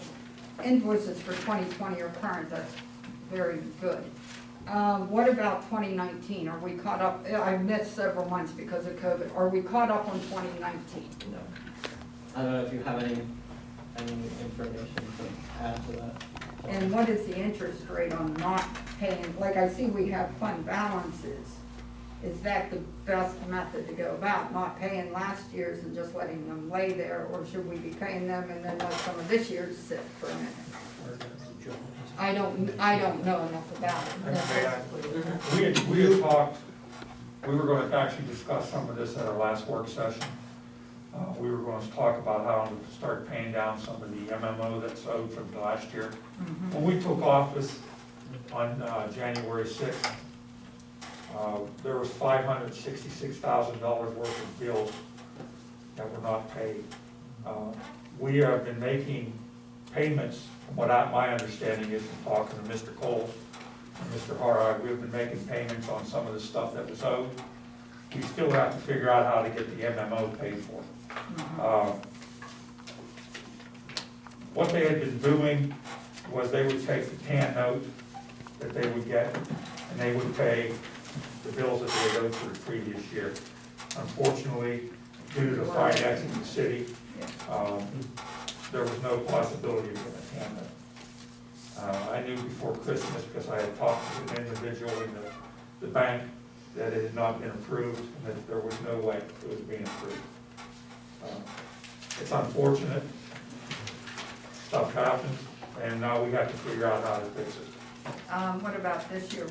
invoices for 2020 are current. That's very good. What about 2019? Are we caught up? I missed several months because of COVID. Are we caught up on 2019? No. I don't know if you have any information to add to that. And what is the interest rate on not paying? Like, I see we have fund balances. Is that the best method to go about, not paying last year's and just letting them lay there? Or should we be paying them and then let some of this year's sit for a minute? I don't know enough about it. We had talked, we were going to actually discuss some of this at our last work session. We were going to talk about how to start paying down some of the MMO that's owed from last year. When we took office on January 6th, there was $566,000 worth of bills that were not paid. We have been making payments, from what my understanding is from talking to Mr. Cole and Mr. Harrod, we've been making payments on some of the stuff that was owed. We still have to figure out how to get the MMO paid for. What they had been doing was they would take the TAN note that they would get, and they would pay the bills that they owed for the previous year. Unfortunately, due to the financing of the city, there was no possibility of getting a TAN note. I knew before Christmas, because I had talked to an individual in the bank, that it had not been approved, and that there was no way it was being approved. It's unfortunate, stuff happens, and now we have to figure out how to fix it. What about this year?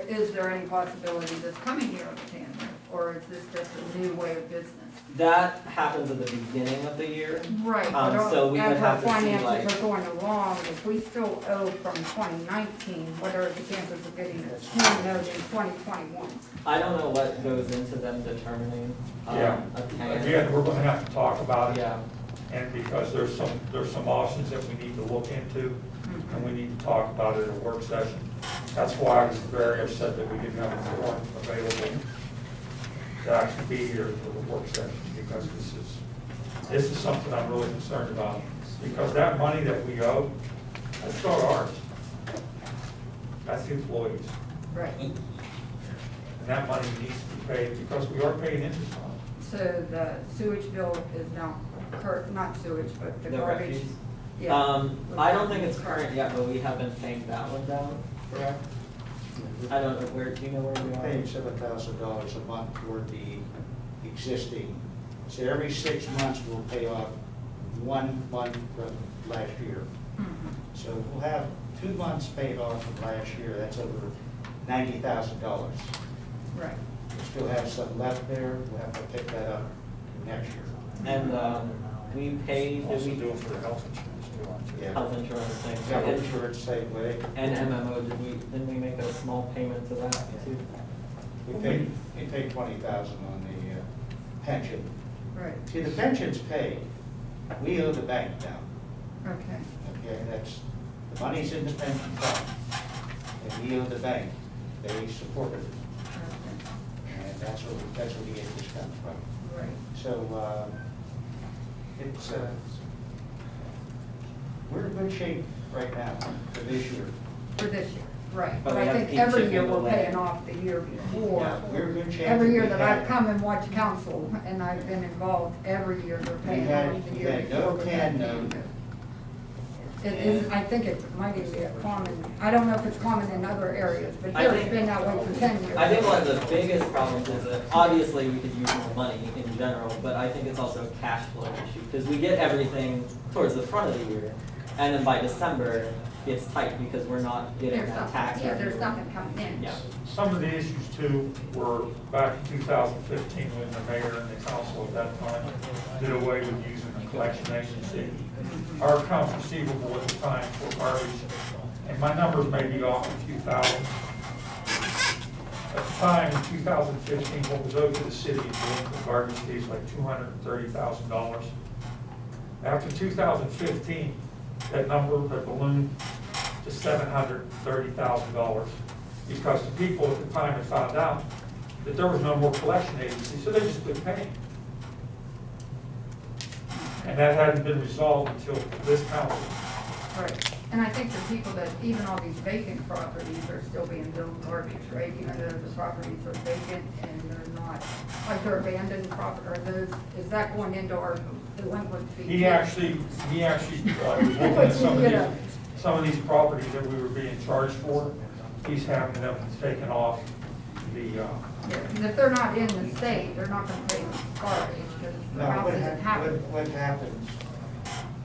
Is there any possibility this coming year of a TAN? or is this just a new way of business? That happens at the beginning of the year. Right, So we would as our have to see, finances like, are going along, if we still owe from 2019, what are the chances of getting a small note in 2021? I don't know what goes into them determining, Yeah. a payment. Again, we're gonna have to talk about it. Yeah, And because there's some options that we need to look into, and we need to talk about it at a work session. That's why I was very upset that we didn't have a forum available to actually be here for the work session, because this is something I'm really concerned about. Because that money that we owe, that's not ours. That's the employees. Right. And that money needs to be paid, because we are paying interest on it. So the sewage bill is now, not sewage, but the the garbage. refuse. Yeah. I don't think it's current yet, but we have been paying that one down, correct? I don't know, where, do you know where we are? Paying $7,000 a month toward the existing. So every 6 months, we'll pay off 1 month from last year. So we'll have 2 months paid off from last year. That's over $90,000. Right. We still have some left there. We'll have to pick that up next year. And, we paid, did Also we do it for the health insurance too, aren't you? Yeah. health insurance thing? Health insurance, same way. And MMO, didn't we make a small payment to that too? We paid $20,000 on the pension. Right, See, the pension's paid. We owe the bank now. okay. Okay, that's, the money's in the pension fund. And we owe the bank. They supported it. Okay. And that's where the interest comes from. Right. So, it's, we're in good shape right now for this year. For this year, right. But But we I have to think keep every chipping year we're away. paying off the year before. Yeah, we're in good shape. Every year We that had- I've come and watched council, and I've been involved, every year they're paying off the we year had before. no but can that note. came. It is, I think it might even be a common, I don't know if it's common in other areas, but I here it's think- been that way for 10 years. I think one of the biggest problems is that obviously we could use more money in general, but I think it's also a cash flow issue. Because we get everything towards the front of the year, and then by December, it's tight because we're not getting There's that nothing, tax yeah, revenue. there's nothing coming in. Yeah. Some of the issues too were back in 2015 when the mayor and the council at that time did away with using a collection agency. Our accounts receivable at the time for garbage, and my numbers may be off a few thousand. At the time, in 2015, what was owed to the city in delinquent garbage fees like $230,000. After 2015, that number had ballooned to $730,000 because the people at the time had found out that there was no more collection agency, so they just quit paying. And that hadn't been resolved until this council. Right, and I think the people that, even all these vacant properties are still being billed garbage, right? Even though the properties are vacant and they're not, like they're abandoned property, or those, is that going into our delinquent fee? He actually was looking at some of these properties that we were being charged for. He's having them taken off the, Yeah, and if they're not in the state, they're not gonna pay garbage, because the No, house isn't happening. what happens,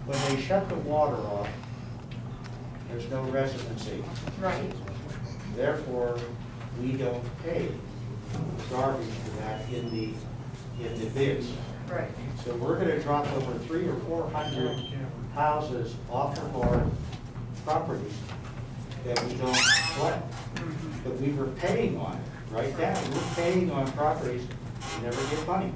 when they shut the water off, there's no residency. Right, Therefore, we don't pay garbage for that in the bids. right, So we're gonna drop over 300 or 400 houses off of our properties that we don't collect. But we were paying on it, right now, we're paying on properties, we never get money.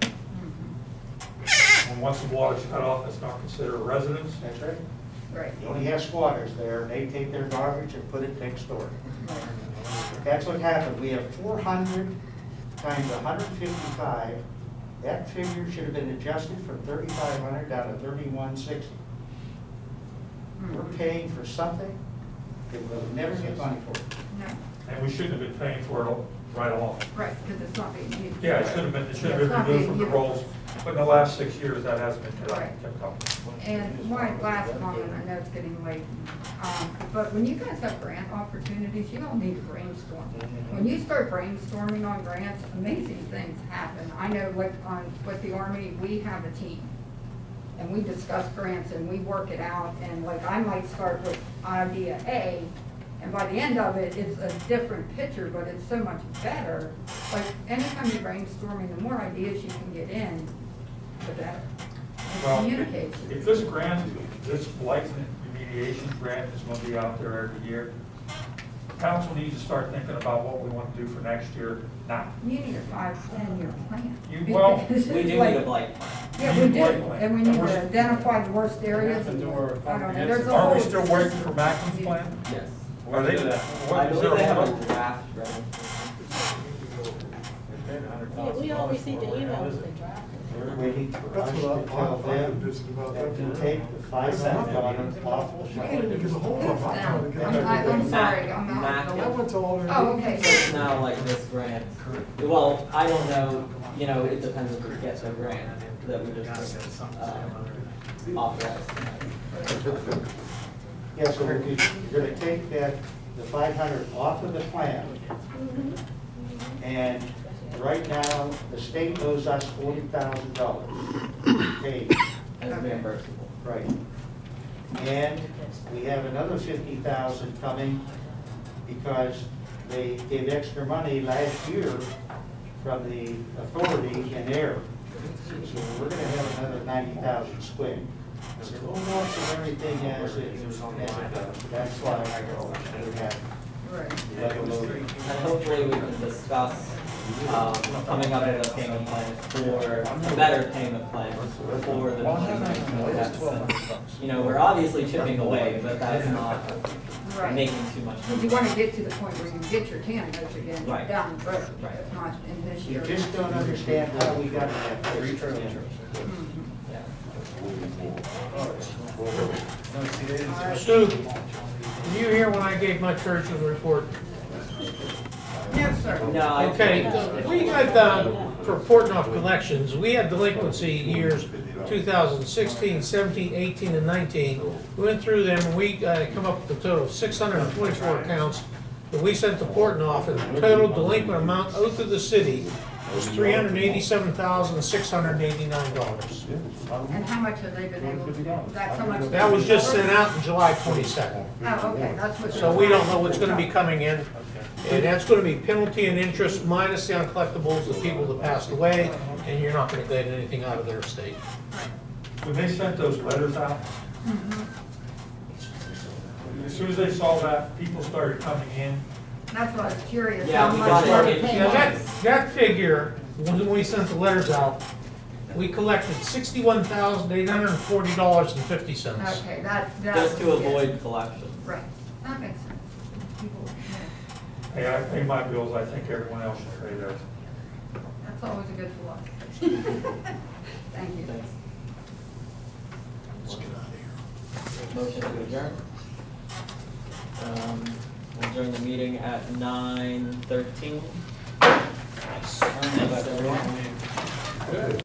and once the water's cut off, it's not considered a residence. That's right. right. You only have squatters there, and they take their garbage and put it next door. That's what happened, we have 400 times 155, that figure should have been adjusted from 3,500 down to 3,160. We're paying for something that we'll never get money for. No, And we shouldn't have been paying for it right along. right, because it's not being used. Yeah, it should have been Yeah, it's removed not from being the used. rolls, but in the last 6 years, that hasn't been Right. kept up. And my last comment, I know it's getting late, but when you guys have grant opportunities, you don't need to brainstorm. When you start brainstorming on grants, amazing things happen. I know like with the Army, we have a team. And we discuss grants and we work it out, and like I might start with idea A, And by the end of it, it's a different picture, but it's so much better. Like, anytime you're brainstorming, the more ideas you can get in, the better. It Well, communicates. if this grant, this blight remediation grant is gonna be out there every year, council needs to start thinking about what we want to do for next year now. You need a 5-10 year plan. Well, Because We it's do like- need a blight plan. Yeah, we do, and we need to identify the worst areas. have to do our I don't know, there's a Are we whole- still waiting for Macklin's plan? Yes. Are they? I what- is believe there they a have hold a up? draft ready. Yeah, we all received the email with the draft. We're waiting for us to tell them that to take the $500 off the I'm sorry, I'm not. Mac- Oh, okay. It's now like this grant. Well, I don't know, you know, it depends if we get the grant that we just authorized. Yeah, so you're gonna take that, the 500 off of the plan. And right now, the state owes us $40,000 paid. As reimbursable. Right. And we have another 50,000 coming because they gave extra money last year from the authority in there. So we're gonna have another 90,000 square. So we'll watch everything as it goes. That's why we have Right. level loaded. And hopefully we can discuss, coming up with a payment plan for, a better payment plan for the 2019 deficit. You know, we're obviously chipping away, but that's not Right. making too much. Because you want to get to the point where you get your candidates again, Right. down the road, Right. if not in this You year. just don't understand how we got to that place. Yeah. Stu, were you here when I gave my church's report? Yes, sir. No, I. Okay, we got, for reporting off collections, we had delinquency years 2016, 17, 18, and 19. We went through them, and we come up with a total of 624 accounts that we sent to Portnoy off, and the total delinquent amount owed to the city was $387,689. And how much have they been able to, that's how much? That was just sent out on July 22nd. Oh, okay, that's what. So we don't know what's gonna be coming in. And that's gonna be penalty and interest minus the uncollectibles, the people that passed away, and you're not gonna get anything out of their estate. When they sent those letters out, as soon as they saw that, people started coming in. That's what I was curious. Yeah, how we much got it. they paid. Yeah, that figure, when we sent the letters out, we collected $61,840.50. Okay, that. Just to was- yeah. avoid collection. Right, that makes sense. People, yeah, Hey, I pay my bills, I think everyone else should pay theirs. that's always a good philosophy. Thank you. Thanks. Motion to adjourn. We'll adjourn the meeting at 9:13. Thanks, everyone.